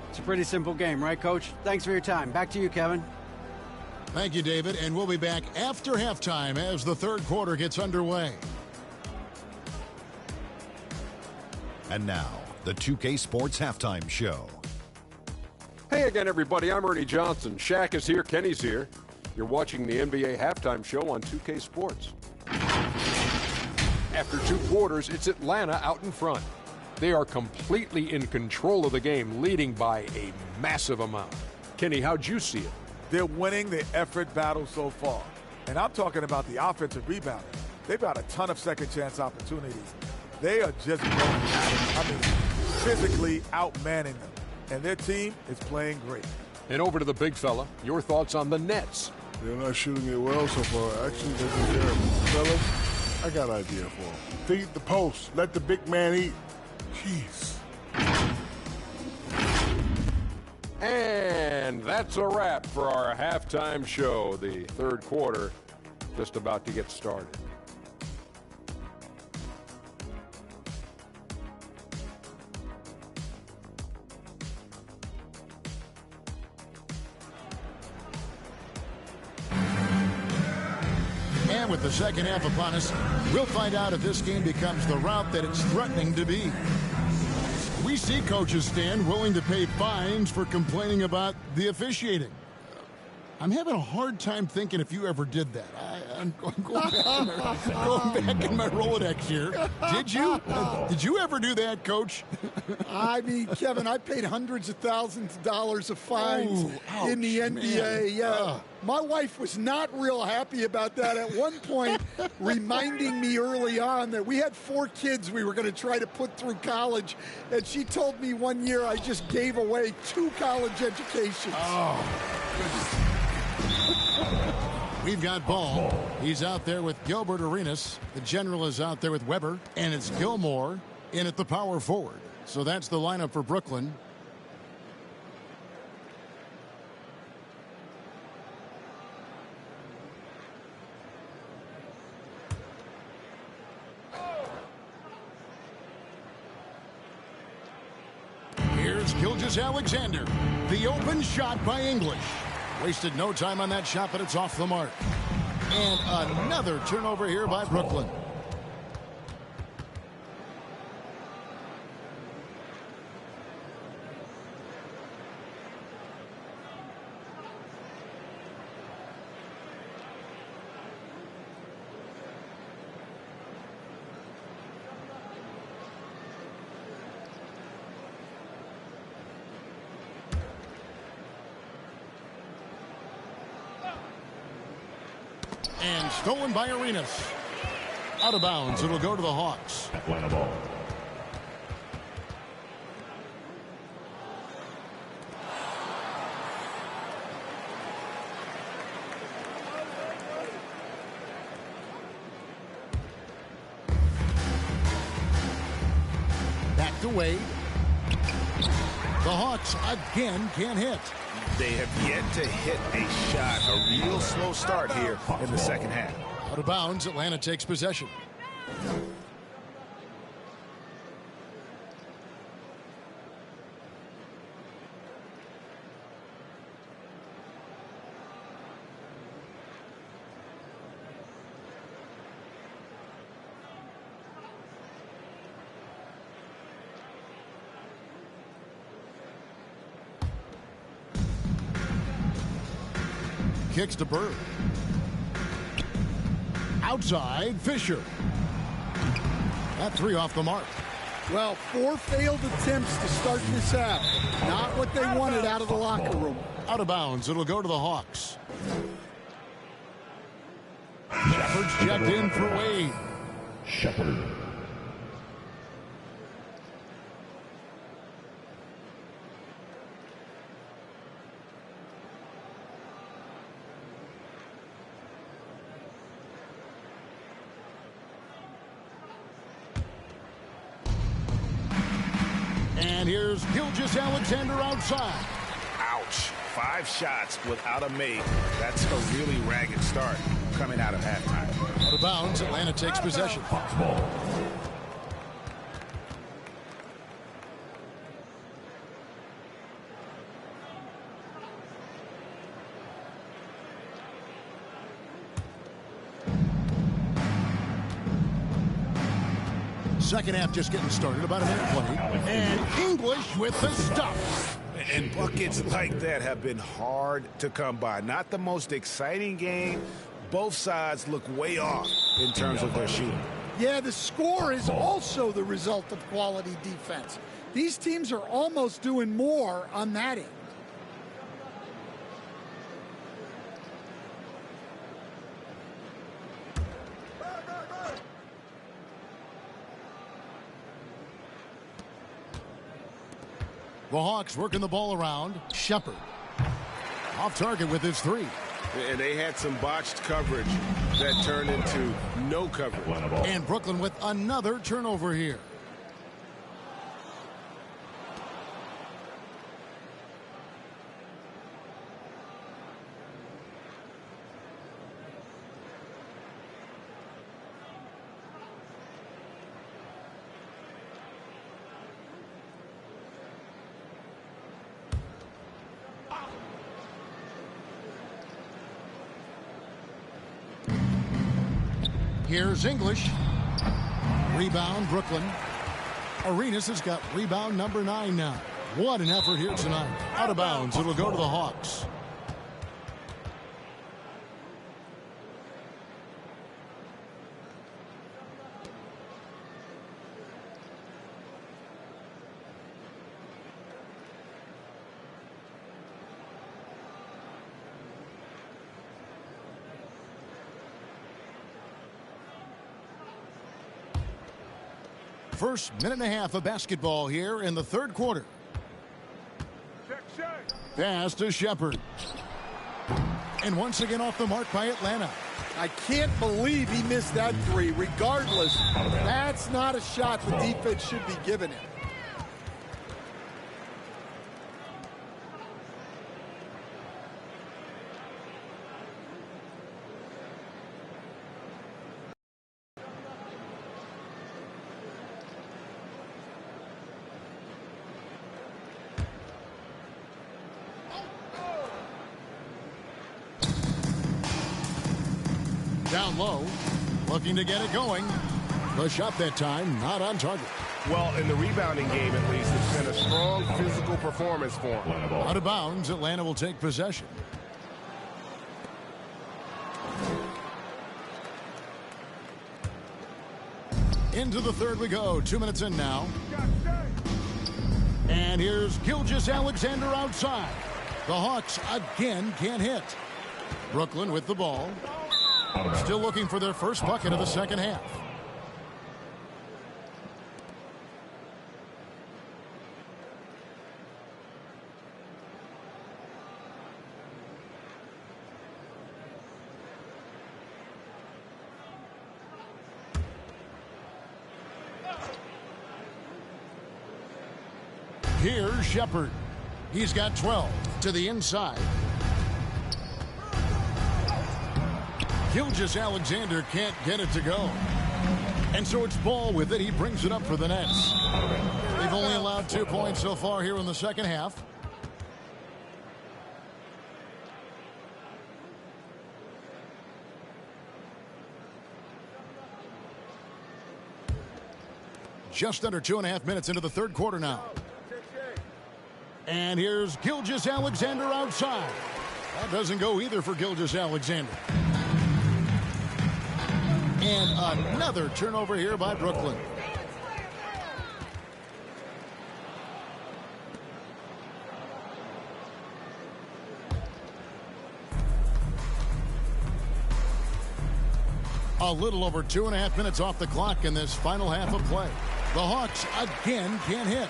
It's a pretty simple game, right, Coach? Thanks for your time. Back to you, Kevin. Thank you, David. And we'll be back after halftime as the third quarter gets underway. And now, the 2K Sports Halftime Show. Hey again, everybody. I'm Ernie Johnson. Shaq is here. Kenny's here. You're watching the NBA Halftime Show on 2K Sports. After 2 quarters, it's Atlanta out in front. They are completely in control of the game, leading by a massive amount. Kenny, how'd you see it? They're winning the effort battle so far. And I'm talking about the offensive rebounding. They've got a ton of second chance opportunities. They are just going at it. I mean, physically outmanning them. And their team is playing great. And over to the big fella, your thoughts on the Nets? They're not shooting it well so far. Actually, they've been terrible. Fellas, I got an idea for them. Feed the post. Let the big man eat. Jeez. And that's a wrap for our halftime show. The third quarter just about to get started. And with the second half upon us, we'll find out if this game becomes the route that it's threatening to be. We see coaches stand willing to pay fines for complaining about the officiating. I'm having a hard time thinking if you ever did that. I'm going back in my Rolodex here. Did you? Did you ever do that, Coach? I mean, Kevin, I paid hundreds of thousands of dollars of fines in the NBA. Man. Yeah. My wife was not real happy about that at one point, reminding me early on that we had 4 kids we were going to try to put through college. And she told me one year I just gave away 2 college educations. Oh, goodness. We've got Ball. He's out there with Gilbert Arenas. The general is out there with Weber. And it's Gilmore in at the power forward. So that's the lineup for Brooklyn. Here's Gilgeous-Alexander. The open shot by English. Wasted no time on that shot, but it's off the mark. And another turnover here by Brooklyn. And stolen by Arenas. Out of bounds. It'll go to the Hawks. Atlanta ball. Back to Wade. The Hawks again can't hit. They have yet to hit a shot. A real slow start here in the second half. Out of bounds. Atlanta takes possession. Kicks to Bird. Outside, Fisher. That 3 off the mark. Well, 4 failed attempts to start this half. Not what they wanted out of the locker room. Out of bounds. It'll go to the Hawks. Shepard's checked in for Wade. Shepard. And here's Gilgeous-Alexander outside. Ouch. 5 shots without a make. That's a really ragged start coming out of halftime. Out of bounds. Atlanta takes possession. Second half just getting started, about a minute 20. And English with the stuff. And buckets like that have been hard to come by. Not the most exciting game. Both sides look way off in terms of their shooting. Yeah, the score is also the result of quality defense. These teams are almost doing more on that end. The Hawks working the ball around. Shepard. Off target with his 3. And they had some botched coverage that turned into no coverage. And Brooklyn with another turnover here. Here's English. Rebound, Brooklyn. Arenas has got rebound number 9 now. What an effort here tonight. Out of bounds. It'll go to the Hawks. First minute and a half of basketball here in the third quarter. Pass to Shepard. And once again off the mark by Atlanta. I can't believe he missed that three. Regardless, that's not a shot the defense should be giving him. Down low, looking to get it going. The shot that time, not on target. Well, in the rebounding game, at least, it's been a strong physical performance for him. Out of bounds, Atlanta will take possession. Into the third we go. 2 minutes in now. And here's Gilgeous-Alexander outside. The Hawks again can't hit. Brooklyn with the ball. Still looking for their first bucket of the second half. Here's Shepard. He's got 12 to the inside. Gilgeous-Alexander can't get it to go. And so it's Ball with it. He brings it up for the Nets. They've only allowed 2 points so far here in the second half. Just under 2.5 minutes into the third quarter now. And here's Gilgeous-Alexander outside. That doesn't go either for Gilgeous-Alexander. And another turnover here by Brooklyn. A little over 2.5 minutes off the clock in this final half of play. The Hawks again can't hit.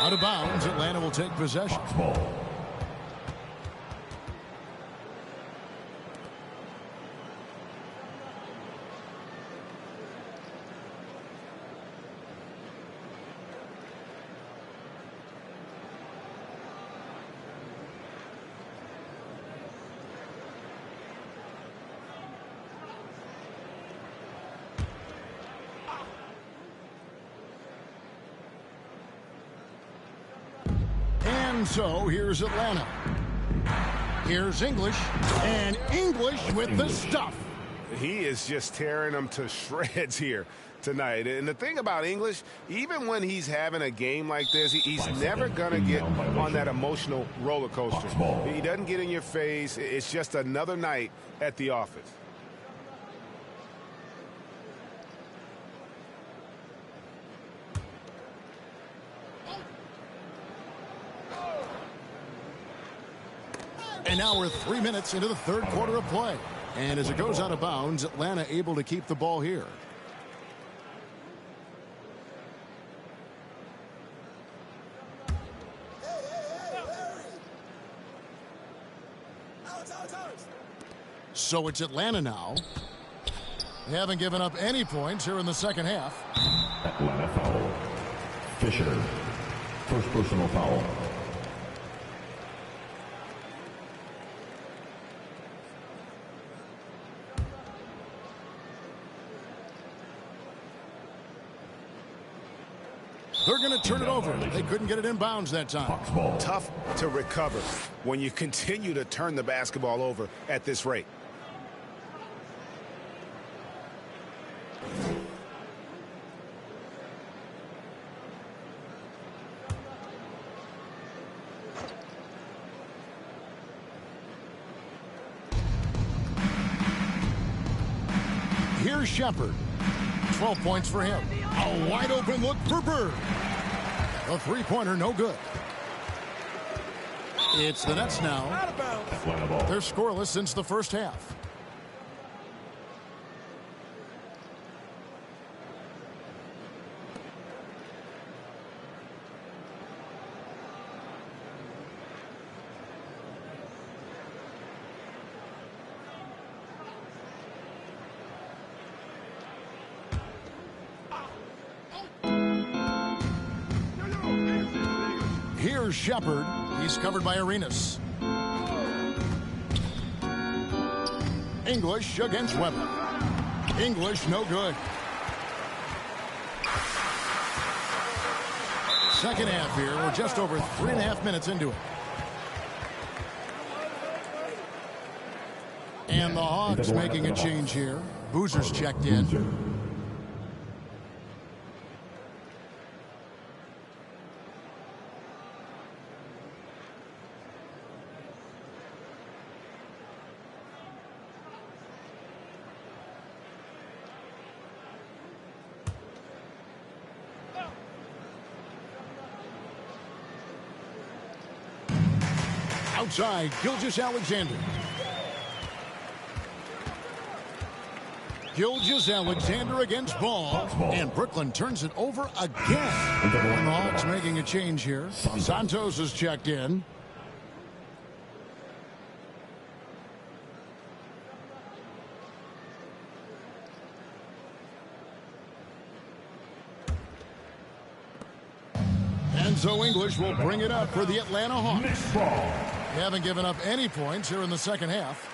Out of bounds, Atlanta will take possession. And so here's Atlanta. Here's English, and English with the stuff. He is just tearing them to shreds here tonight. And the thing about English, even when he's having a game like this, he's never going to get on that emotional roller coaster. He doesn't get in your face. It's just another night at the office. And now we're 3 minutes into the third quarter of play. And as it goes out of bounds, Atlanta able to keep the ball here. So it's Atlanta now. They haven't given up any points here in the second half. Atlanta foul. Fisher. First personal foul. They're going to turn it over. They couldn't get it in bounds that time. Tough to recover when you continue to turn the basketball over at this rate. Here's Shepard. 12 points for him. A wide open look for Bird. A three-pointer, no good. It's the Nets now. They're scoreless since the first half. Here's Shepard. He's covered by Arenas. English against Weber. English, no good. Second half here. We're just over 3.5 minutes into it. And the Hawks making a change here. Boozer's checked in. Outside, Gilgeous-Alexander. Gilgeous-Alexander against Ball. And Brooklyn turns it over again. And the Hawks making a change here. Santos is checked in. So English will bring it up for the Atlanta Hawks. They haven't given up any points here in the second half.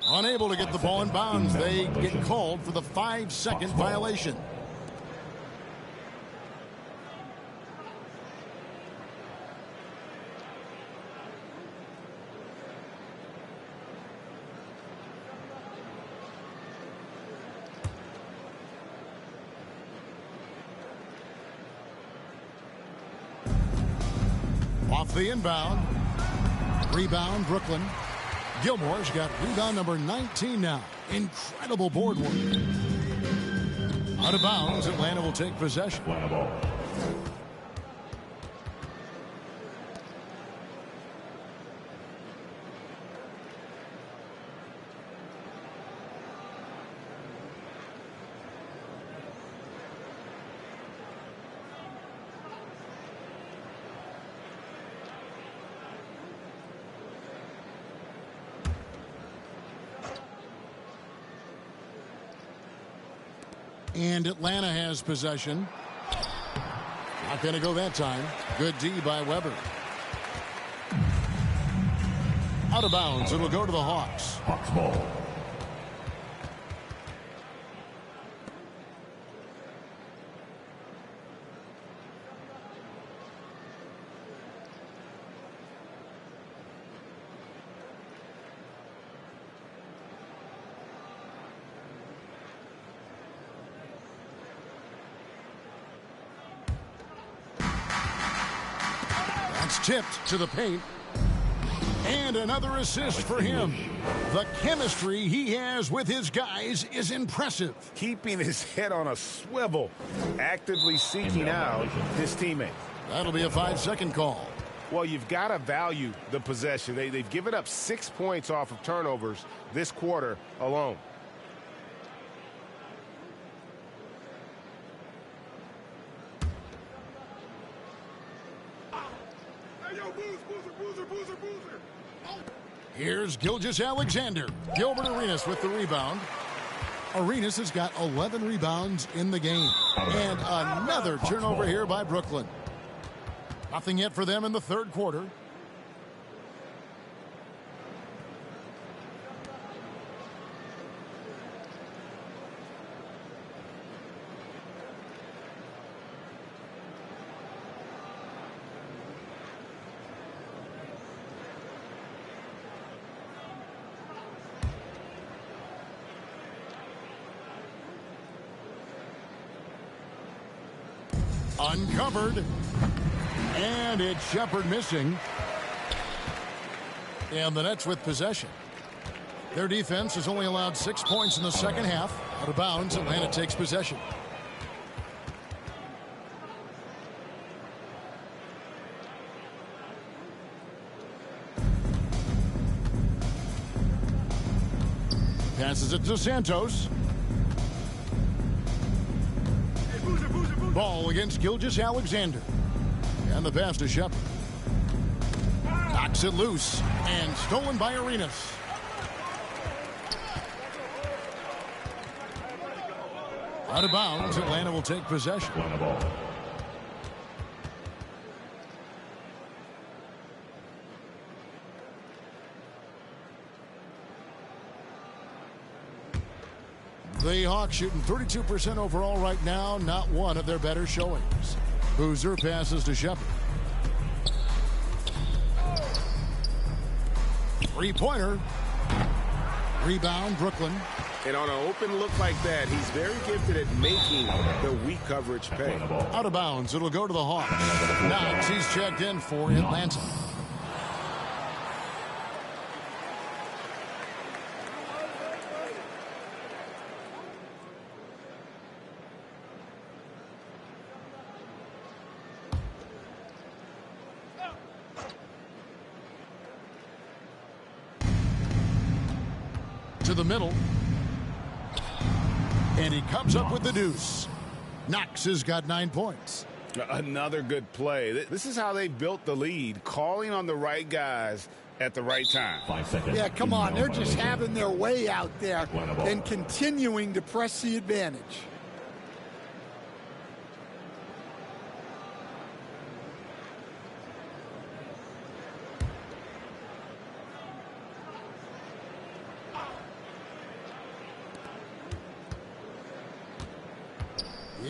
Unable to get the ball in bounds. They get called for the 5-second violation. Off the inbound. Rebound, Brooklyn. Gilmore's got rebound number 19 now. Incredible board work. Out of bounds, Atlanta will take possession. And Atlanta has possession. Not going to go that time. Good D by Weber. Out of bounds. It'll go to the Hawks. Hawks ball. Tipped to the paint. And another assist for him. The chemistry he has with his guys is impressive. Keeping his head on a swivel. Actively seeking out his teammates. That'll be a 5-second call. Well, you've got to value the possession. They've given up 6 points off of turnovers this quarter alone. Here's Gilgeous-Alexander. Gilbert Arenas with the rebound. Arenas has got 11 rebounds in the game. And another turnover here by Brooklyn. Nothing yet for them in the third quarter. Uncovered. And it's Shepard missing. And the Nets with possession. Their defense has only allowed 6 points in the second half. Out of bounds, Atlanta takes possession. Passes it to Santos. Ball against Gilgeous-Alexander. And the pass to Shepard. knocks it loose and stolen by Arenas. Out of bounds, Atlanta will take possession. The Hawks shooting 32% overall right now, not one of their better showings. Boozer passes to Shepard. Three-pointer. Rebound, Brooklyn. And on an open look like that, he's very gifted at making the weak coverage pay. Out of bounds, it'll go to the Hawks. Knox, he's checked in for Atlanta. To the middle. And he comes up with the deuce. Knox has got 9 points. Another good play. This is how they built the lead, calling on the right guys at the right time. 5 seconds. Yeah, come on. They're just having their way out there and continuing to press the advantage.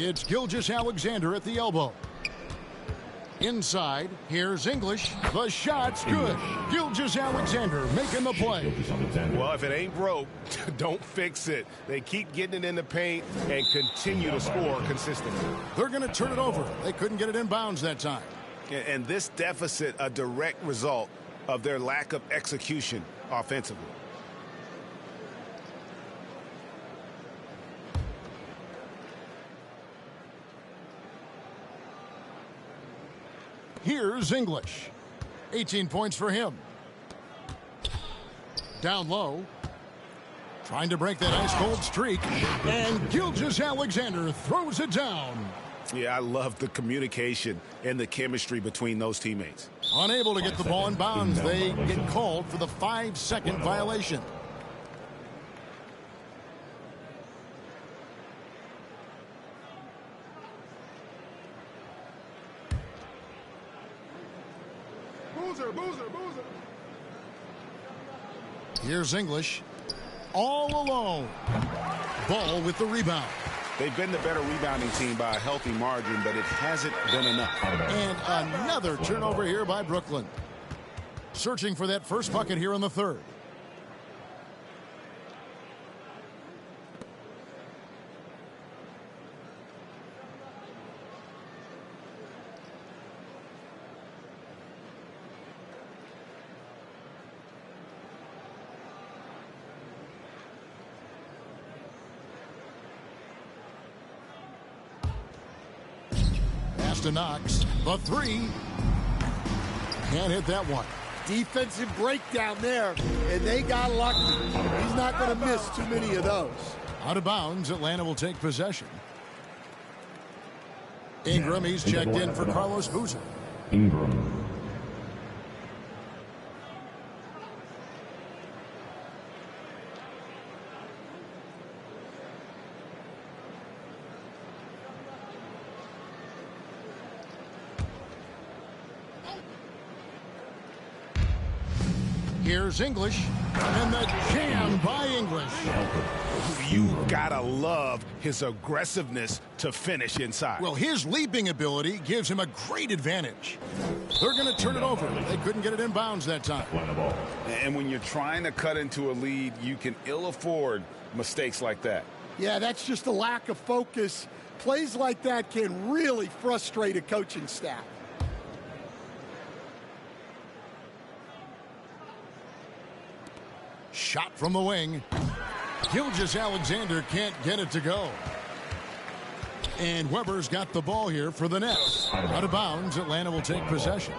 It's Gilgeous-Alexander at the elbow. Inside, here's English. The shot's good. Gilgeous-Alexander making the play. Well, if it ain't broke, don't fix it. They keep getting it in the paint and continue to score consistently. They're going to turn it over. They couldn't get it in bounds that time. And this deficit, a direct result of their lack of execution offensively. Here's English. 18 points for him. Down low. Trying to break that ice-cold streak. And Gilgeous-Alexander throws it down. Yeah, I love the communication and the chemistry between those teammates. Unable to get the ball in bounds. They get called for the 5-second violation. Boozer. Here's English. All alone. Ball with the rebound. They've been the better rebounding team by a healthy margin, but it hasn't been enough. And another turnover here by Brooklyn. Searching for that first bucket here in the third. To Knox, the three. Can't hit that one. Defensive breakdown there, and they got lucky. He's not going to miss too many of those. Out of bounds, Atlanta will take possession. Ingram, he's checked in for Carlos Boozer. Ingram. Here's English, and the jam by English. You gotta love his aggressiveness to finish inside. Well, his leaping ability gives him a great advantage. They're going to turn it over. They couldn't get it in bounds that time. And when you're trying to cut into a lead, you can ill afford mistakes like that. Yeah, that's just a lack of focus. Plays like that can really frustrate a coaching staff. Shot from the wing. Gilgeous-Alexander can't get it to go. And Weber's got the ball here for the Nets. Out of bounds, Atlanta will take possession.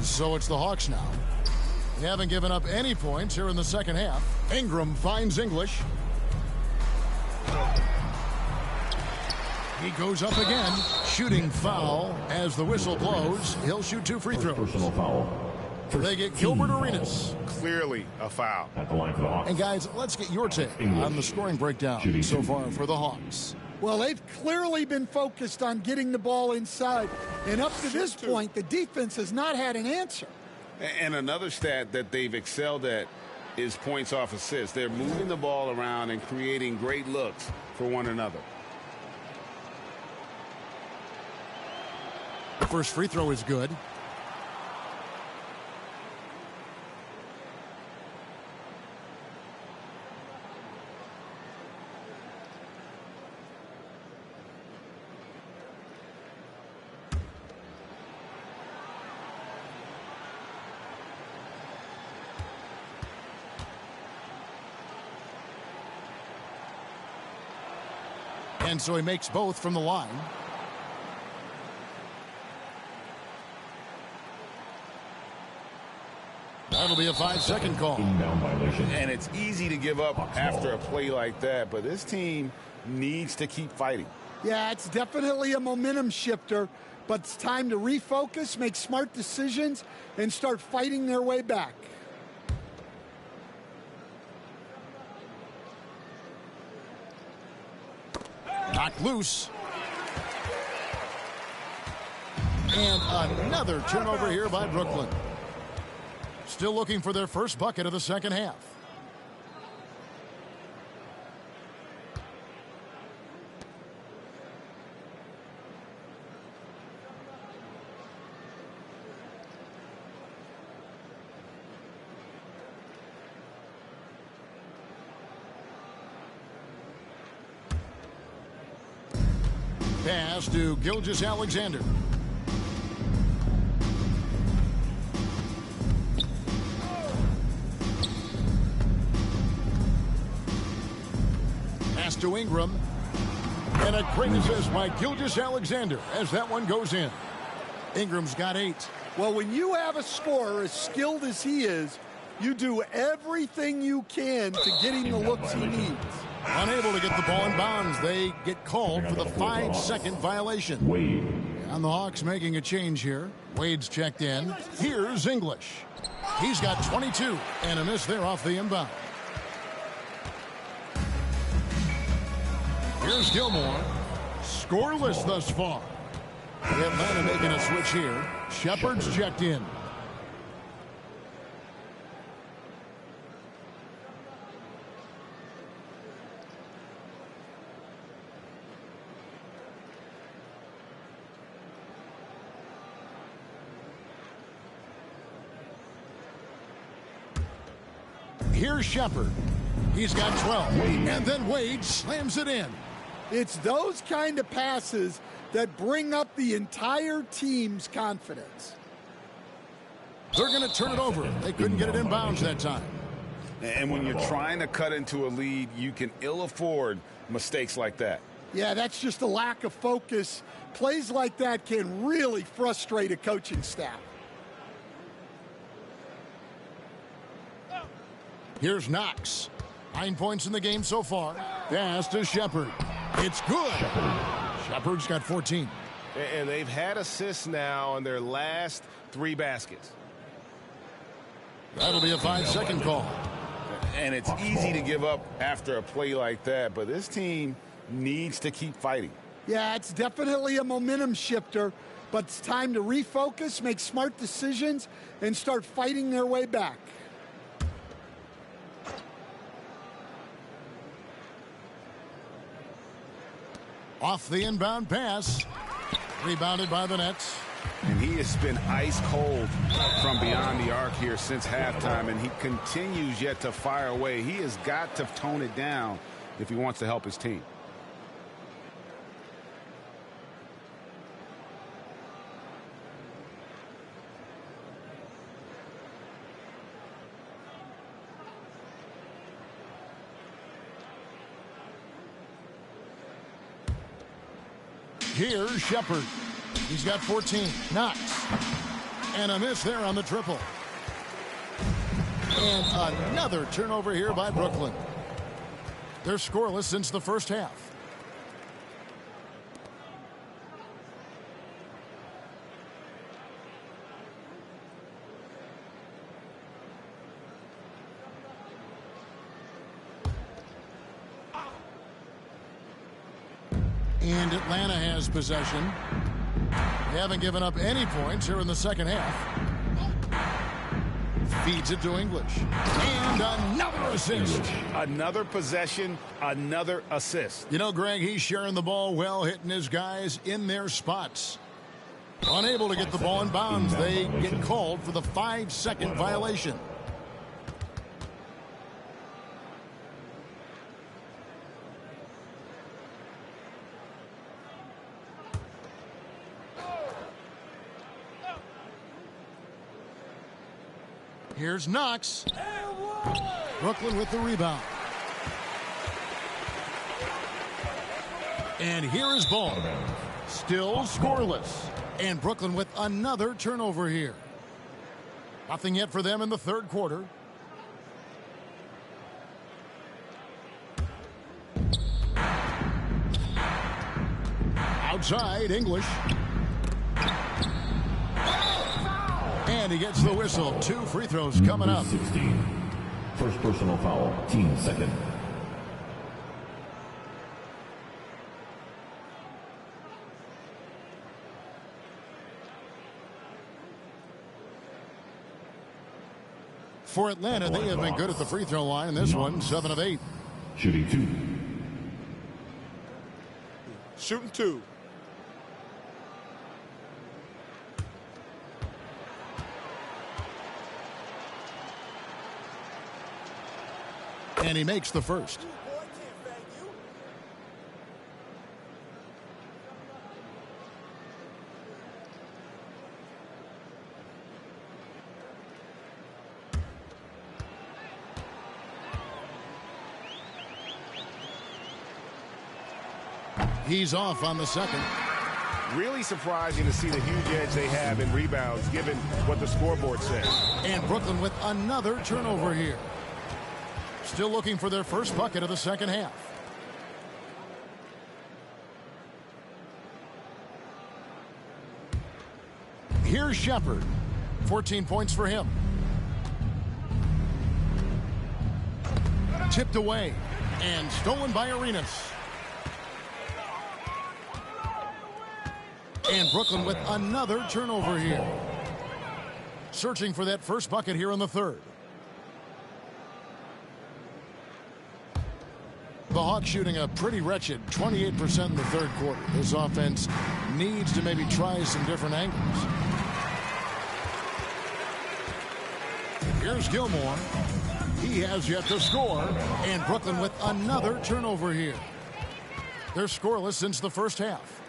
So it's the Hawks now. They haven't given up any points here in the second half. Ingram finds English. He goes up again. Shooting foul as the whistle blows. He'll shoot 2 free throws. Personal foul. They get Gilbert Arenas. Clearly a foul. At the line for the Hawks. And guys, let's get your take on the scoring breakdown so far for the Hawks. Well, they've clearly been focused on getting the ball inside. And up to this point, the defense has not had an answer. And another stat that they've excelled at is points off assists. They're moving the ball around and creating great looks for one another. The first free throw is good. And so he makes both from the line. That'll be a 5-second call. And it's easy to give up after a play like that, but this team needs to keep fighting. Yeah, it's definitely a momentum shifter, but it's time to refocus, make smart decisions, and start fighting their way back. Knocked loose. And another turnover here by Brooklyn. Still looking for their first bucket of the second half. Pass to Gilgeous-Alexander. Pass to Ingram. And a great assist by Gilgeous-Alexander as that one goes in. Ingram's got 8. Well, when you have a scorer as skilled as he is, you do everything you can to get him the looks he needs. Unable to get the ball in bounds. They get called for the 5-second violation. Wade. And the Hawks making a change here. Wade's checked in. Here's English. He's got 22 and a miss there off the inbound. Here's Gilmore. Scoreless thus far. Atlanta making a switch here. Shepard's checked in. Here's Shepard. He's got 12. And then Wade slams it in. It's those kind of passes that bring up the entire team's confidence. They're going to turn it over. They couldn't get it in bounds that time. And when you're trying to cut into a lead, you can ill afford mistakes like that. Yeah, that's just a lack of focus. Plays like that can really frustrate a coaching staff. Here's Knox. 9 points in the game so far. Pass to Shepard. It's good. Shepard's got 14. And they've had assists now on their last 3 baskets. That'll be a 5-second call. And it's easy to give up after a play like that, but this team needs to keep fighting. Yeah, it's definitely a momentum shifter, but it's time to refocus, make smart decisions, and start fighting their way back. Off the inbound pass. Rebounded by the Nets. And he has been ice cold from beyond the arc here since halftime, and he continues yet to fire away. He has got to tone it down if he wants to help his team. Here's Shepard. He's got 14. Knox. And a miss there on the triple. And another turnover here by Brooklyn. They're scoreless since the first half. And Atlanta has possession. They haven't given up any points here in the second half. Feeds it to English. And another assist. Another possession, another assist. You know, Greg, he's sharing the ball well, hitting his guys in their spots. Unable to get the ball in bounds. They get called for the 5-second violation. Here's Knox. Brooklyn with the rebound. And here is Ball. Still scoreless. And Brooklyn with another turnover here. Nothing yet for them in the third quarter. Outside, English. And he gets the whistle. 2 free throws coming up. 16. First personal foul. Team second. For Atlanta, they have been good at the free throw line in this one. 7 of 8. Shooting 2. Shooting 2. And he makes the first. He's off on the second. Really surprising to see the huge edge they have in rebounds, given what the scoreboard says. And Brooklyn with another turnover here. Still looking for their first bucket of the second half. Here's Shepard. 14 points for him. Tipped away and stolen by Arenas. And Brooklyn with another turnover here. Searching for that first bucket here in the third. The Hawks shooting a pretty wretched 28% in the third quarter. This offense needs to maybe try some different angles. Here's Gilmore. He has yet to score. And Brooklyn with another turnover here. They're scoreless since the first half.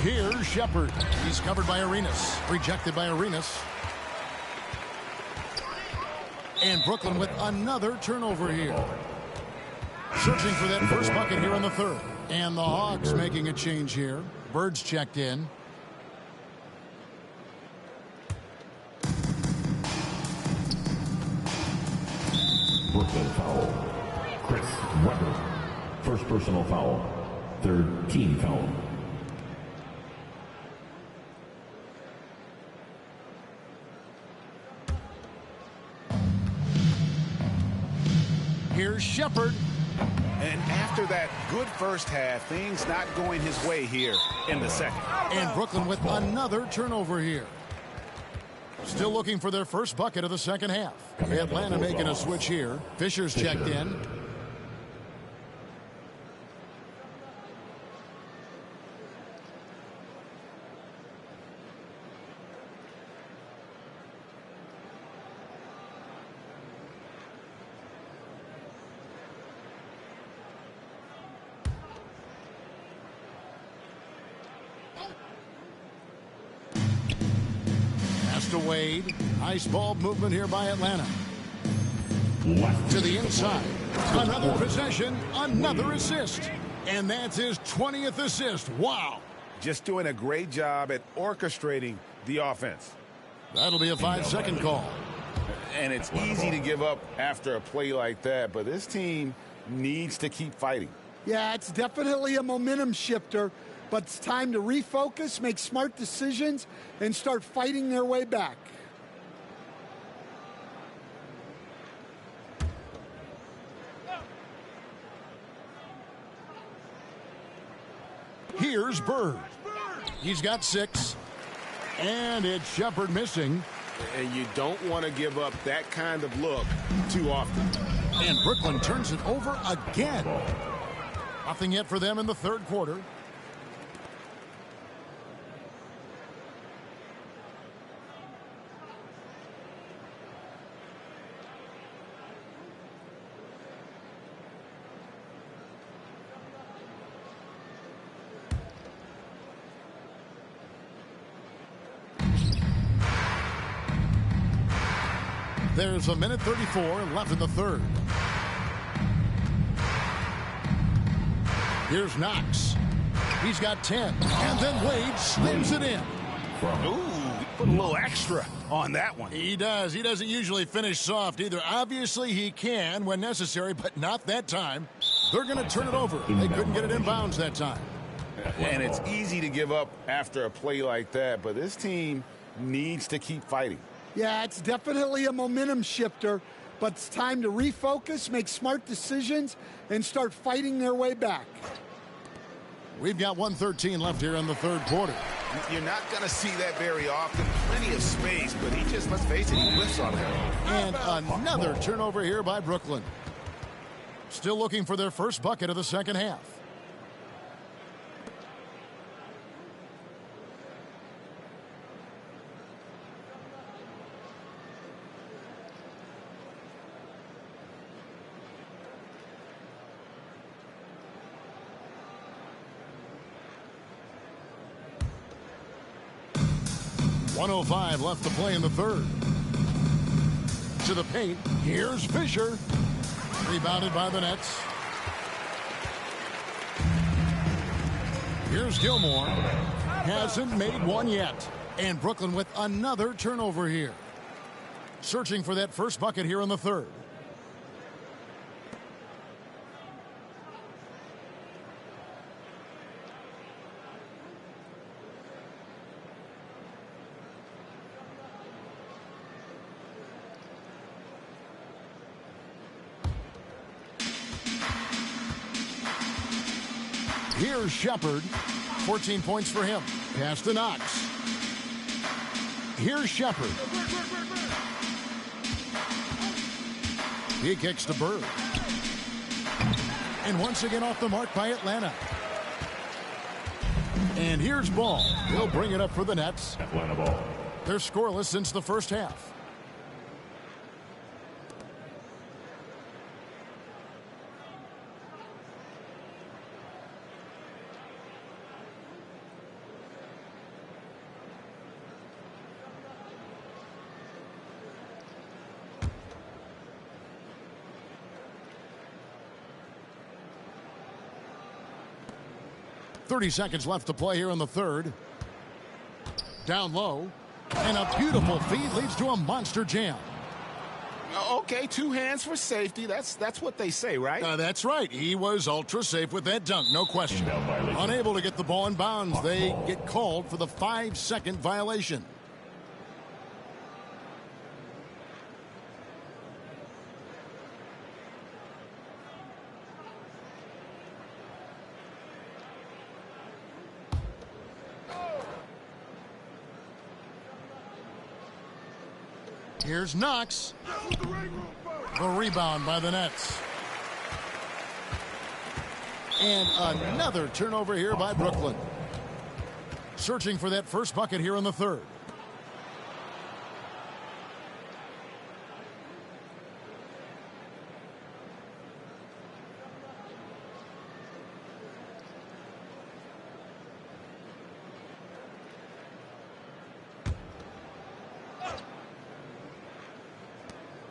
Here's Shepard. He's covered by Arenas. Rejected by Arenas. And Brooklyn with another turnover here. Searching for that first bucket here in the third. And the Hawks making a change here. Bird's checked in. Brooklyn foul. Chris Webber. First personal foul. Third team foul. Here's Shepard. And after that good first half, things not going his way here in the second. And Brooklyn with another turnover here. Still looking for their first bucket of the second half. Atlanta making a switch here. Fisher's checked in. to Wade. Nice ball movement here by Atlanta. To the inside. Another possession, another assist. And that's his 20th assist. Wow. Just doing a great job at orchestrating the offense. That'll be a 5-second call. And it's easy to give up after a play like that, but this team needs to keep fighting. Yeah, it's definitely a momentum shifter, but it's time to refocus, make smart decisions, and start fighting their way back. Here's Bird. He's got 6. And it's Shepard missing. And you don't want to give up that kind of look too often. And Brooklyn turns it over again. Nothing yet for them in the third quarter. There's a minute 34 left in the third. Here's Knox. He's got 10. And then Wade slams it in. Ooh, put a little extra on that one. He does. He doesn't usually finish soft either. Obviously, he can when necessary, but not that time. They're going to turn it over. They couldn't get it in bounds that time. And it's easy to give up after a play like that, but this team needs to keep fighting. Yeah, it's definitely a momentum shifter, but it's time to refocus, make smart decisions, and start fighting their way back. We've got 1:13 left here in the third quarter. You're not going to see that very often. Plenty of space, but he just, let's face it, he whiffs on it. And another turnover here by Brooklyn. Still looking for their first bucket of the second half. .105 left to play in the third. To the paint. Here's Fisher. Rebounded by the Nets. Here's Gilmore. Hasn't made one yet. And Brooklyn with another turnover here. Searching for that first bucket here in the third. Here's Shepard. 14 points for him. Pass to Knox. Here's Shepard. He kicks to Bird. And once again off the mark by Atlanta. And here's Ball. He'll bring it up for the Nets. Atlanta ball. They're scoreless since the first half. .30 seconds left to play here in the third. Down low. And a beautiful feed leads to a monster jam. Okay, 2 hands for safety. That's what they say, right? That's right. He was ultra safe with that dunk, no question. Unable to get the ball in bounds. They get called for the 5-second violation. Here's Knox. The rebound by the Nets. And another turnover here by Brooklyn. Searching for that first bucket here in the third.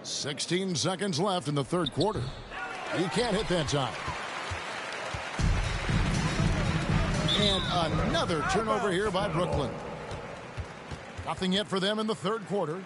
16 seconds left in the third quarter. He can't hit that time. And another turnover here by Brooklyn. Nothing yet for them in the third quarter.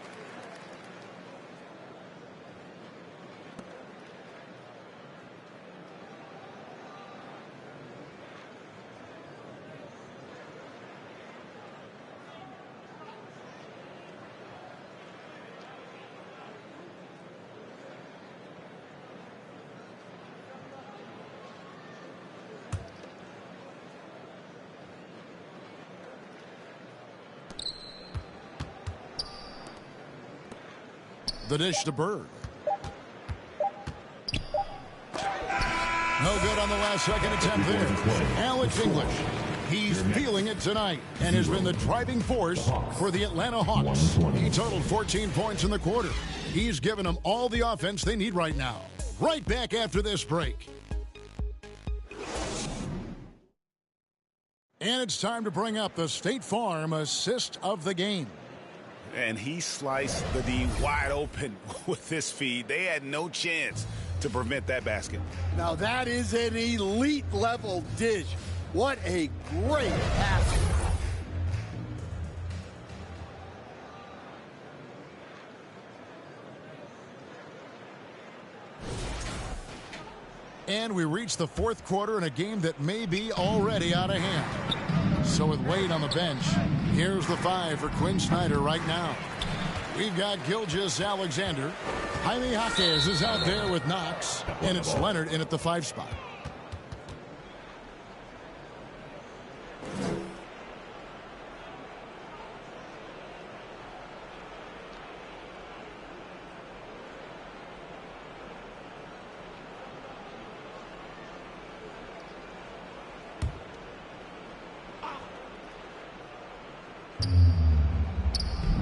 The dish to Bird. No good on the last second attempt there. Alex English. He's feeling it tonight and has been the driving force for the Atlanta Hawks. He totaled 14 points in the quarter. He's given them all the offense they need right now. Right back after this break. And it's time to bring up the State Farm assist of the game. And he sliced the D wide open with this feed. They had no chance to prevent that basket. Now that is an elite level dish. What a great pass. And we reach the fourth quarter in a game that may be already out of hand. So with Wade on the bench, here's the 5 for Quinn Snyder right now. We've got Gilgeous-Alexander. Jaime Jaquez is out there with Knox. And it's Leonard in at the 5 spot.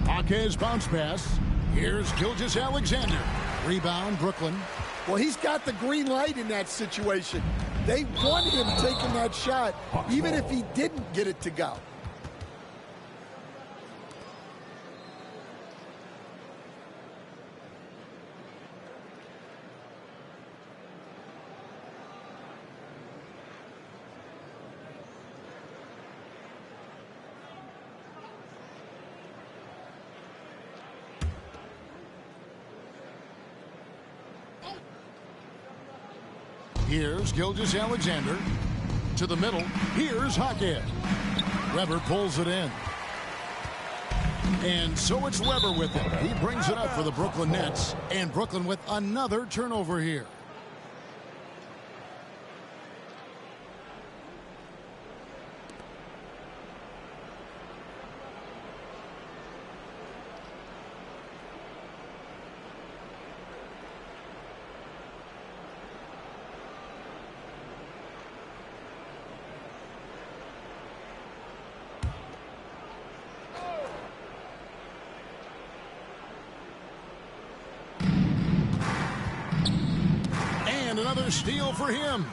Jaquez bounce pass. Here's Gilgeous-Alexander. Rebound, Brooklyn. Well, he's got the green light in that situation. They want him taking that shot, even if he didn't get it to go. Here's Gilgeous-Alexander to the middle. Here's Jaquez. Weber pulls it in. And so it's Weber with it. He brings it up for the Brooklyn Nets. And Brooklyn with another turnover here. Another steal for him.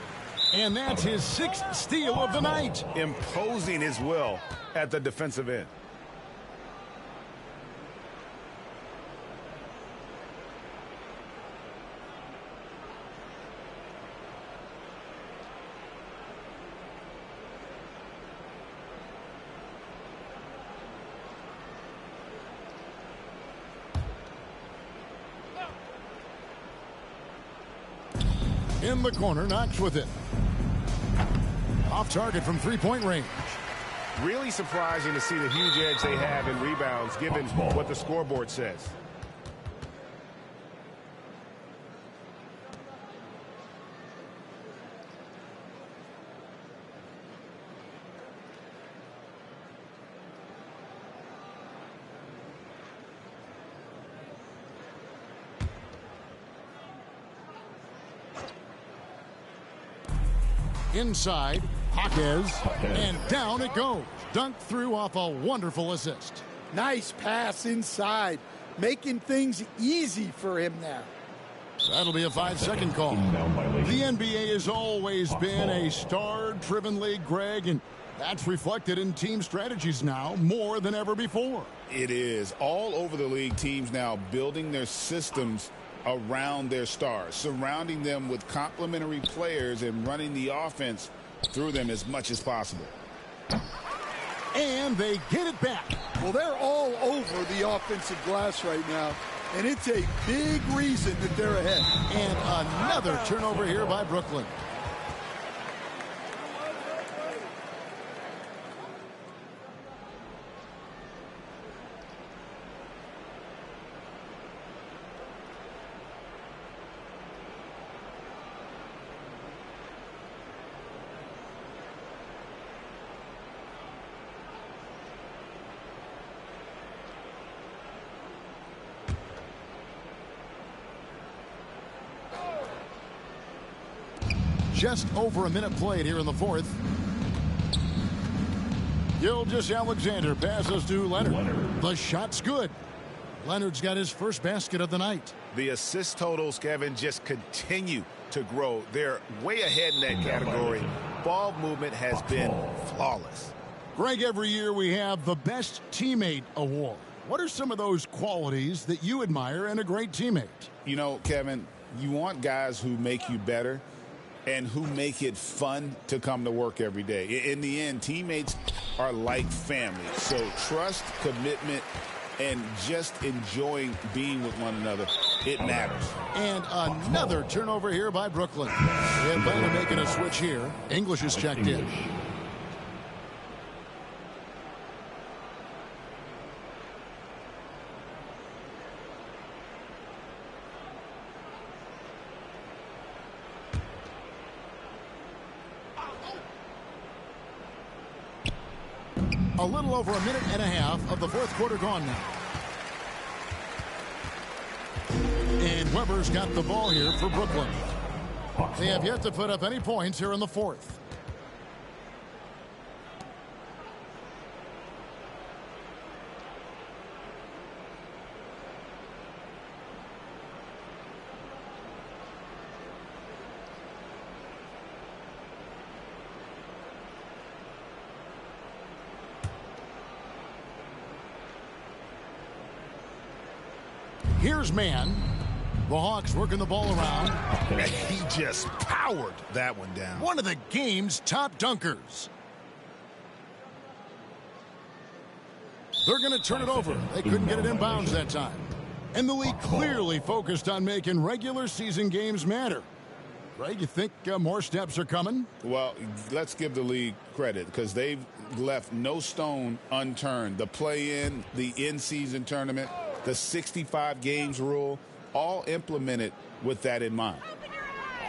And that's his 6th steal of the night. Imposing his will at the defensive end. In the corner, Knox with it. Off target from three-point range. Really surprising to see the huge edge they have in rebounds, given what the scoreboard says. Inside, Jaquez, and down it goes. Dunked through off a wonderful assist. Nice pass inside, making things easy for him now. That'll be a 5-second call. The NBA has always been a star-driven league, Greg, and that's reflected in team strategies now more than ever before. It is. All over the league, teams now building their systems around their stars, surrounding them with complementary players and running the offense through them as much as possible. And they get it back. Well, they're all over the offensive glass right now, and it's a big reason that they're ahead. And another turnover here by Brooklyn. Just over a minute played here in the fourth. Gilgeous-Alexander passes to Leonard. The shot's good. Leonard's got his first basket of the night. The assist totals, Kevin, just continue to grow. They're way ahead in that category. Ball movement has been flawless. Greg, every year we have the Best Teammate Award. What are some of those qualities that you admire in a great teammate? You know, Kevin, you want guys who make you better and who make it fun to come to work every day. In the end, teammates are like family. So trust, commitment, and just enjoying being with one another, it matters. And another turnover here by Brooklyn. Atlanta making a switch here. English is checked in. A little over a minute and a half of the fourth quarter gone now. And Weber's got the ball here for Brooklyn. They have yet to put up any points here in the fourth. Here's man. The Hawks working the ball around. He just powered that one down. One of the game's top dunkers. They're going to turn it over. They couldn't get it in bounds that time. And the league clearly focused on making regular season games matter. Greg, you think more steps are coming? Well, let's give the league credit because they've left no stone unturned. The play-in, the in-season tournament, the 65 games rule, all implemented with that in mind.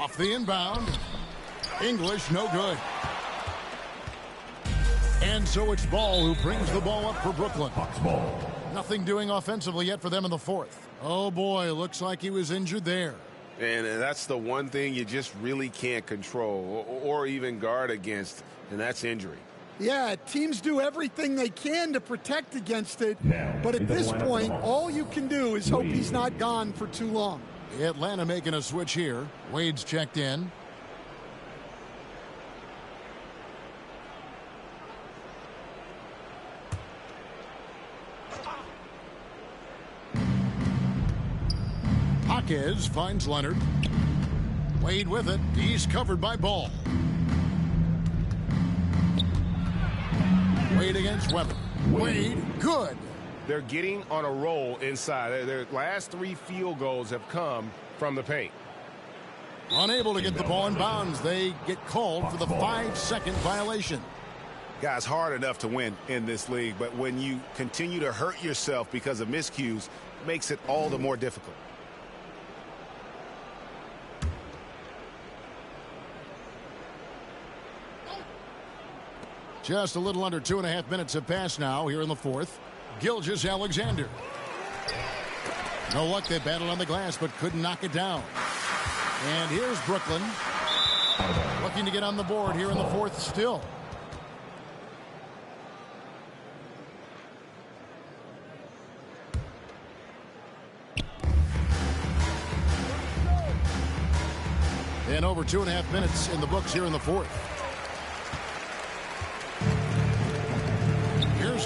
Off the inbound. English, no good. And so it's Ball who brings the ball up for Brooklyn. Nothing doing offensively yet for them in the fourth. Oh, boy, looks like he was injured there. And that's the one thing you just really can't control or even guard against, and that's injury. Yeah, teams do everything they can to protect against it, but at this point, all you can do is hope he's not gone for too long. Atlanta making a switch here. Wade's checked in. Jaquez finds Leonard. Wade with it. He's covered by Ball. Wade against Weber. Wade, good. They're getting on a roll inside. Their last 3 field goals have come from the paint. Unable to get the ball in bounds. They get called for the 5-second violation. Guys, hard enough to win in this league, but when you continue to hurt yourself because of miscues, it makes it all the more difficult. Just a little under 2.5 minutes have passed now here in the fourth. Gilgeous-Alexander. No luck. They battled on the glass but couldn't knock it down. And here's Brooklyn looking to get on the board here in the fourth still. And over 2.5 minutes in the books here in the fourth.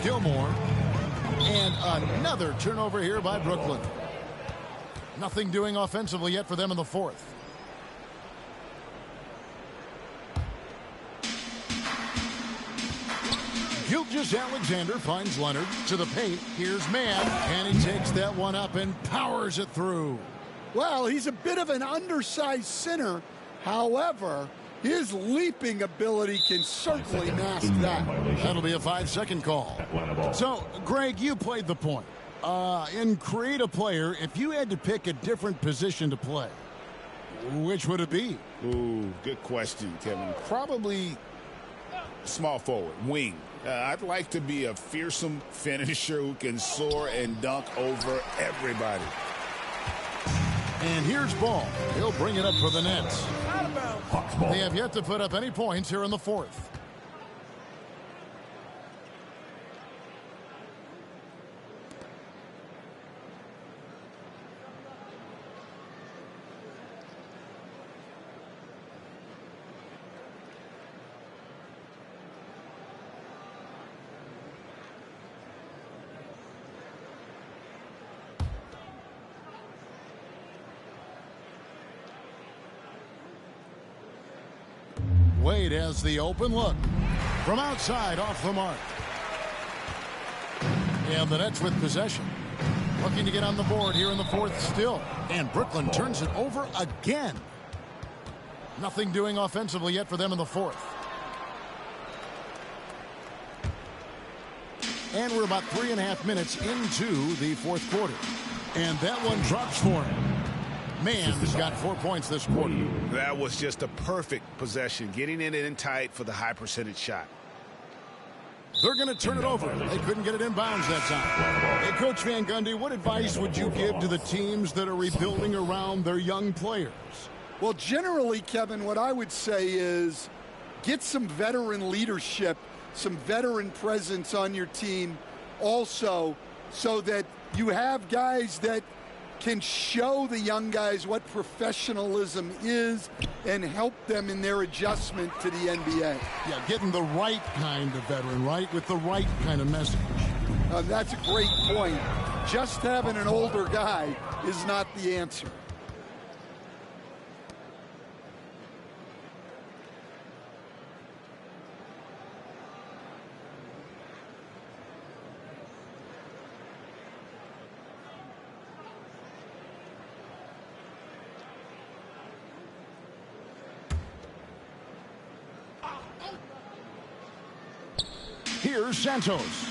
Gilmore, and another turnover here by Brooklyn. Nothing doing offensively yet for them in the fourth. Gilgeous-Alexander finds Leonard to the paint. Here's Mann, and he takes that one up and powers it through. Well, he's a bit of an undersized center. However, his leaping ability can certainly mask that. That'll be a 5-second call. So, Greg, you played the point. In Create a Player, if you had to pick a different position to play, which would it be? Ooh, good question, Kevin. Probably small forward, wing. I'd like to be a fearsome finisher who can soar and dunk over everybody. And here's Ball. He'll bring it up for the Nets. They have yet to put up any points here in the fourth. Wade has the open look. From outside, off the mark. And the Nets with possession. Looking to get on the board here in the fourth still. And Brooklyn turns it over again. Nothing doing offensively yet for them in the fourth. And we're about 3.5 minutes into the fourth quarter. And that one drops for him. Mann's got 4 points this quarter. That was just a perfect possession, getting it in tight for the high percentage shot. They're going to turn it over. They couldn't get it inbounds that time. Hey, Coach Van Gundy, what advice would you give to the teams that are rebuilding around their young players? Well, generally, Kevin, what I would say is get some veteran leadership, some veteran presence on your team also, so that you have guys that can show the young guys what professionalism is and help them in their adjustment to the NBA. Yeah, getting the right kind of veteran, right, with the right kind of message. That's a great point. Just having an older guy is not the answer. Here's Santos.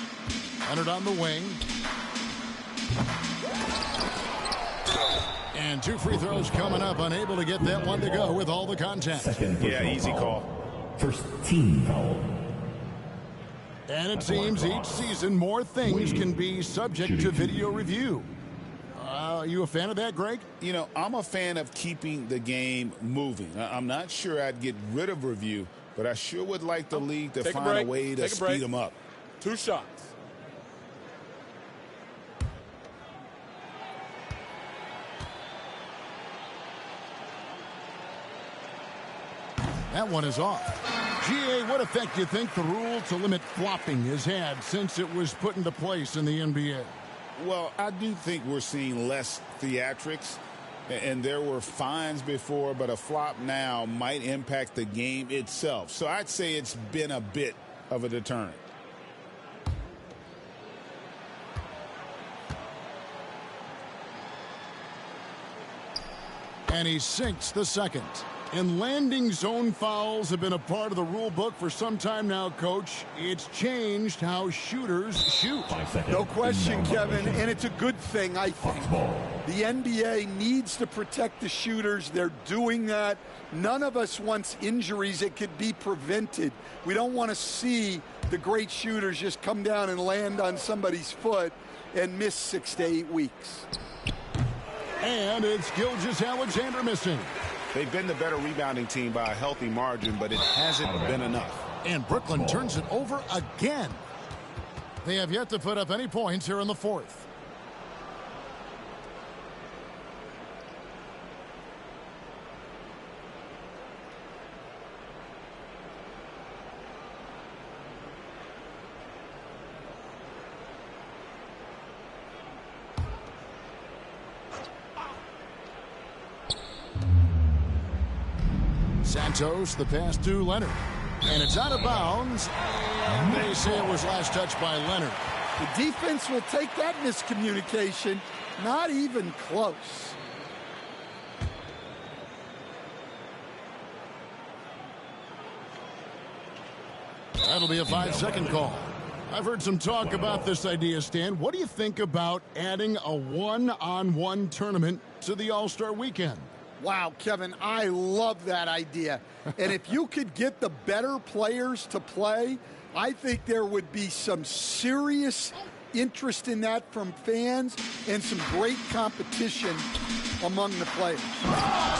Leonard on the wing. And 2 free throws coming up. Unable to get that one to go with all the contact. Yeah, easy call. First team foul. And it seems each season more things can be subject to video review. Are you a fan of that, Greg? You know, I'm a fan of keeping the game moving. I'm not sure I'd get rid of review, but I sure would like the league to find a way to speed them up. 2 shots. That one is off. GA, what effect do you think the rule to limit flopping has had since it was put into place in the NBA? Well, I do think we're seeing less theatrics, and there were fines before, but a flop now might impact the game itself. So I'd say it's been a bit of a deterrent. And he sinks the second. And landing zone fouls have been a part of the rule book for some time now, Coach. It's changed how shooters shoot. No question, Kevin, and it's a good thing, I think. The NBA needs to protect the shooters. They're doing that. None of us wants injuries that could be prevented. We don't want to see the great shooters just come down and land on somebody's foot and miss 6 to 8 weeks. And it's Gilgeous-Alexander missing. They've been the better rebounding team by a healthy margin, but it hasn't been enough. And Brooklyn turns it over again. They have yet to put up any points here in the fourth. Santos, the pass to Leonard. And it's out of bounds. And they say it was last touched by Leonard. The defense will take that miscommunication. Not even close. That'll be a 5-second call. I've heard some talk about this idea, Stan. What do you think about adding a one-on-one tournament to the All-Star Weekend? Wow, Kevin, I love that idea. And if you could get the better players to play, I think there would be some serious interest in that from fans and some great competition among the players.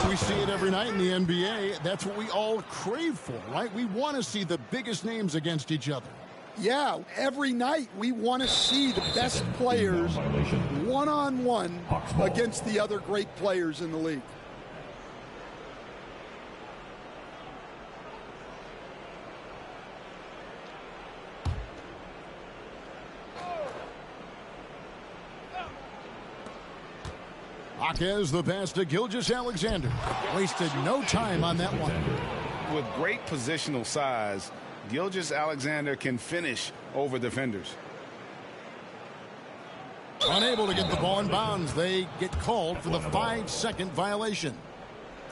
We see it every night in the NBA. That's what we all crave for, right? We want to see the biggest names against each other. Yeah, every night we want to see the best players one-on-one against the other great players in the league. Jaquez, the pass to Gilgeous-Alexander. Wasted no time on that one. With great positional size, Gilgeous-Alexander can finish over defenders. Unable to get the ball in bounds. They get called for the 5-second violation.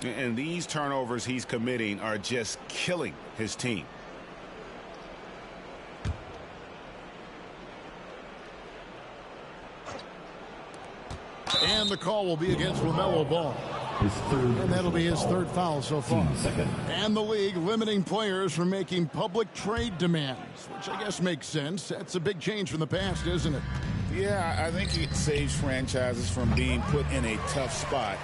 And these turnovers he's committing are just killing his team. And the call will be against LaMelo Ball. And that'll be his third foul so far. And the league limiting players from making public trade demands, which I guess makes sense. That's a big change from the past, isn't it? Yeah, I think it saves franchises from being put in a tough spot.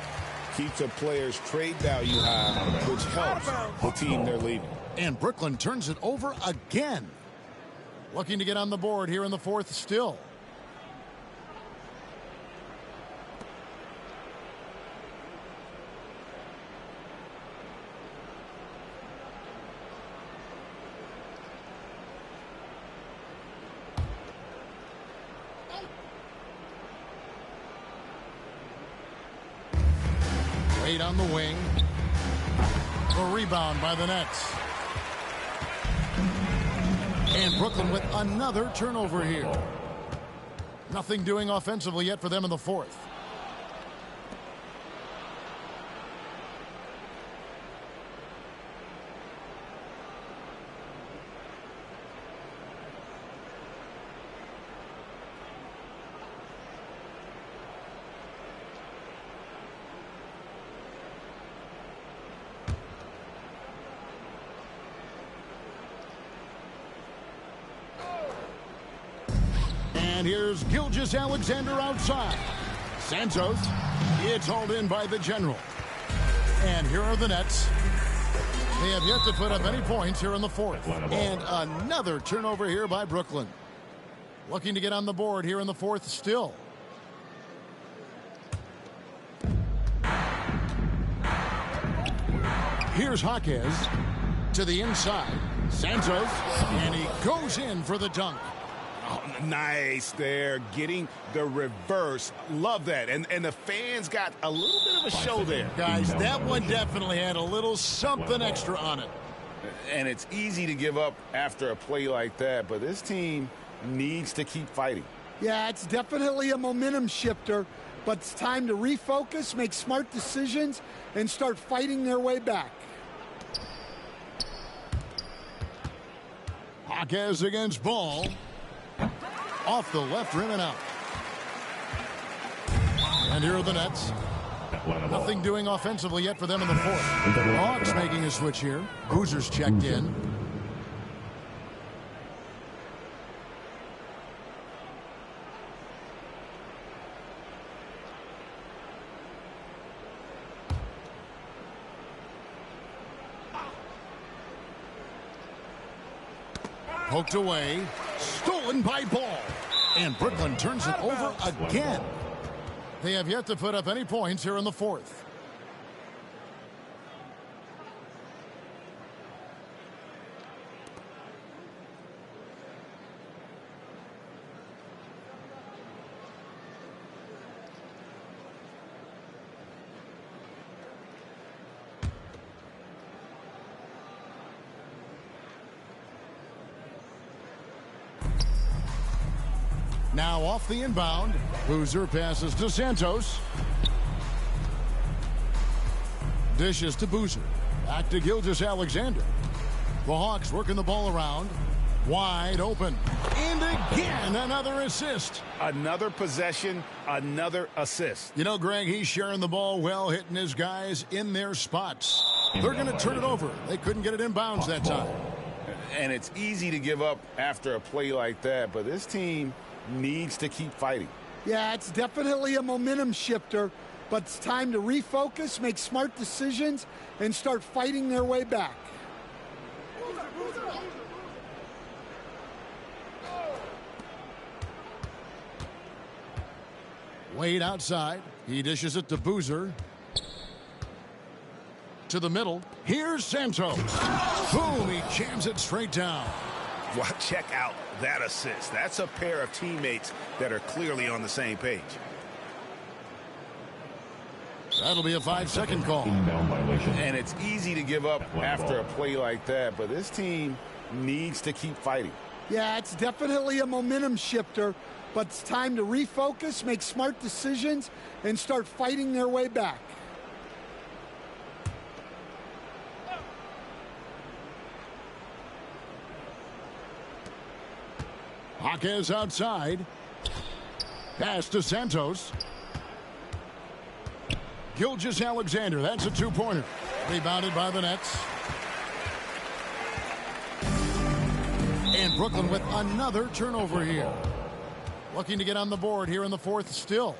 Keeps a player's trade value high, which helps the team they're leaving. And Brooklyn turns it over again. Looking to get on the board here in the fourth still. Wade on the wing. A rebound by the Nets. And Brooklyn with another turnover here. Nothing doing offensively yet for them in the fourth. And here's Gilgeous-Alexander outside. Santos. It's hauled in by the General. And here are the Nets. They have yet to put up any points here in the fourth. And another turnover here by Brooklyn. Looking to get on the board here in the fourth still. Here's Jaquez to the inside. Santos. And he goes in for the dunk. Oh, nice there, getting the reverse. Love that. And the fans got a little bit of a show there. Guys, that one definitely had a little something extra on it. And it's easy to give up after a play like that, but this team needs to keep fighting. Yeah, it's definitely a momentum shifter, but it's time to refocus, make smart decisions, and start fighting their way back. Jaquez against Ball. Off the left rim and out. And here are the Nets. Nothing doing offensively yet for them in the fourth. Hawks making a switch here. Boozer's checked in. Poked away. Stolen by Ball. And Brooklyn turns it over again. They have yet to put up any points here in the fourth. Now off the inbound. Boozer passes to Santos. Dishes to Boozer. Back to Gilgeous-Alexander. The Hawks working the ball around. Wide open. And again, another assist. Another possession, another assist. You know, Greg, he's sharing the ball well, hitting his guys in their spots. They're going to turn it over. They couldn't get it in bounds that time. And it's easy to give up after a play like that, but this team needs to keep fighting. Yeah, it's definitely a momentum shifter, but it's time to refocus, make smart decisions, and start fighting their way back. Wade outside. He dishes it to Boozer. To the middle. Here's Santos. Boom, he jams it straight down. Well, check out that assist. That's a pair of teammates that are clearly on the same page. That'll be a 5-second call. And it's easy to give up after a play like that, but this team needs to keep fighting. Yeah, it's definitely a momentum shifter, but it's time to refocus, make smart decisions, and start fighting their way back. Jaquez outside. Pass to Santos. Gilgeous-Alexander, that's a two-pointer. Rebounded by the Nets. And Brooklyn with another turnover here. Looking to get on the board here in the fourth still.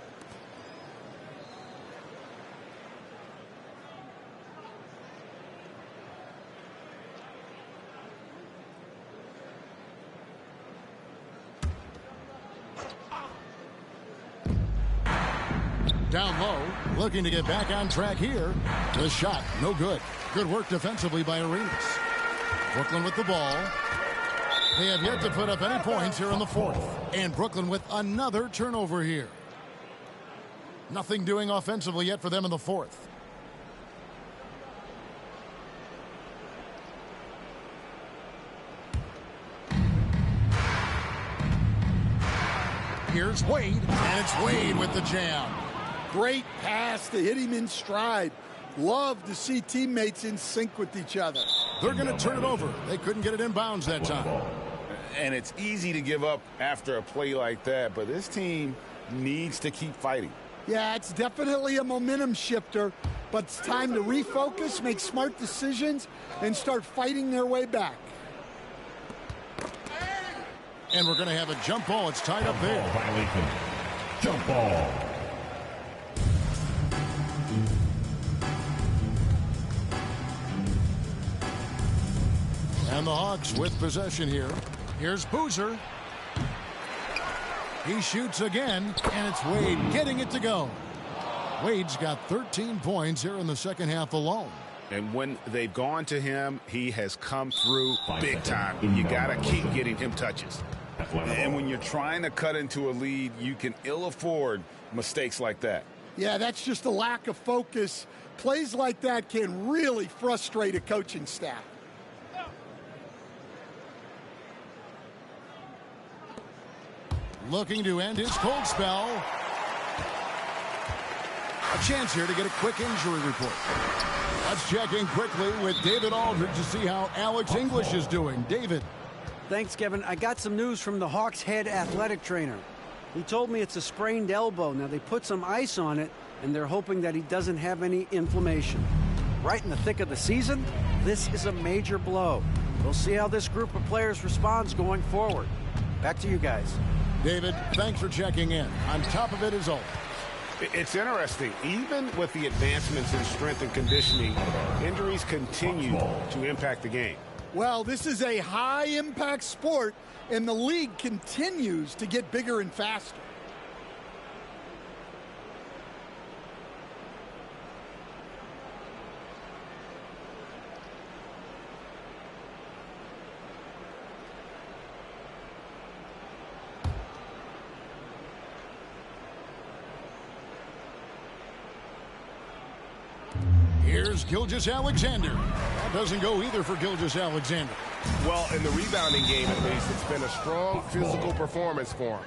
Down low, looking to get back on track here. The shot, no good. Good work defensively by Arenas. Brooklyn with the ball. They have yet to put up any points here in the fourth. And Brooklyn with another turnover here. Nothing doing offensively yet for them in the fourth. Here's Wade, and it's Wade with the jam. Great pass to hit him in stride. Love to see teammates in sync with each other. They're going to turn it over. They couldn't get it in bounds that time. And it's easy to give up after a play like that, but this team needs to keep fighting. Yeah, it's definitely a momentum shifter, but it's time to refocus, make smart decisions, and start fighting their way back. And we're going to have a jump ball. It's tied up there. Violation. Jump ball. And the Hawks with possession here. Here's Boozer. He shoots again, and it's Wade getting it to go. Wade's got 13 points here in the second half alone. And when they've gone to him, he has come through big time. You got to keep getting him touches. And when you're trying to cut into a lead, you can ill afford mistakes like that. Yeah, that's just a lack of focus. Plays like that can really frustrate a coaching staff. Looking to end his cold spell. A chance here to get a quick injury report. Let's check in quickly with David Aldridge to see how Alex English is doing. David. Thanks, Kevin. I got some news from the Hawks head athletic trainer. He told me it's a sprained elbow. Now, they put some ice on it, and they're hoping that he doesn't have any inflammation. Right in the thick of the season, this is a major blow. We'll see how this group of players responds going forward. Back to you guys. David, thanks for checking in. On top of it as always. It's interesting. Even with the advancements in strength and conditioning, injuries continue to impact the game. Well, this is a high-impact sport, and the league continues to get bigger and faster. Here's Gilgeous-Alexander. That doesn't go either for Gilgeous-Alexander. Well, in the rebounding game, at least, it's been a strong physical performance for him.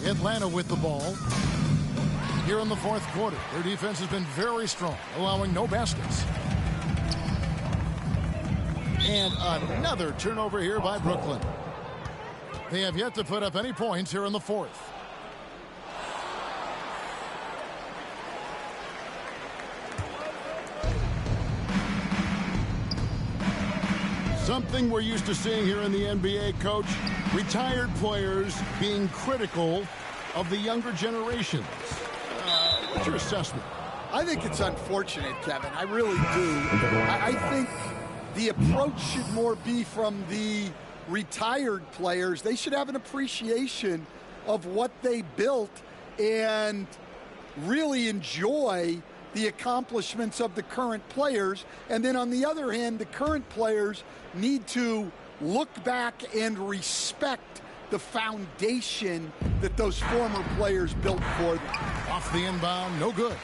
Atlanta with the ball. Here in the fourth quarter, their defense has been very strong, allowing no baskets. And another turnover here by Brooklyn. They have yet to put up any points here in the fourth. Something we're used to seeing here in the NBA, Coach. Retired players being critical of the younger generations. What's your assessment? I think it's unfortunate, Kevin. I really do. I think the approach should more be from the retired players. They should have an appreciation of what they built and really enjoy the accomplishments of the current players. And then on the other hand, the current players need to look back and respect the foundation that those former players built for them. Off the inbound, no good.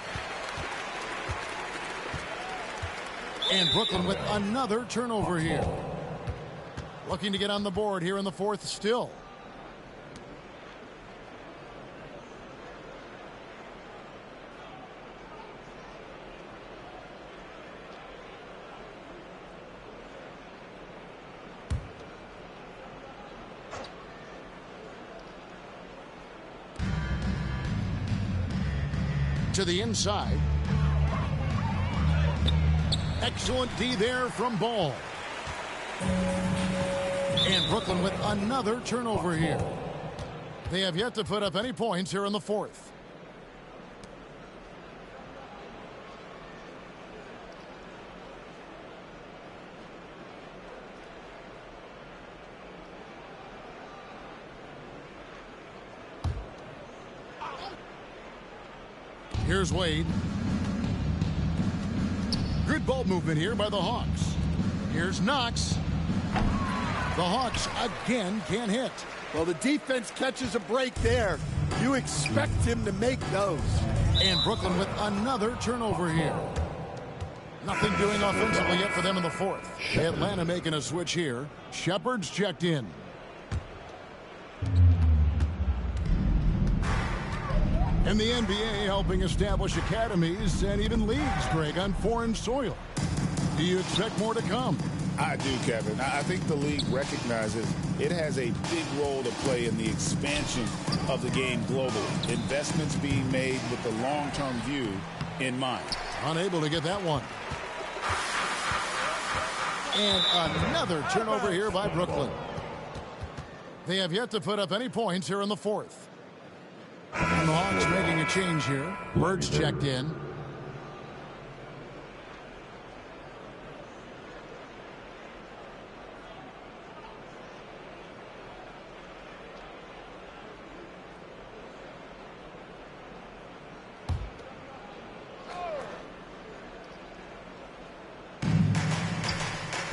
And Brooklyn with another turnover here. Looking to get on the board here in the fourth still. To the inside. Excellent D there from Ball. And Brooklyn with another turnover here. They have yet to put up any points here in the fourth. Here's Wade. Good ball movement here by the Hawks. Here's Knox. The Hawks again can't hit. Well, the defense catches a break there. You expect him to make those. And Brooklyn with another turnover here. Nothing doing offensively yet for them in the fourth. Atlanta making a switch here. Shepard's checked in. And the NBA helping establish academies and even leagues, Greg, on foreign soil. Do you expect more to come? I do, Kevin. I think the league recognizes it has a big role to play in the expansion of the game globally. Investments being made with the long-term view in mind. Unable to get that one. And another turnover here by Brooklyn. They have yet to put up any points here in the fourth. And the Hawks making a change here. Bird's checked in.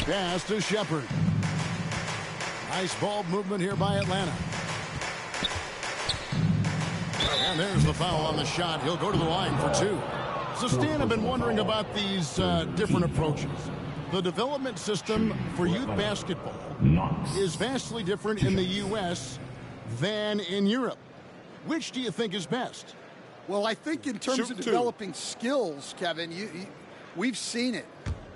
Pass to Shepard. Nice ball movement here by Atlanta. And there's the foul on the shot. He'll go to the line for two. So, Stan, I've been wondering about these different approaches. The development system for youth basketball is vastly different in the U.S. than in Europe. Which do you think is best? Well, I think in terms of developing skills, Kevin, we've seen it.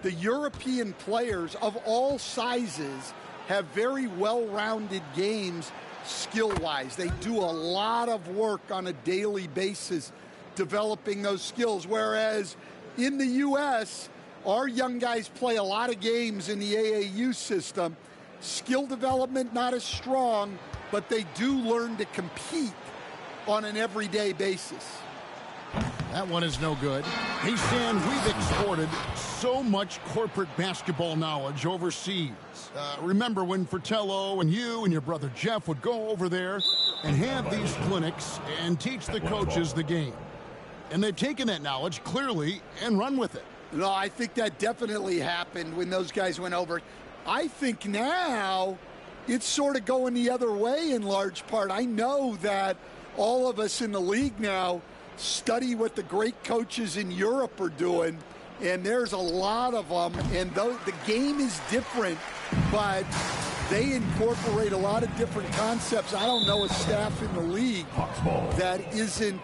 The European players of all sizes have very well-rounded games skill-wise. They do a lot of work on a daily basis developing those skills, whereas in the U.S., our young guys play a lot of games in the AAU system. Skill development not as strong, but they do learn to compete on an everyday basis. That one is no good. Hey, Stan, we've exported so much corporate basketball knowledge overseas. Remember when Fratello and you and your brother Jeff would go over there and have these clinics and teach the coaches the game. And they've taken that knowledge clearly and run with it. No, I think that definitely happened when those guys went over. I think now it's sort of going the other way in large part. I know that all of us in the league now study what the great coaches in Europe are doing, and there's a lot of them, and the game is different, but They incorporate a lot of different concepts. I don't know a staff in the league that isn't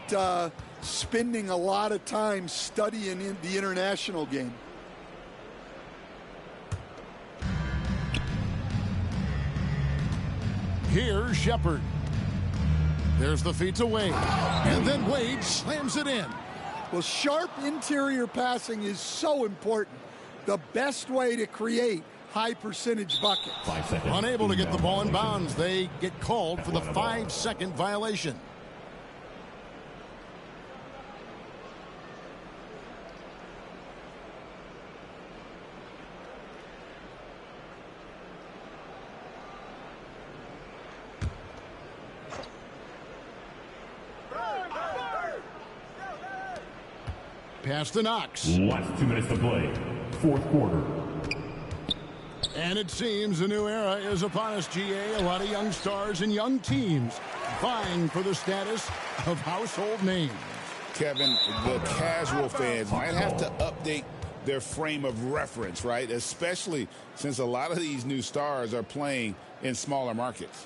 spending a lot of time studying in the international game. Here's Shepard. There's the feed to Wade. And then Wade slams it in. Well, sharp interior passing is so important. The best way to create high percentage buckets. Unable to get the ball in bounds. They get called for the 5-second violation. Pass to Knox. Last 2 minutes to play. Fourth quarter. And it seems a new era is upon us, GA. A lot of young stars and young teams vying for the status of household names. Kevin, the casual fans might have to update their frame of reference, right? Especially since a lot of these new stars are playing in smaller markets.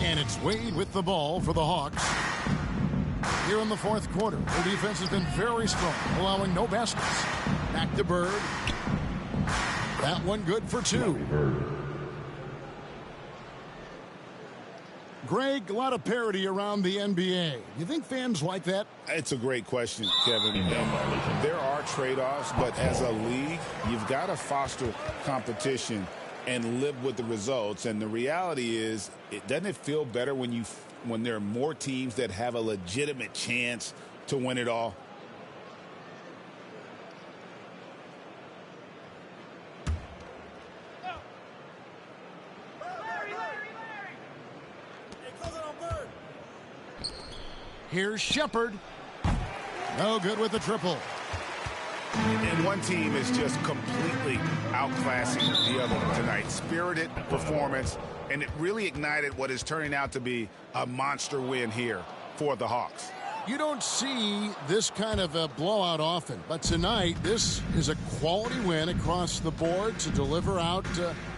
And it's Wade with the ball for the Hawks. Here in the fourth quarter, their defense has been very strong, allowing no baskets. Back to Bird. That one good for 2. Greg, a lot of parity around the NBA. You think fans like that? It's a great question, Kevin. And there are trade-offs, but as a league, you've got to foster competition and live with the results. And the reality is, doesn't it feel better when there are more teams that have a legitimate chance to win it all? Here's Shepard. No good with the triple. And one team is just completely outclassing the other tonight. Spirited performance, and it really ignited what is turning out to be a monster win here for the Hawks. You don't see this kind of a blowout often, but tonight this is a quality win across the board to deliver out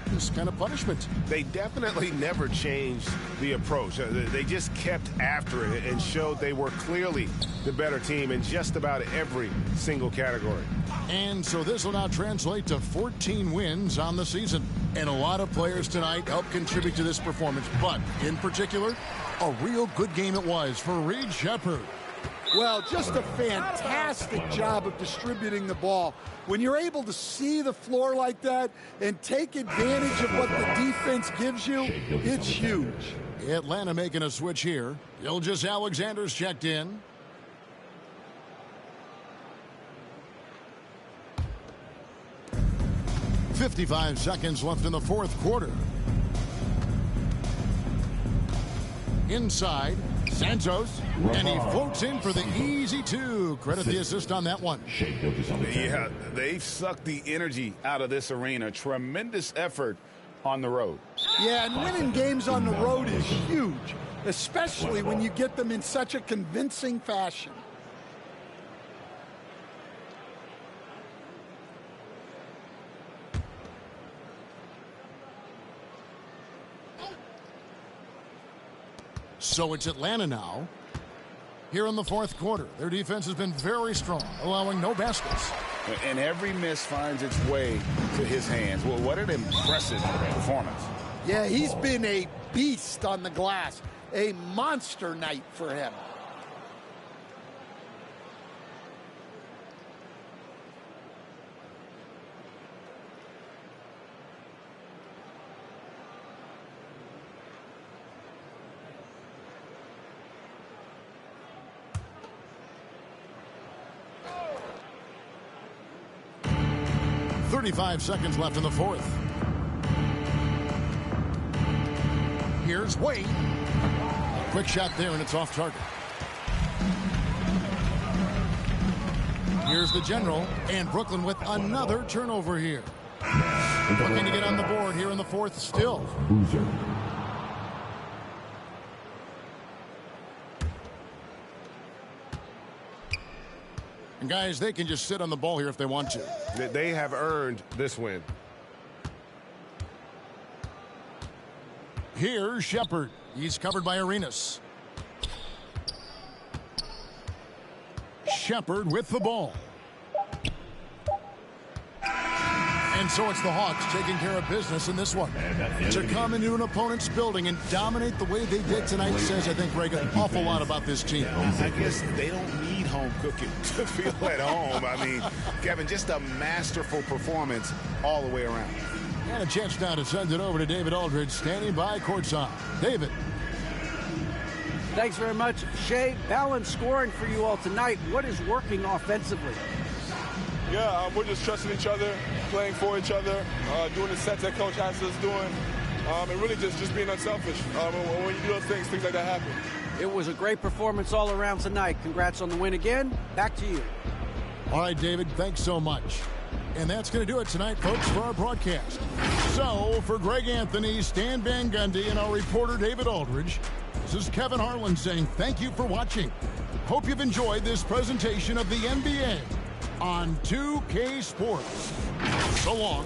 this kind of punishment. They definitely never changed the approach. They just kept after it and showed they were clearly the better team in just about every single category. And so this will now translate to 14 wins on the season. And a lot of players tonight helped contribute to this performance, but in particular, a real good game it was for Reed Shepard. Well, just a fantastic job of distributing the ball. When you're able to see the floor like that and take advantage of what the defense gives you, it's huge. Atlanta making a switch here. Gilgeous Alexander's checked in. .55 seconds left in the fourth quarter. Inside, Santos, and he floats in for the easy 2. Credit the assist on that one. Yeah, they've sucked the energy out of this arena. Tremendous effort on the road. Yeah, and winning games on the road is huge, especially when you get them in such a convincing fashion. So it's Atlanta now. Here in the fourth quarter, their defense has been very strong, allowing no baskets. And every miss finds its way to his hands. Well, what an impressive performance. Yeah, he's been a beast on the glass. A monster night for him. .35 seconds left in the fourth. Here's Wade. A quick shot there, and it's off target. Here's the general, and Brooklyn with another turnover here. Looking to get on the board here in the fourth still. And guys, they can just sit on the ball here if they want to. They have earned this win. Here's Shepard. He's covered by Arenas. Shepard with the ball. And so it's the Hawks taking care of business in this one. To come into an opponent's building and dominate the way they did tonight says, I think, Greg, an awful lot about this team. I guess they don't need home cooking to feel at home. I mean, Kevin, just a masterful performance all the way around. And a chance now to send it over to David Aldridge, standing by courtside. David. Thanks very much. Shea, balanced scoring for you all tonight. What is working offensively? Yeah, we're just trusting each other, playing for each other, doing the sets that Coach has us doing, and really just being unselfish. When you do those things like that happen. It was a great performance all around tonight. Congrats on the win again. Back to you. All right, David, thanks so much. And that's going to do it tonight, folks, for our broadcast. So, for Greg Anthony, Stan Van Gundy, and our reporter, David Aldridge, this is Kevin Harlan saying thank you for watching. Hope you've enjoyed this presentation of the NBA on 2K Sports. So long.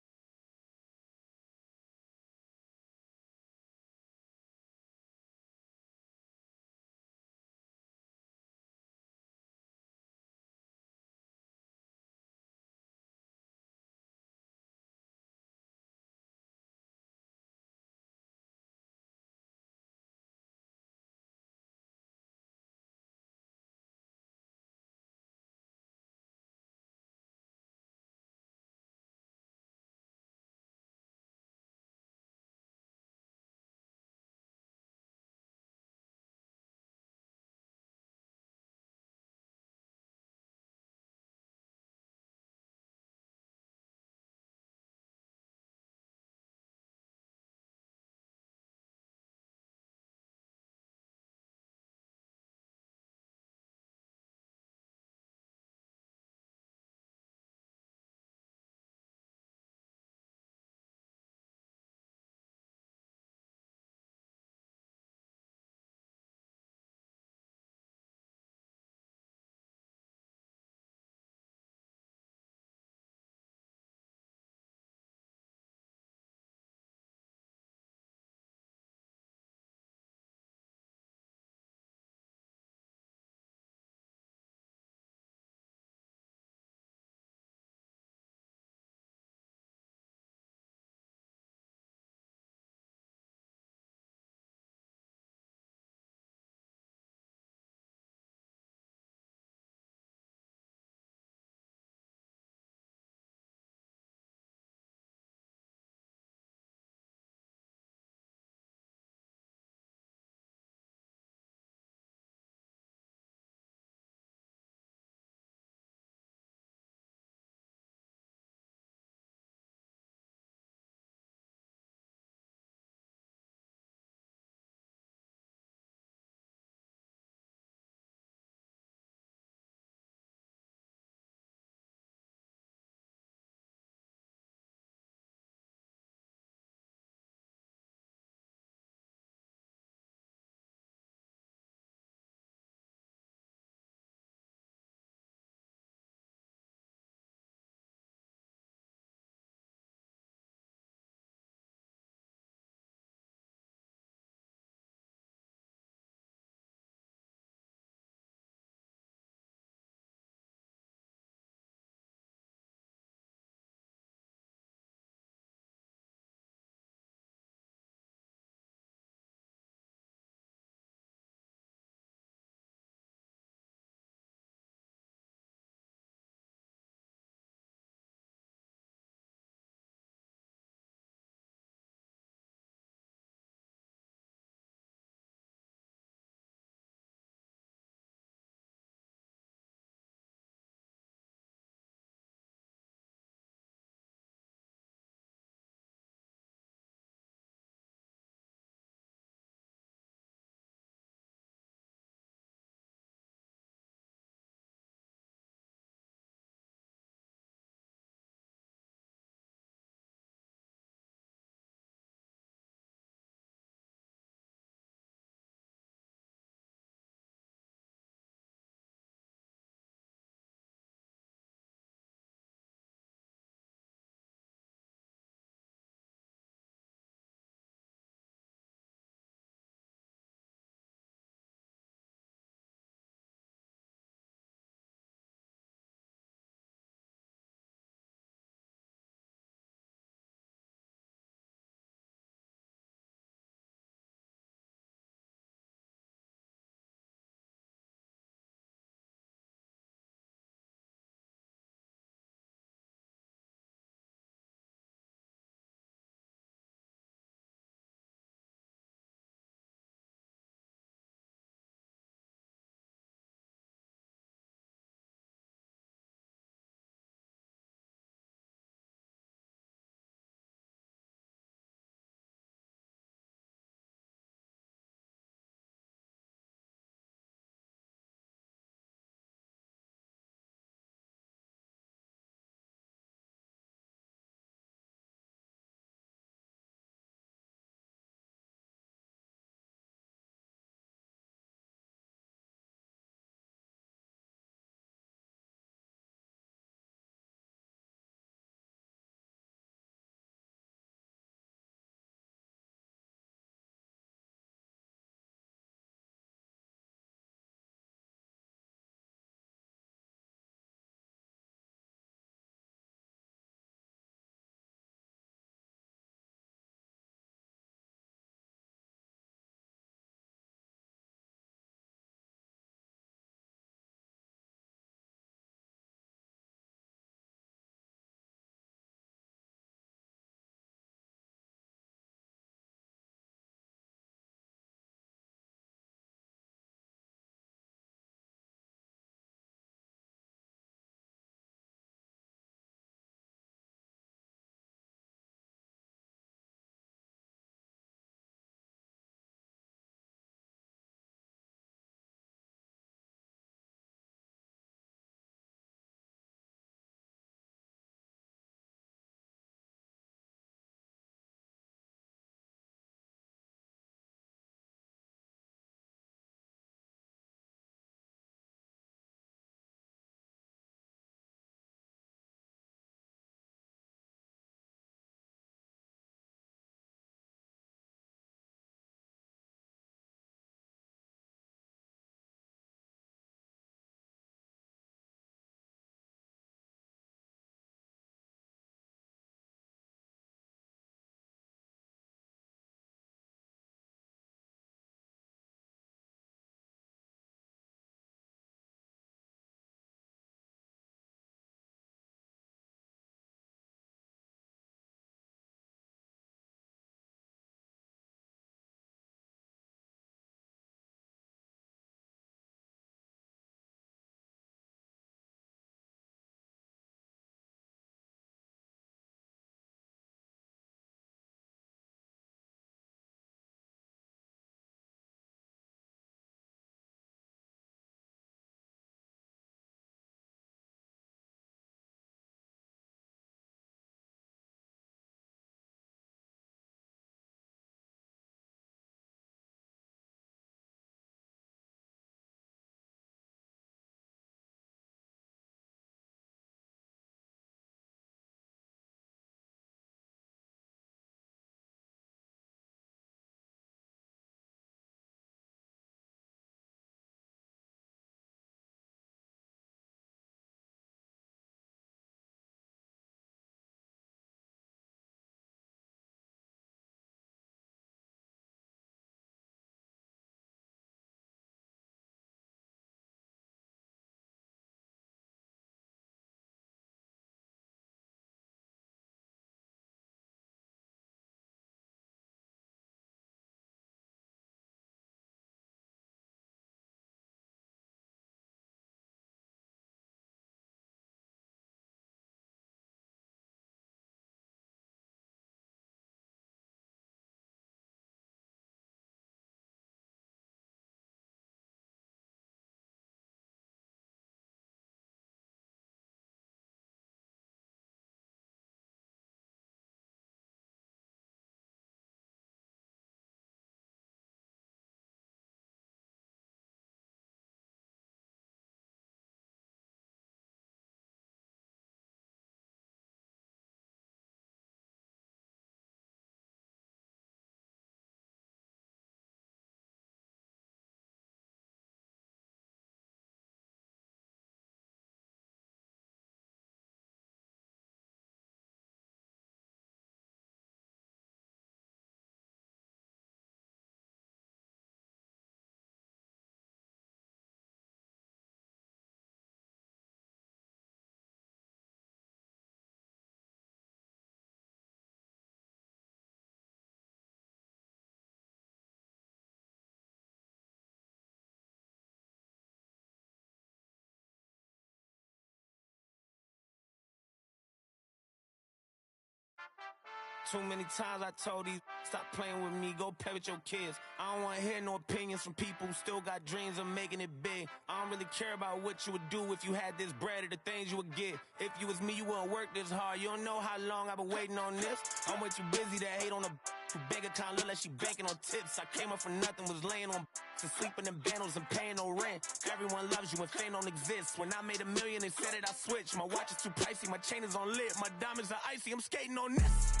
Too many times I told these stop playing with me, go play with your kids. I don't want to hear no opinions from people who still got dreams of making it big. I don't really care about what you would do if you had this bread or the things you would get. If you was me, you wouldn't work this hard. You don't know how long I've been waiting on this. I'm way too busy to hate on a who bank account look like she banking on tips. I came up for nothing, was laying on and sleeping in bundles and paying no rent. Everyone loves you when fame don't exist. When I made $1 million, they said it, I switched. My watch is too pricey, my chain is on lit. My diamonds are icy, I'm skating on this.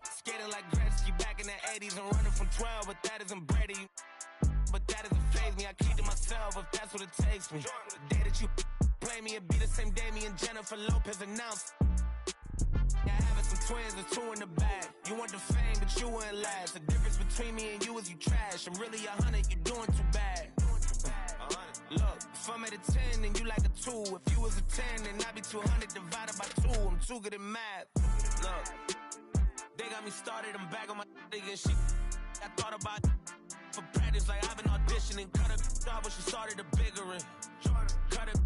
Skating like Gretzky back in the 80s and running from 12, but that isn't Brady. But that doesn't faze me, I keep to myself if that's what it takes me. The day that you play me, it be the same day me and Jennifer Lopez announced. Yeah, having some twins, there's 2 in the bag. You want the fame, but you wouldn't last. The difference between me and you is you trash. I'm really 100, you're doing too bad. Look, if I'm at a 10, then you like a 2. If you was a 10, then I'd be 200 divided by 2. I'm too good at math. Look, they got me started, I'm back on my and shit. I thought about for practice, like I've been auditioning. Cut a job when she started a bigger one. Cut it.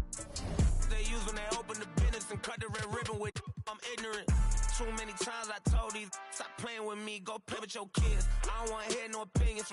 They use when they open the business and cut the red ribbon with. I'm ignorant. Too many times I told these stop playing with me, go play with your kids. I don't want to hear no opinions.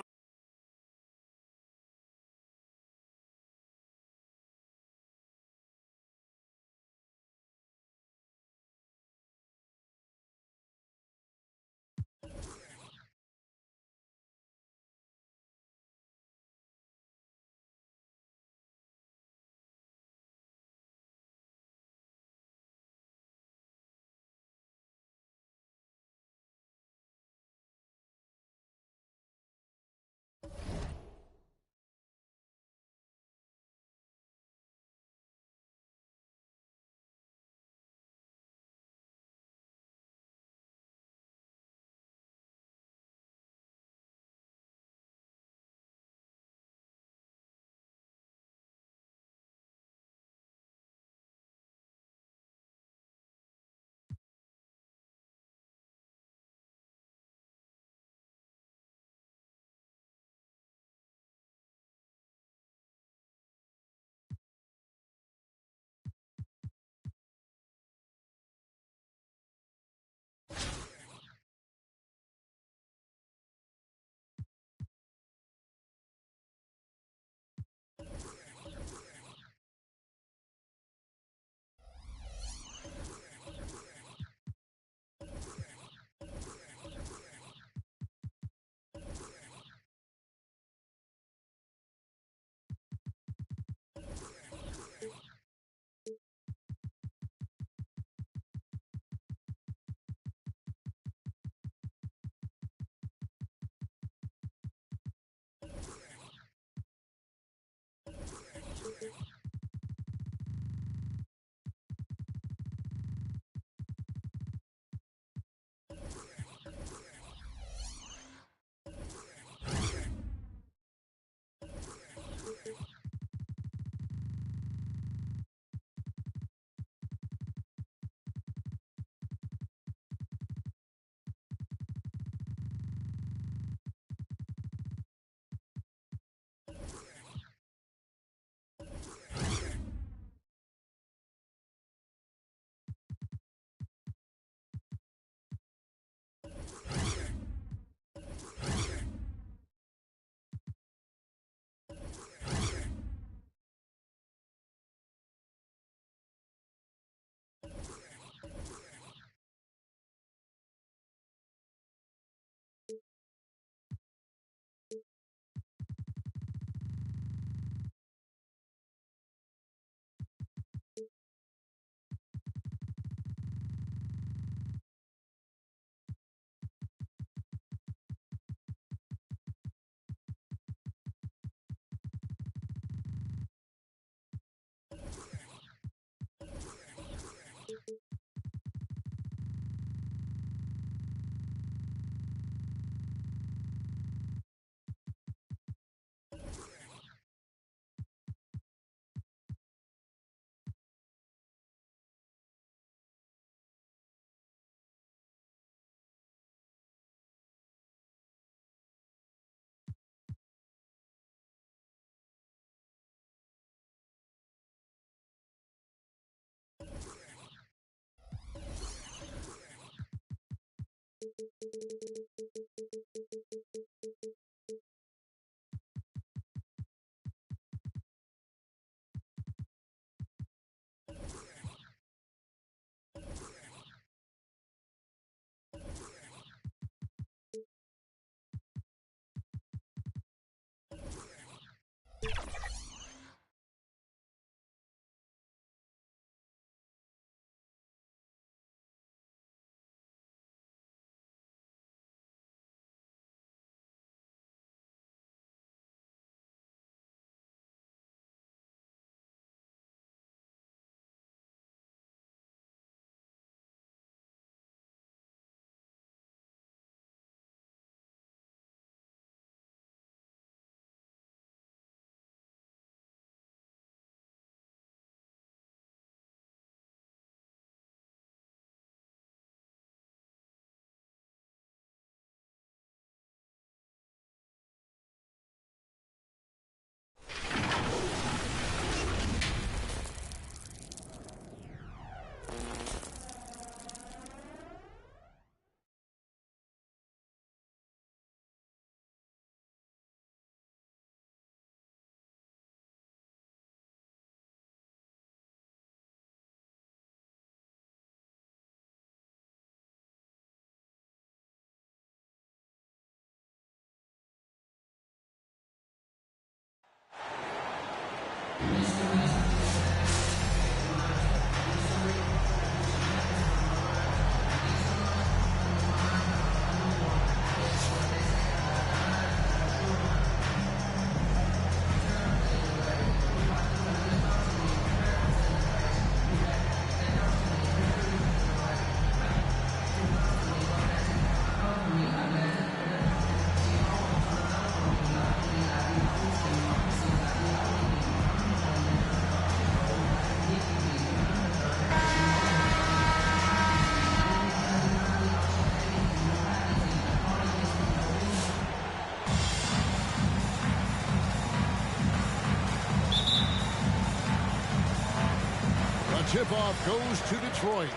Tip-off goes to Detroit.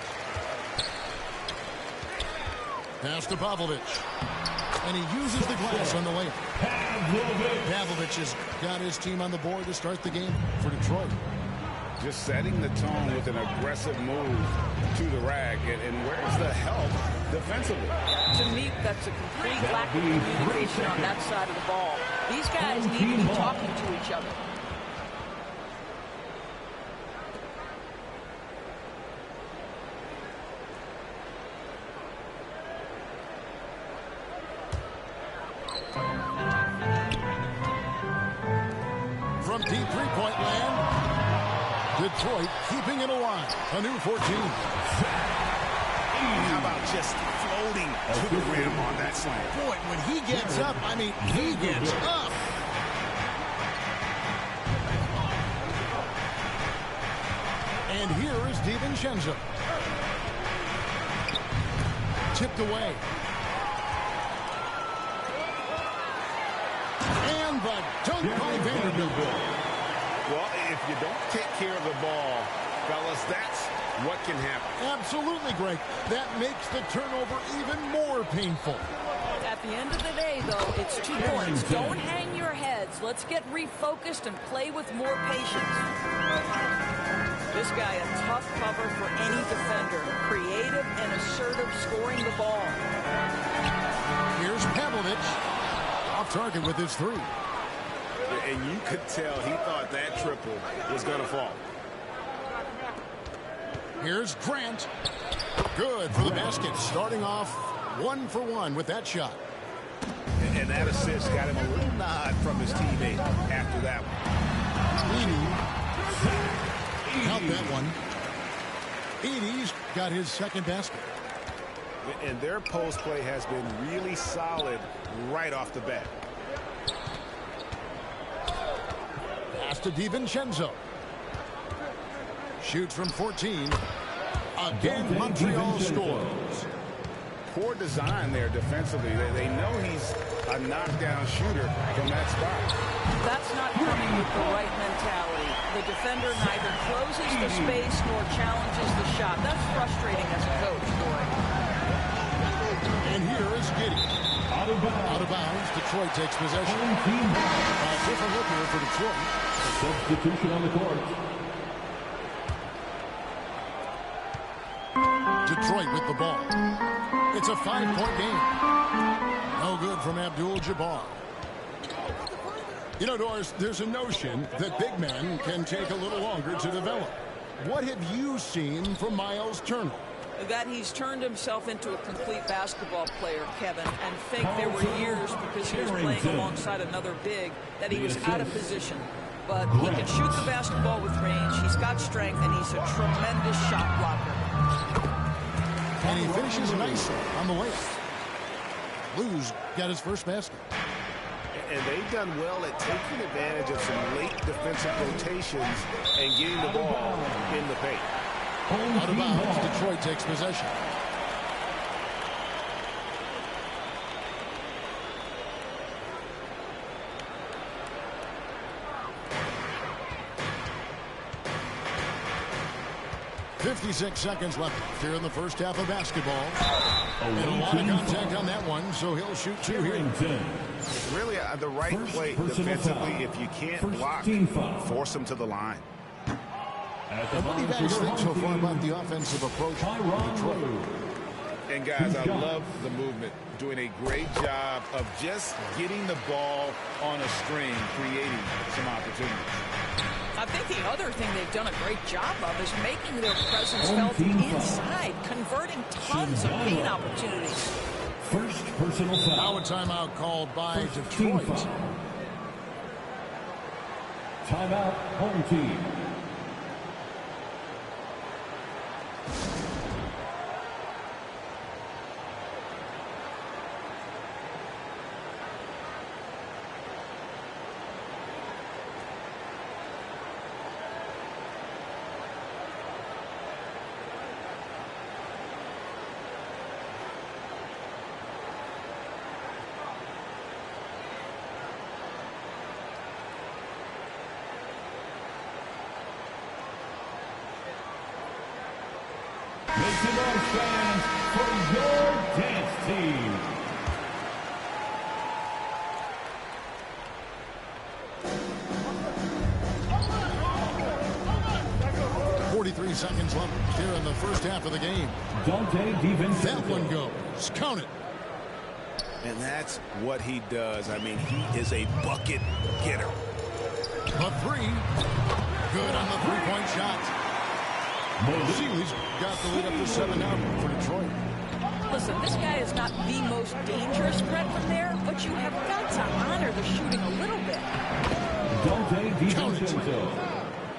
Pass to Pavlovich. And he uses the glass on the layup. Pavlovich has got his team on the board to start the game for Detroit. Just setting the tone with an aggressive move to the rack. And where's the help defensively? To me, that's a complete lack of communication on that side of the ball. These guys need to be talking to each other. From deep three-point land, Detroit keeping it alive. A new 14. How about just floating to the rim on that slam? Boy, when he gets up, I mean, he gets up. And here is DiVincenzo. Tipped away. And the dunk by Vanderbilt. Well, if you don't take care of the ball, fellas, that's what can happen. Absolutely, Greg. That makes the turnover even more painful. At the end of the day, though, it's 2 points. Don't hang your heads. Let's get refocused and play with more patience. This guy, a tough cover for any defender. Creative and assertive scoring the ball. Here's Pavlovich. Off target with his 3. And you could tell he thought that triple was going to fall. Here's Grant. Good for the basket. Starting off 1 for 1 with that shot. And that assist got him a little nod from his teammate after that one. Count that one. Edey's got his second basket. And their post play has been really solid right off the bat. Pass to DiVincenzo. Shoots from 14. Again, Montreal scores. Poor design there defensively. They know he's a knockdown shooter from that spot. That's not coming with the right mentality. The defender neither closes the space nor challenges the shot. That's frustrating as a coach, boy. And here is Giddey. Out of bounds. Detroit takes possession. A different look here for Detroit. Substitution on the court. Detroit with the ball. It's a 5-point game. No good from Abdul-Jabbar. You know, Doris, there's a notion that big men can take a little longer to develop. What have you seen from Miles Turner? That he's turned himself into a complete basketball player, Kevin, and think there were years because he was playing alongside another big that he was out of position. But he can shoot the basketball with range. He's got strength, and he's a tremendous shot blocker. And he finishes nicely on the layup. Blues got his first basket. And they've done well at taking advantage of some late defensive rotations and getting the ball in the paint. Out of bounds, Detroit takes possession. .56 seconds left here in the first half of basketball. And a lot of contact on that one, so he'll shoot 2 here. It's really the right play defensively. If you can't block, force them to the line. And what do you guys think so far about the offensive approach of Detroit? And guys, I love the movement. Doing a great job of just getting the ball on a string, creating some opportunities. I think the other thing they've done a great job of is making their presence felt inside, converting tons of paint opportunities. First personal foul. Now a timeout called by Detroit. Timeout, home team. Make some noise, fans, for your dance team. .43 seconds left here in the first half of the game. Dante DiVincenzo. That one goes. Count it. And that's what he does. I mean, he is a bucket getter. A three. Good on the three-point shot. Seeley's got the lead up to 7 now for Detroit. Listen, this guy is not the most dangerous threat from there, but you have got to honor the shooting a little bit. Dante DiVincenzo.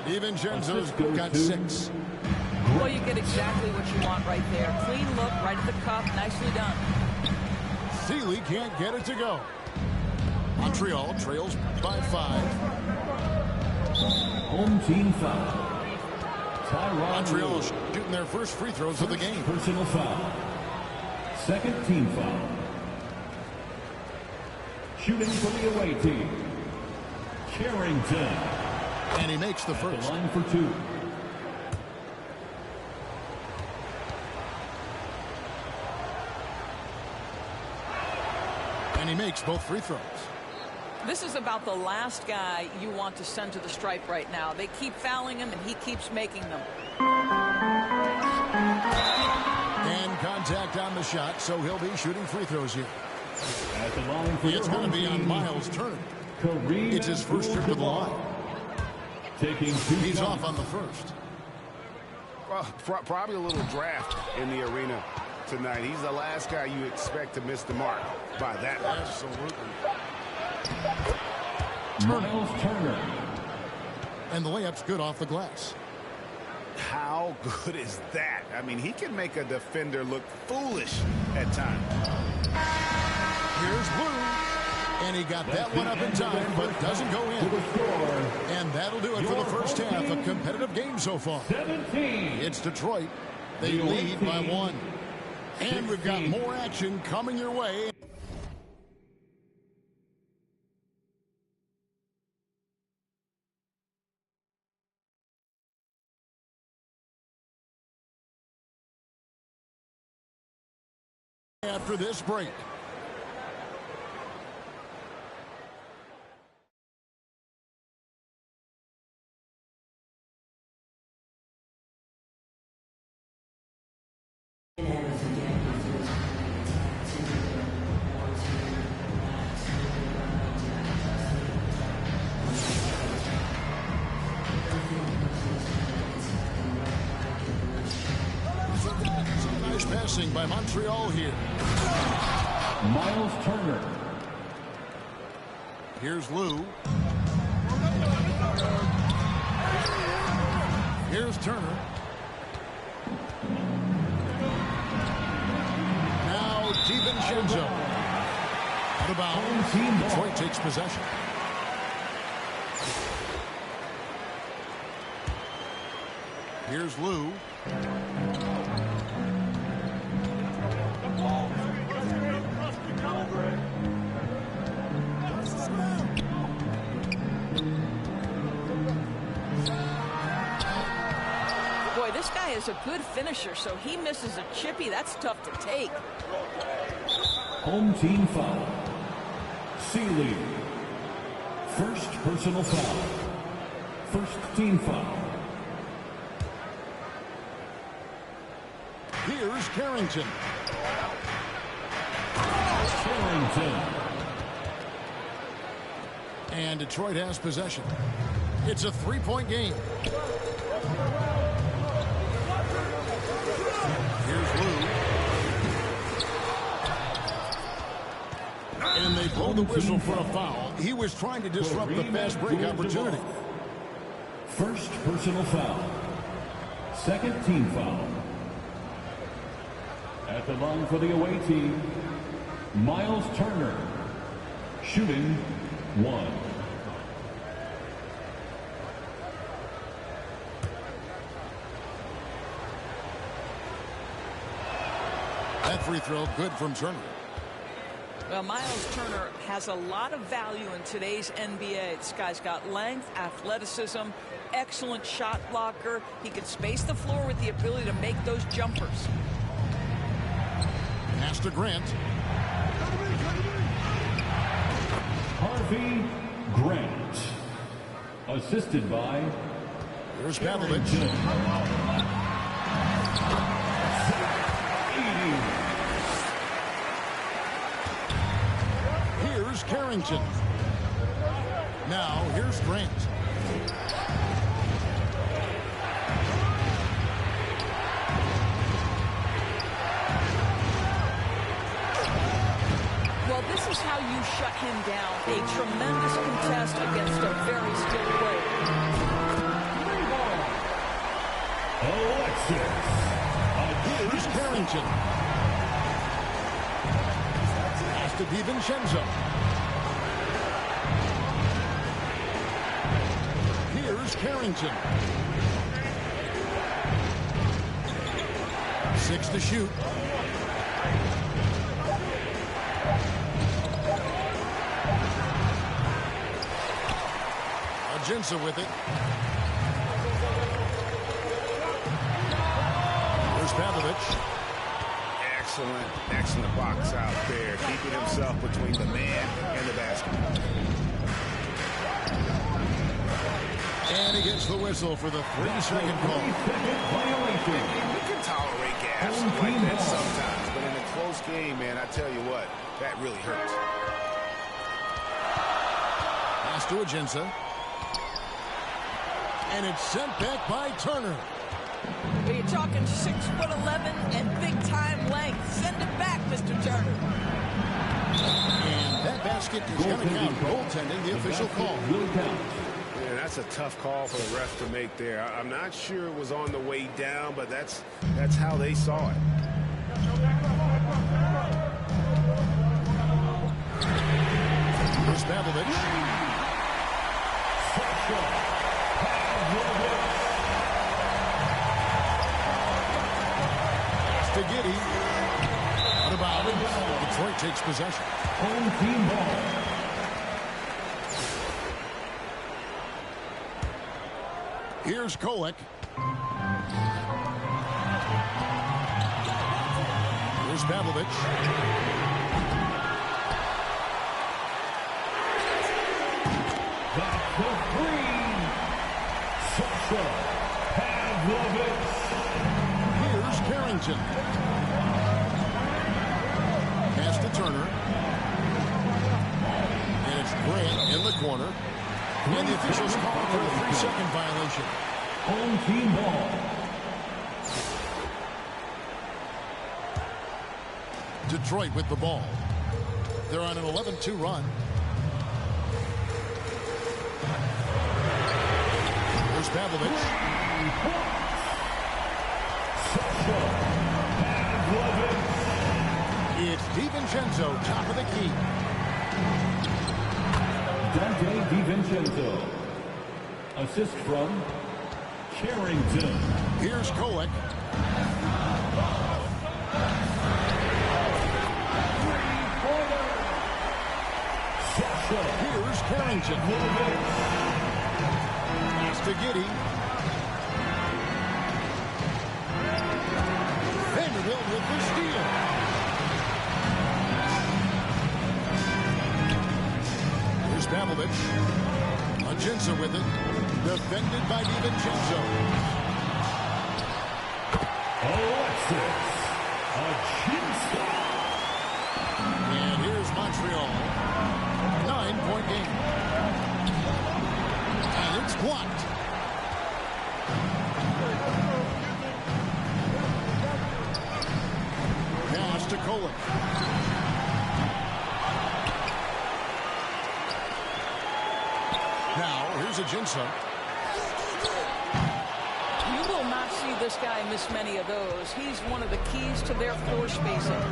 DiVincenzo's got 6. Well, you get exactly what you want right there. Clean look, right at the cup, nicely done. Seeley can't get it to go. Montreal trails by 5. Home team foul. Montreal shooting their first free throws of the game. Personal foul. Second team foul. Shooting for the away team. Carrington. And he makes the first. Line for 2. And he makes both free throws. This is about the last guy you want to send to the stripe right now. They keep fouling him, and he keeps making them. And contact on the shot, so he'll be shooting free throws here. At the line for it's going to be on Miles Turner. It's his first trip to the line. He's off on the first. Well, probably a little draft in the arena tonight. He's the last guy you expect to miss the mark by that much. Absolutely. Miles Turner. And the layup's good off the glass. How good is that? I mean, he can make a defender look foolish at times. Here's Blue. And he got that one up in time, but doesn't go in. And that'll do it for the first half. A competitive game so far. 17. It's Detroit. They lead by 1. And we've got more action coming your way. After this break. Nice passing by Montreal here. Miles Turner. Here's Lou. Here's Turner. Now DiVincenzo. Out of bounds. Detroit takes possession. Here's Lou. Boy, this guy is a good finisher, so he misses a chippy. That's tough to take. Home team foul. Seeley. First personal foul. First team foul. Here's Carrington. Carrington. And Detroit has possession. It's a 3-point game. Here's Lou. And they blow the whistle for a foul. He was trying to disrupt the fast break opportunity. First personal foul. Second team foul. At the line for the away team, Miles Turner. Shooting 1. That free throw good from Turner. Well, Miles Turner has a lot of value in today's NBA. This guy's got length, athleticism, excellent shot blocker. He can space the floor with the ability to make those jumpers. Pass to Grant. Harvey Grant. Assisted by... Here's Pavlovich. Here's Carrington. Now, here's Grant. Well, this is how you shut him down. A tremendous contest against a very skilled player. Here's Carrington. Pass to DiVincenzo. Here's Carrington. 6 to shoot. Jinsa with it. Here's Pavlovich. Excellent box out there, keeping himself between the man and the basket. And he gets the whistle for the 3-second call. We can tolerate gaps like that sometimes, but in a close game, man, I tell you what, that really hurts. Pass to Jinsa. And it's sent back by Turner. Well, you're talking 6'11" and big-time length. Send it back, Mr. Turner. And that basket is going to count. Goaltending, the official call. Yeah, that's a tough call for the ref to make there. I'm not sure it was on the way down, but that's how they saw it. Here's Pavlovich. To Giddy. What about it? Detroit takes possession. Home team ball. Here's Kolek. Here's Pavlovich. That's the 3. Sasha Pavlovich. Here's Carrington. Pass to Turner. And it's Grant in the corner. And the officials call for a 3-second violation. Home team ball. Detroit with the ball. They're on an 11-2 run. Here's Pavlovich. It's DiVincenzo, top of the key. Dante DiVincenzo. Assist from Carrington. Here's Kolek. Here's Carrington. Pass to Giddy. Vanderbilt with the steal. Here's Pavlovich. Jinsa with it. Defended by DiVincenzo. Alexis Jinsa. And here's Montreal. 9-point game. And It's blocked. Pass to Kolek. Now, here's a Jinsa. You will not see this guy miss many of those. He's one of the keys to their floor spacing.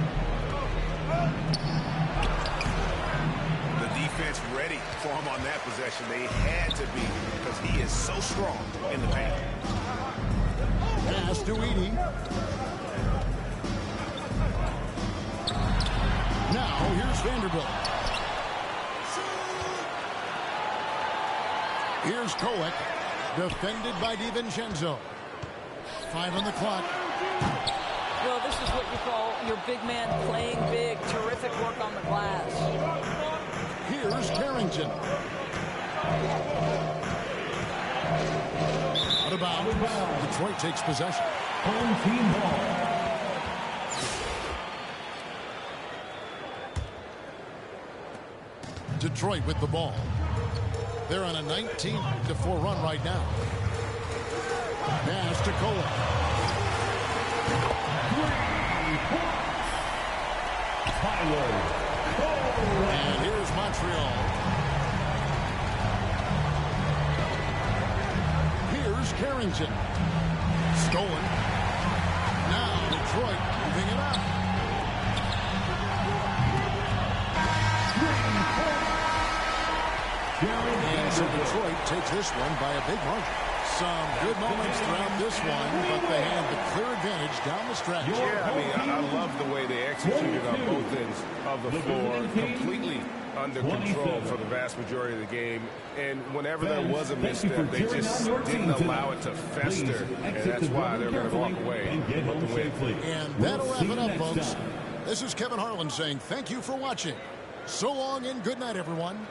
The defense ready for him on that possession. They had to be because he is so strong in the paint. Pass to Edey. Now, here's Vanderbilt. Here's Kolek, defended by DiVincenzo. 5 on the clock. Well, this is what you call your big man playing big. Terrific work on the glass. Here's Carrington. Out of bounds. Detroit takes possession. Home team ball. Detroit with the ball. They're on a 19-4 run right now. Pass to Kolek. And here's Montreal. Here's Carrington. Stolen. Now Detroit moving it up. And so Detroit takes this one by a big margin. Some good moments throughout this one, but they had the clear advantage down the stretch. Yeah, I mean, I love the way they executed on both ends of the floor, completely under control for the vast majority of the game. And whenever there was a misstep, they just didn't allow it to fester, and that's why they're going to walk away with the win. And that'll wrap it up, folks. This is Kevin Harlan saying thank you for watching. So long and good night, everyone.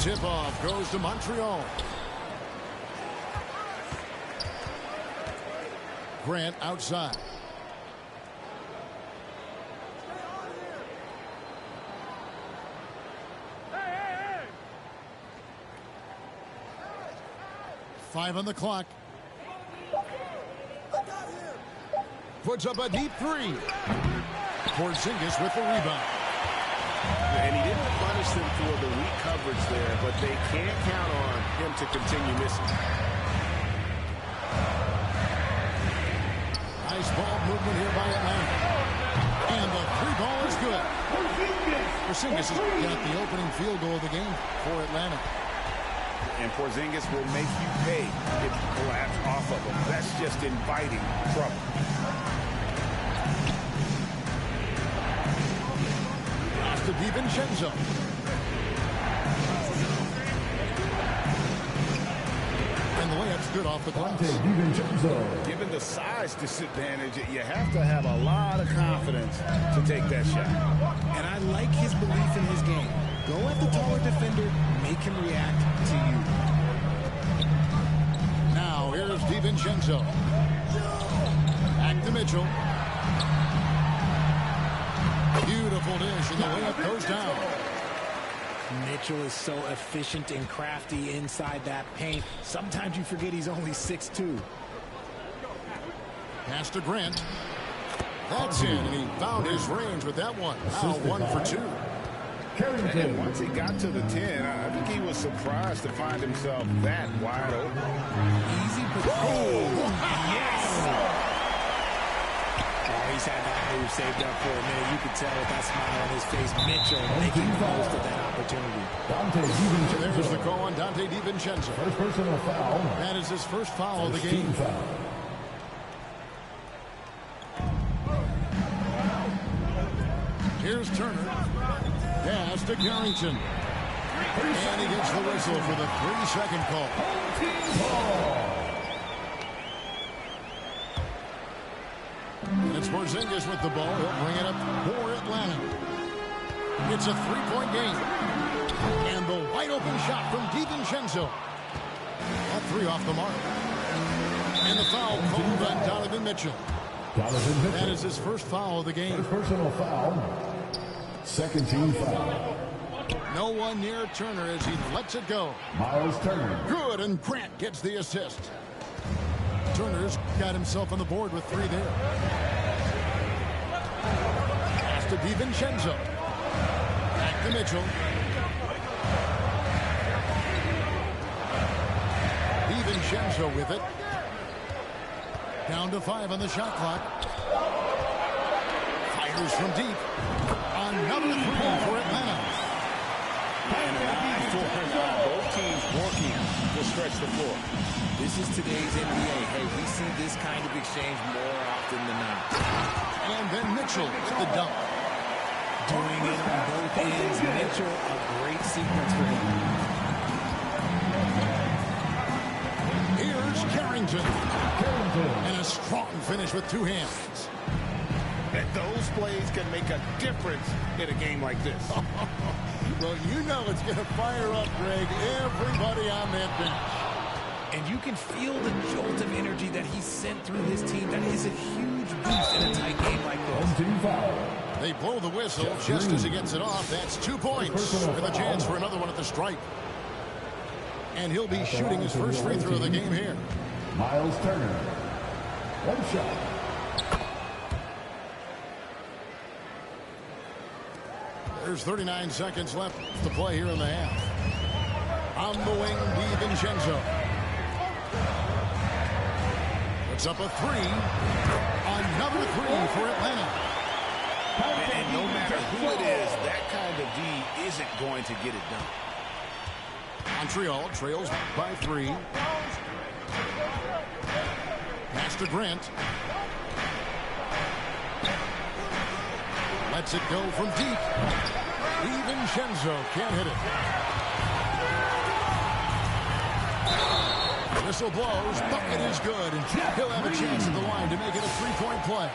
tip-off goes to Montreal. Grant outside. Five on the clock. Puts up a deep three. Porzingis with the rebound. And he didn't punish them for the weak coverage there, but they can't count on him to continue missing. Nice ball movement here by Atlanta. And the three ball is good. Porzingis has got the opening field goal of the game for Atlanta. And Porzingis will make you pay if you collapse off of him. That's just inviting trouble. To DiVincenzo. And the layup's good off the glass. Given the size disadvantage, you have to have a lot of confidence to take that shot. And I like his belief in his game. Go at the taller defender, make him react to you. Now here's DiVincenzo. Back to Mitchell. Beautiful dish, and the layup goes down. Mitchell is so efficient and crafty inside that paint. Sometimes you forget he's only 6'2". Pass to Grant. That's in, and he found his range with that one. Now 1 for 2. And once he got to the 10, I think he was surprised to find himself that wide open. Easy patrol. Yes! He's had that move saved up for a minute. You could tell with that smile on his face. Mitchell making the most of that opportunity. There's the call on Dante DiVincenzo. First personal foul. That is his first foul of the game. Here's Turner. Pass to Carrington. And he gets the whistle for the 3-second call. And it's Porzingis with the ball. He'll bring it up for Atlanta. It's a 3-point game. And the wide open shot from DiVincenzo. All 3 off the mark. And the foul called on Donovan Mitchell. That is his first foul of the game. First personal foul. Second team foul. No one near Turner as he lets it go. Miles Turner. Good, and Grant gets the assist. Turner's got himself on the board with 3 there. Pass to DiVincenzo. Back to Mitchell. DiVincenzo with it. Down to 5 on the shot clock. Fires from deep. Another 3 for Atlanta. And an eye for an eye. Both teams working to stretch the floor. This is today's NBA. Hey, we see this kind of exchange more often than not. And then Mitchell with the dunk. Doing it on both ends. Mitchell, a great sequence for him. Here's Carrington. And a strong finish with 2 hands. And those plays can make a difference in a game like this. Well, you know it's going to fire up, Greg, everybody on that bench. And you can feel the jolt of energy that he sent through his team. That is a huge boost in a tight game like this. They blow the whistle just as he gets it off. That's 2 points with a chance for another one at the stripe. And he'll be shooting his first free throw of the game here. Miles Turner. 1 shot. There's 39 seconds left to play here in the half. On the wing, DiVincenzo. Puts up a 3. Another 3 for Atlanta. And no matter who it is, that kind of D isn't going to get it done. Montreal trails by 3. Pass to Grant. Lets it go from deep. DiVincenzo can't hit it. Whistle blows. Bucket is good. And he'll have a chance at the line to make it a 3-point play.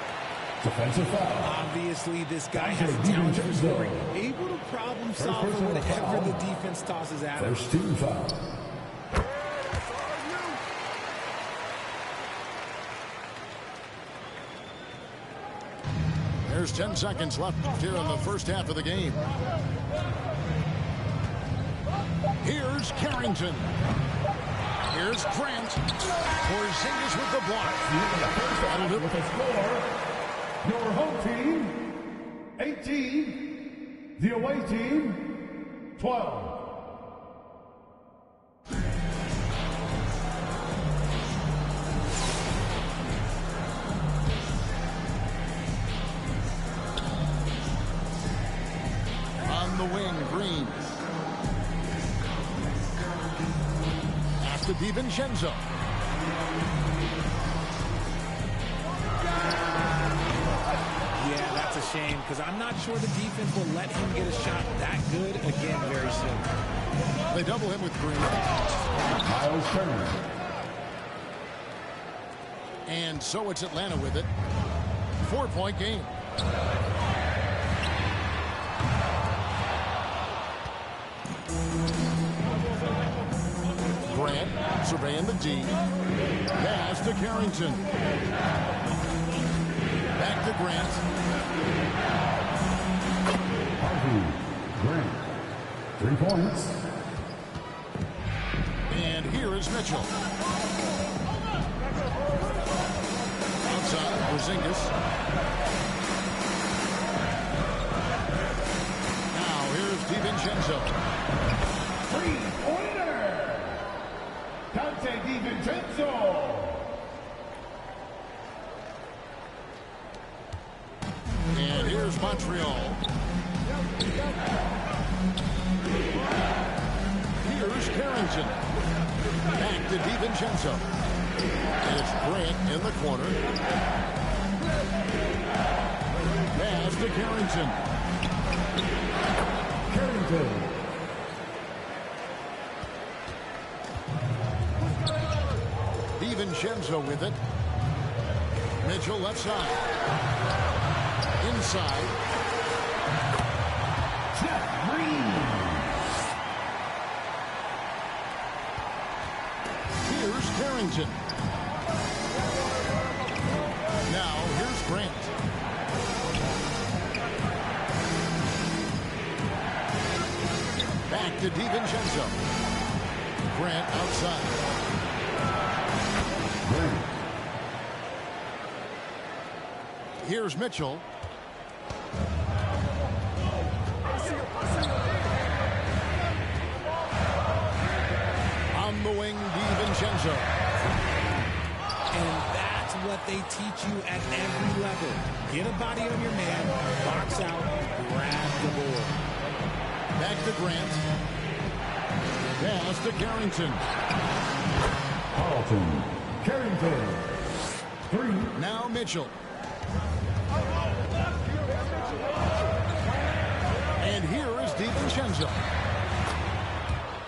Defensive foul. Obviously, this guy has a talent for scoring. Able to problem solve for whatever the defense tosses at him. First team foul. There's 10 seconds left here in the first half of the game. Here's Carrington. Here's Grant. Porzingis with the block. That'll do. With a score, your home team, 18. The away team, 12. On the wing, Green. After DiVincenzo. Yeah, that's a shame because I'm not sure the defense will let him get a shot that good again very soon. They double him with Green. Miles Turner. And so it's Atlanta with it. 4-point game. Grant surveying the D. Pass to Carrington. Back to Grant. Harvey Grant. 3 points. And here is Mitchell. Outside, Porzingis. Now here's DiVincenzo. 3-pointer. Dante DiVincenzo. And here's Montreal. Here's Carrington. Back to DiVincenzo. And it's Grant in the corner. Pass to Carrington. Carrington. DiVincenzo with it. Mitchell left side. Inside. Jeff Green. Here's Carrington. Now here's Grant. Back to DiVincenzo. Grant outside. Grant. Here's Mitchell. On the wing, DiVincenzo. And that's what they teach you at every level. Get a body on your man, box out, grab the board. Back to Grant. Pass to Carrington. Carlton. Carrington. 3. Now Mitchell. And here is DiVincenzo.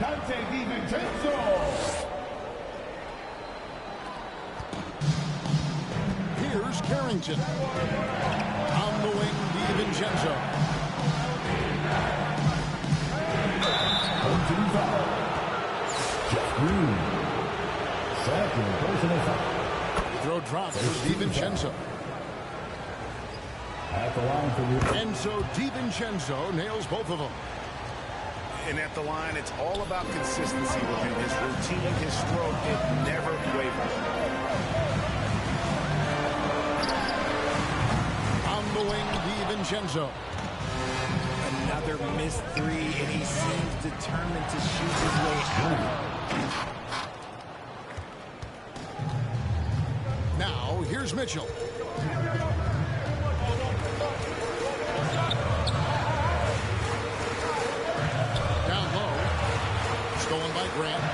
Dante DiVincenzo. Here's Carrington. On the wing, DiVincenzo. Home team foul. Jeff Green. Second personal foul. Throw drops for DiVincenzo. At the line for you. And so DiVincenzo nails both of them. And at the line, it's all about consistency with him. His routine, his stroke, it never wavers. On the wing, DiVincenzo. Another missed 3, and he seems determined to shoot his way out. Now, here's Mitchell. Down low. Stolen by Grant.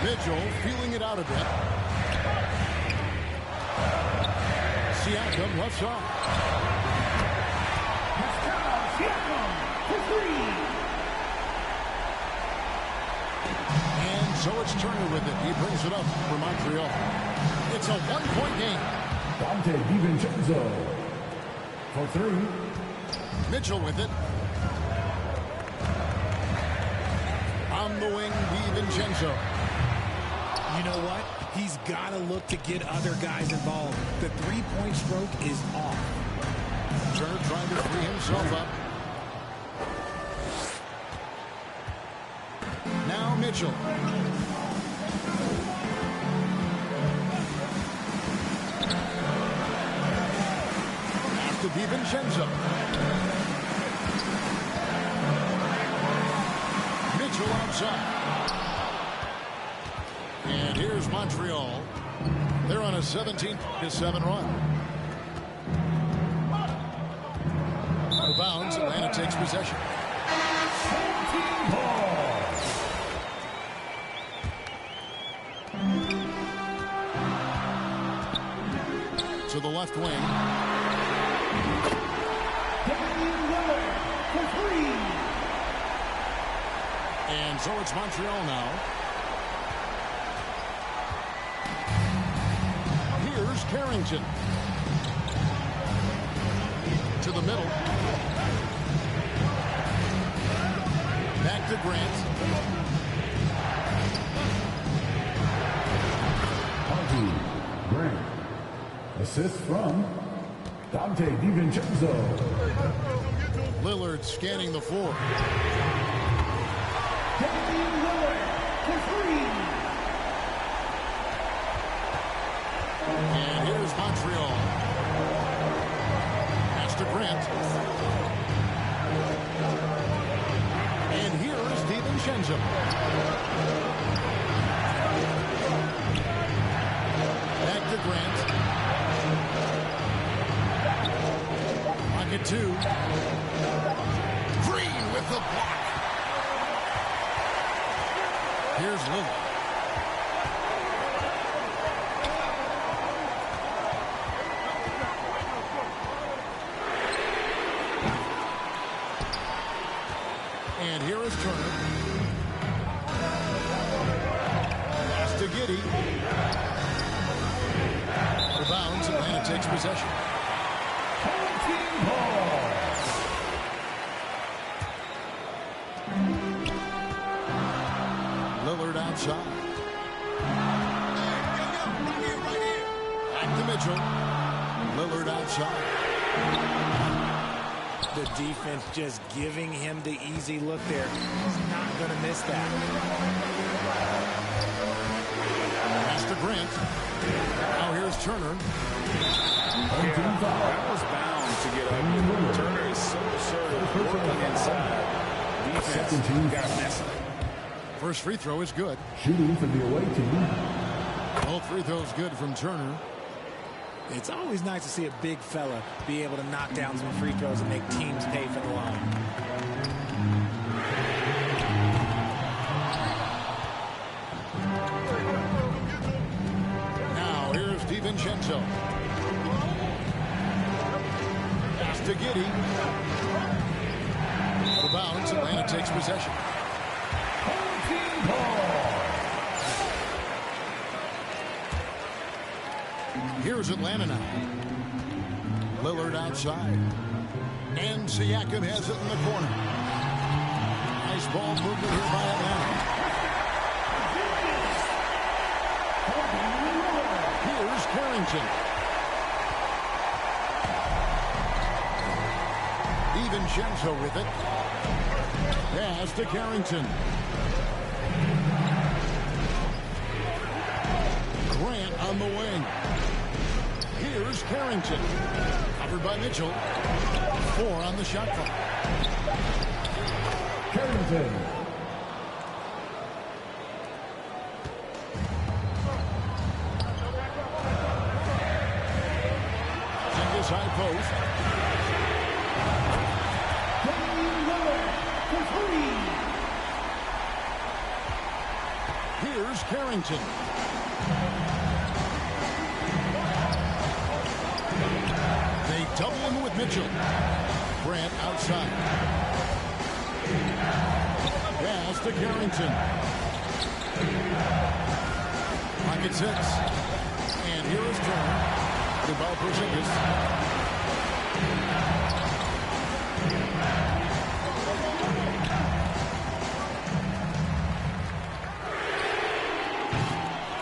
Mitchell feeling it out a bit. Siakam left side. And so it's Turner with it. He brings it up for Montreal. It's a one-point game. Dante DiVincenzo for 3. Mitchell with it. On the wing, DiVincenzo. You know what? He's got to look to get other guys involved. The three-point stroke is off. Turner trying to free himself up. Now Mitchell. After DiVincenzo. Mitchell outside. And here's Montreal. They're on a 17-7 run. Out of bounds, Atlanta takes possession. To the left wing. And so it's Montreal now. Here's Carrington. To the middle. Back to Grant. Grant. Assist from Dante DiVincenzo. Lillard scanning the floor. And here's Montreal. Pass to Grant. And here is DiVincenzo. Back to Grant. Pocket 2. Green with the block. Here's Lillard. And here is Turner. Pass to Giddey. Out of bounds, Atlanta takes possession. Lillard outside. Back to Mitchell. Lillard outside. The defense just giving him the easy look there. He's not going to miss that. Pass to Grant. Now here's Turner. Yeah, that was bound to get ugly. Turner is so assertive, working inside. Defense got messy. First free throw is good. Shooting for the away team. Both free throws good from Turner. It's always nice to see a big fella be able to knock down some free throws and make teams pay for the line. Now here's DiVincenzo. Pass to Giddey. Out of bounds, Atlanta takes possession. Here's Atlanta now. Lillard outside. And Siakam has it in the corner. Nice ball movement here by Atlanta. Here's Carrington. DiVincenzo with it. Pass to Carrington. Grant on the wing. Here's Carrington. Covered by Mitchell. 4 on the shot clock. Carrington. In this high post. Here's Carrington. They double him with Mitchell. Grant outside. Pass to Carrington. Pocket 6. And here is Turner. The ball for Porzingis.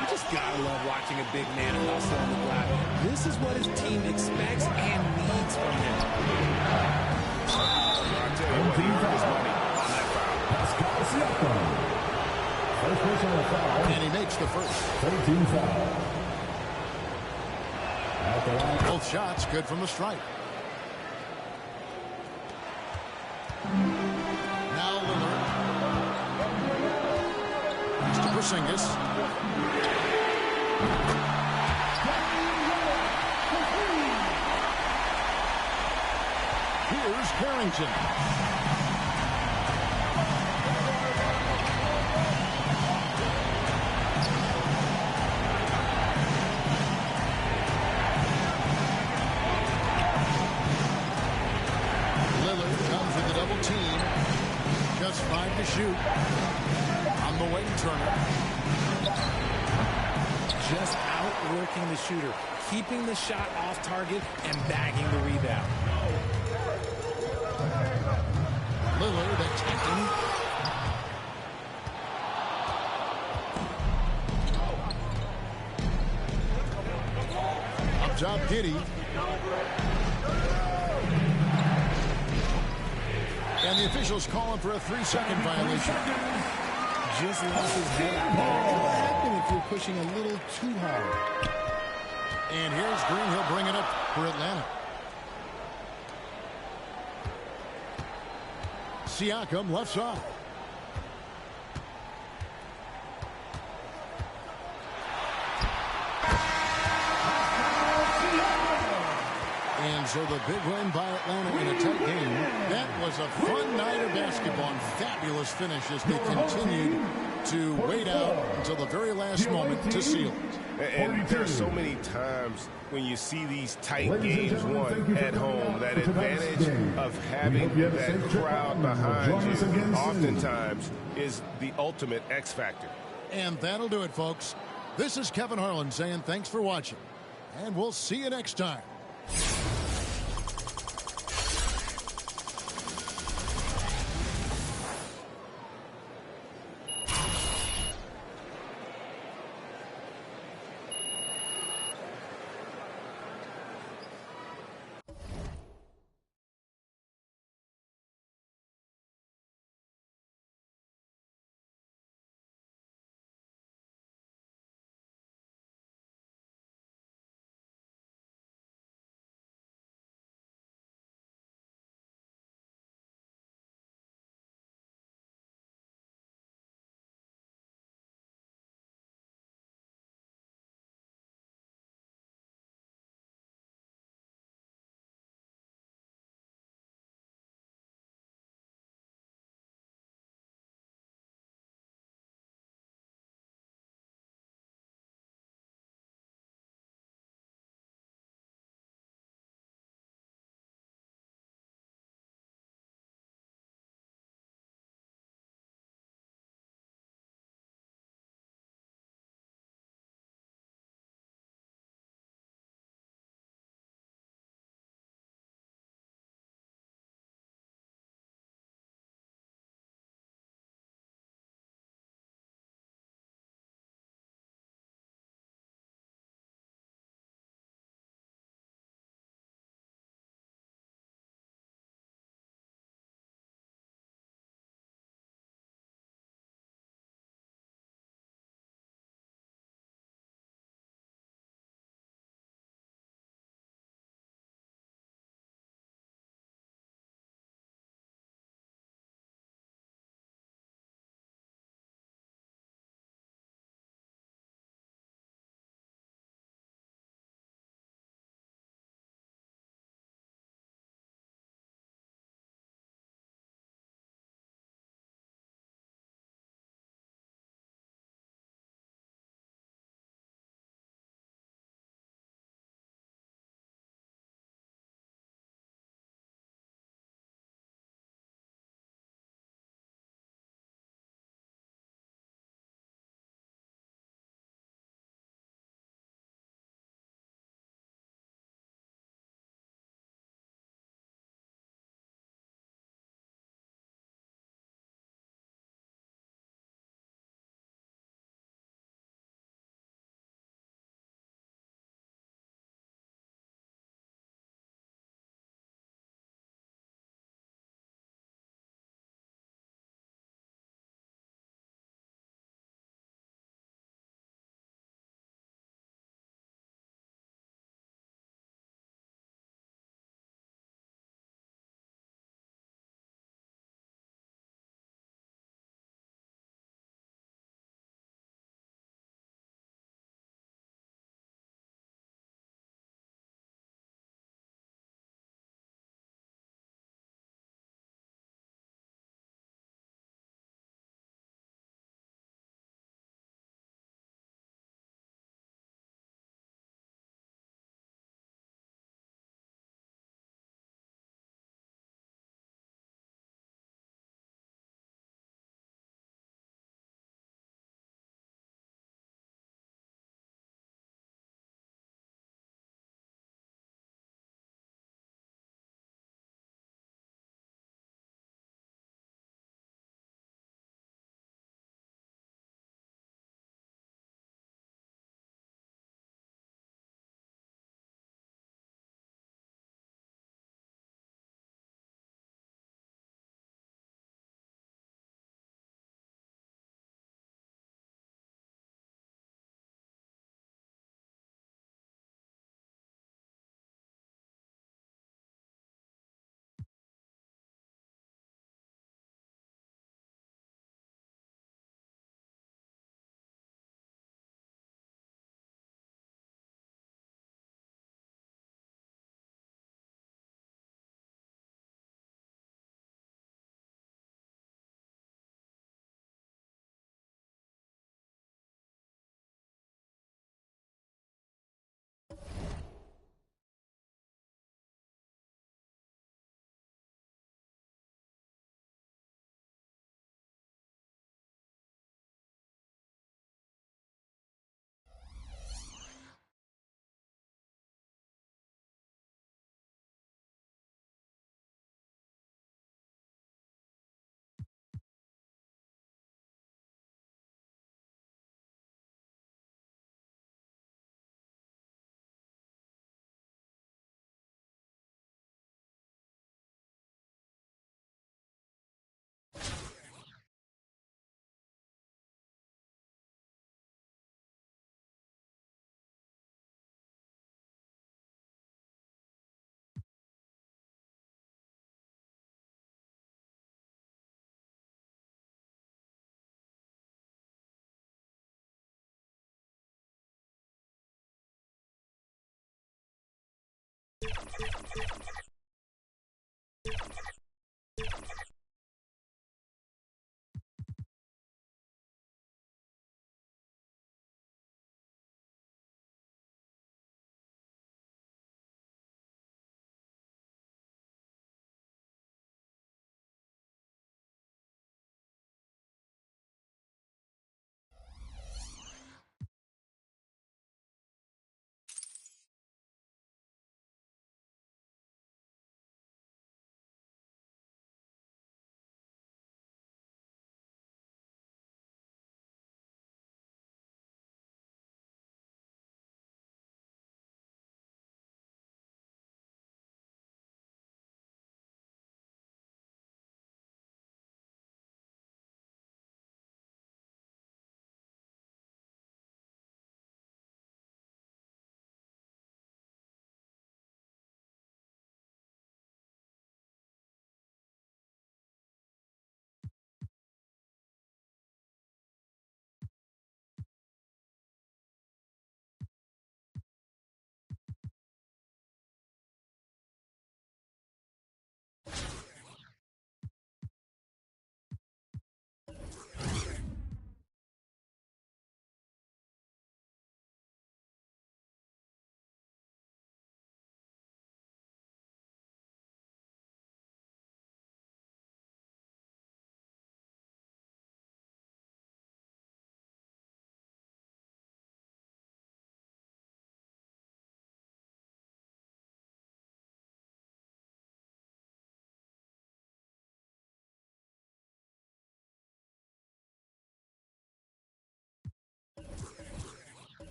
You just gotta love watching a big man hustle on the glass. This is what his team expects and needs from him. I'll tell you what, he earned his money on that foul. First personal foul. And he makes the first. 13 foul. At the line. Both shots good from the stripe. Now Lillard. He's to Porzingis. Here's Carrington. Just 5 to shoot. On the way, Turner. Just outworking the shooter, keeping the shot off target and bagging the rebound. Lillard attacking. Up top, Giddey. And the officials calling for a 3-second violation. Just lost his head out. What will happen if you're pushing a little too hard? And here's Green. He'll bring it up for Atlanta. Siakam left side. And so the big win by Atlanta in a tight game. That was a fun night of basketball and fabulous finish as they continued to wait out until the very last moment to seal it. And there are so many times when you see these tight games won at home, that advantage of having that crowd behind you oftentimes is the ultimate X factor. And that'll do it, folks. This is Kevin Harlan saying thanks for watching, and we'll see you next time.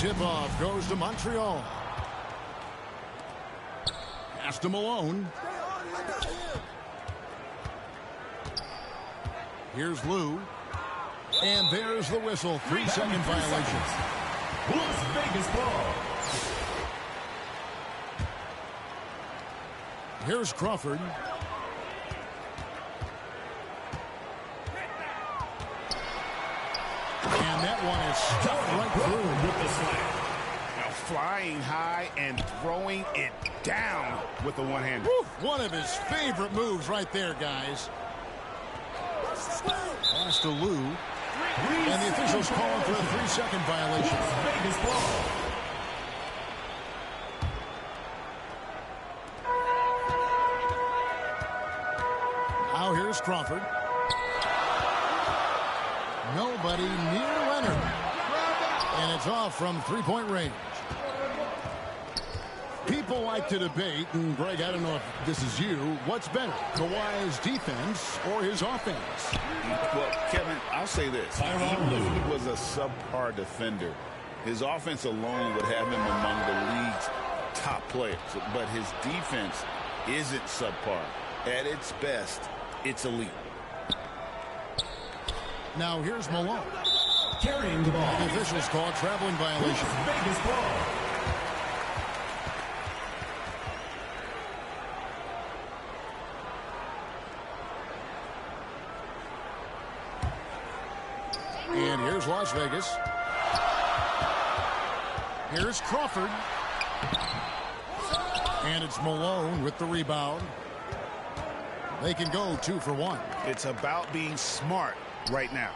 Tip-off goes to Montreal. Pass to Malone. Here's Lou. And there's the whistle. 3-second violation. Las Vegas ball. Here's Crawford. And that one is stuffed right through with the slam. Now flying high and throwing it down with the one-hander. One of his favorite moves right there, guys. Pass to Lou. And the officials calling for a 3-second violation. Vegas ball. Now here's Crawford. Nobody near Leonard. And it's off from three-point range. People like to debate, and Greg, I don't know if this is you, what's better, Kawhi's defense or his offense? Well, Kevin, I'll say this. Even if he was a subpar defender, his offense alone would have him among the league's top players. But his defense isn't subpar. At its best, it's elite. Now here's Malone. Carrying the ball. The officials call a traveling violation. Vegas ball. And here's Las Vegas. Here's Crawford. And it's Malone with the rebound. They can go 2 for 1. It's about being smart right now.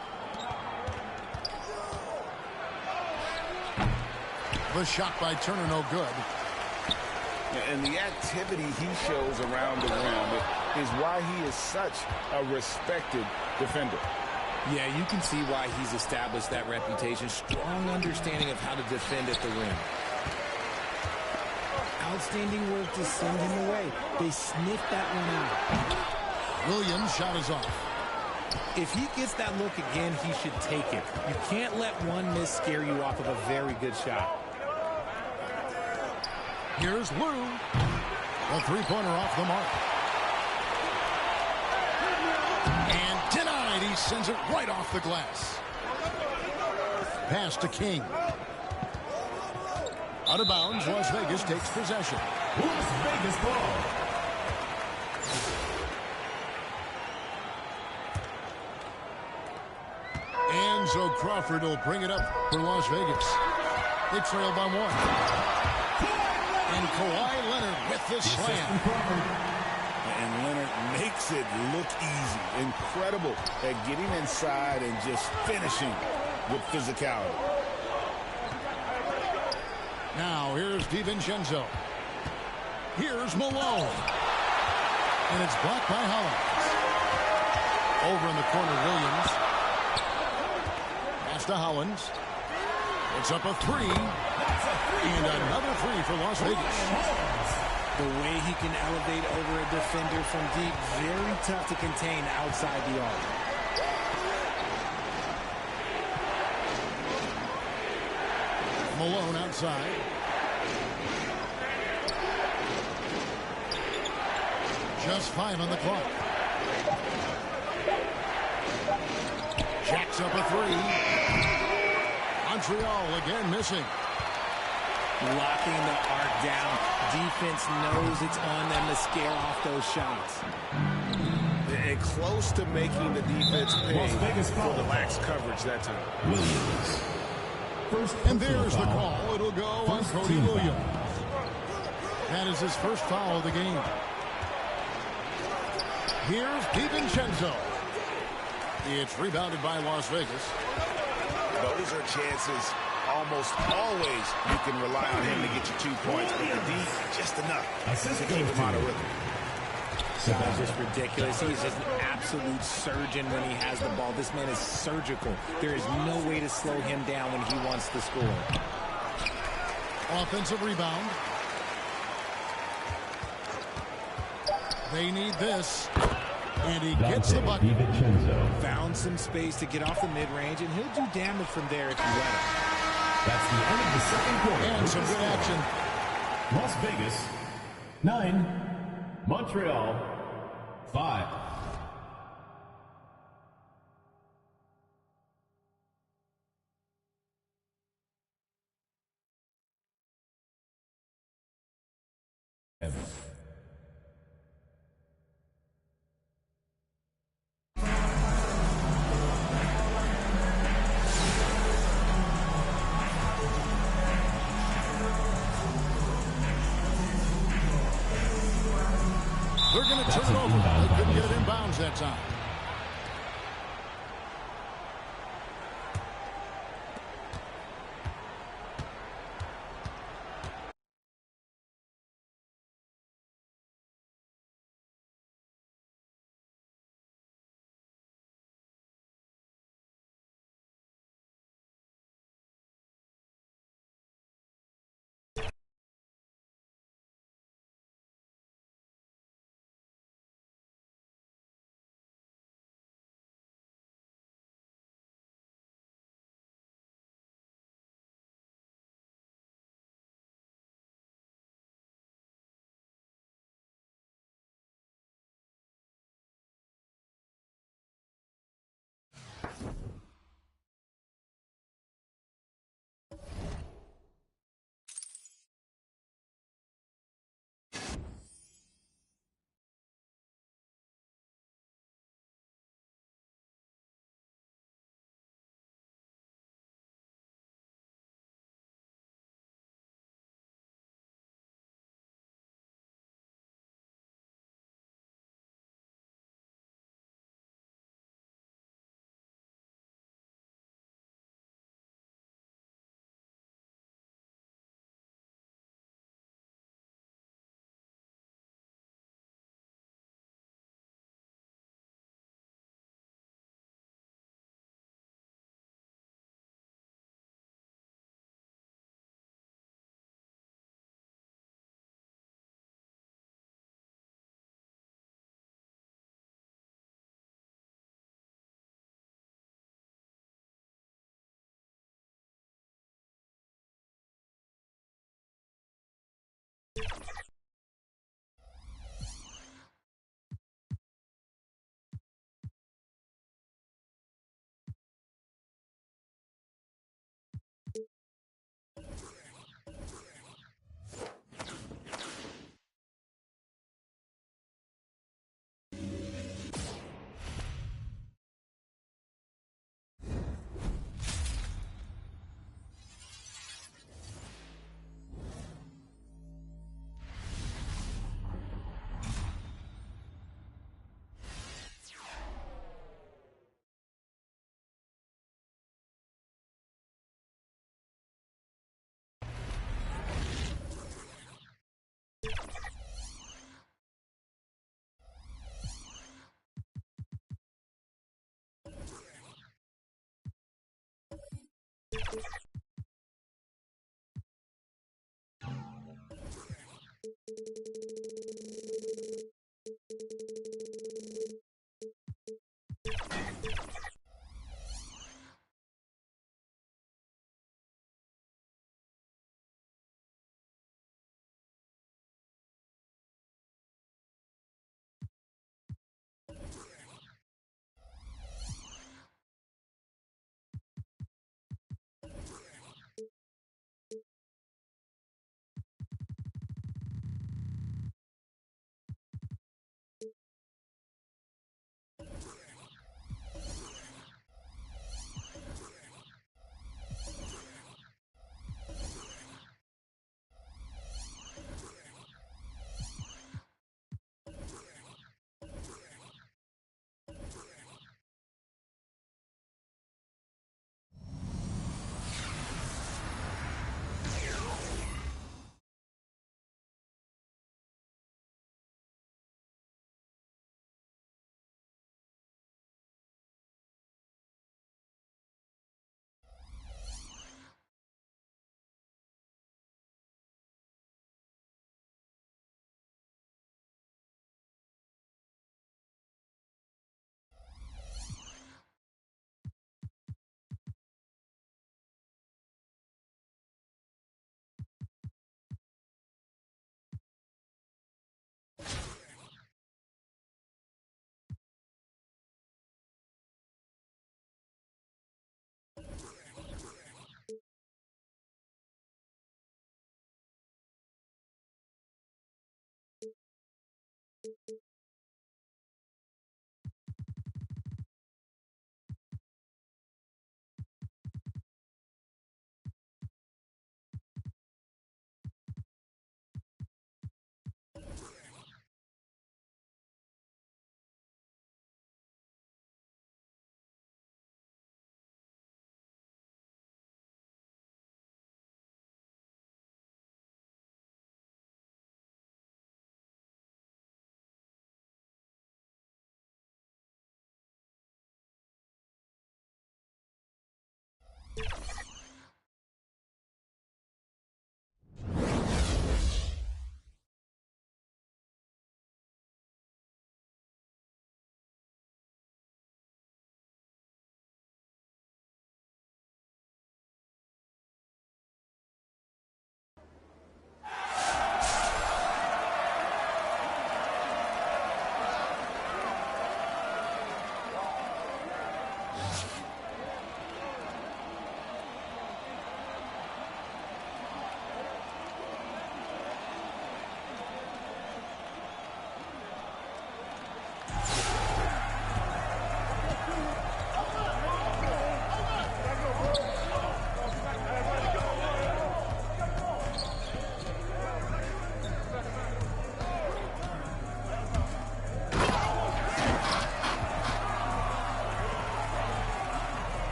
The shot by Turner, no good. And the activity he shows around the rim is why he is such a respected defender. Yeah, you can see why he's established that reputation. Strong understanding of how to defend at the rim. Outstanding work to send him away. They sniffed that one out. Williams' shot is off. If he gets that look again, he should take it. You can't let one miss scare you off of a very good shot. Here's Lou. A three-pointer off the mark. And denied. He sends it right off the glass. Pass to King. Out of bounds, Las Vegas takes possession. Las Vegas ball. And so Crawford will bring it up for Las Vegas. They trail by 1. And Kawhi Leonard with the slam. And Leonard makes it look easy. Incredible at getting inside and just finishing with physicality. Now here's DiVincenzo. Here's Malone. And it's blocked by Halifax. Over in the corner, Williams. Pass to Hollins. It's up a 3. And another 3 for Las Vegas. The way he can elevate over a defender from deep, very tough to contain outside the arc. Malone outside. Just 5 on the clock. Jacks up a 3. Montreal again missing. Locking the arc down. Defense knows it's on them to scare off those shots. And close to making the defense pay for the lax coverage that time. Williams. And there's the call. It'll go on Cody Williams. That is his first foul of the game. Here's DiVincenzo. It's rebounded by Las Vegas. Those are chances almost always you can rely on him to get you 2 points, but the D, just enough to keep him out of rhythm. That's just ridiculous. He's just an absolute surgeon when he has the ball. This man is surgical. There is no way to slow him down when he wants to score. Offensive rebound. They need this. And he gets the bucket. Found some space to get off the mid-range, and he'll do damage from there if you let him. That's the end of the second quarter. And some good action. Las Vegas, 9. Montreal, 5. They're going to turn it over. They couldn't get it inbounds that time.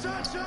Shot!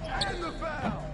And the foul.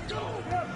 Go!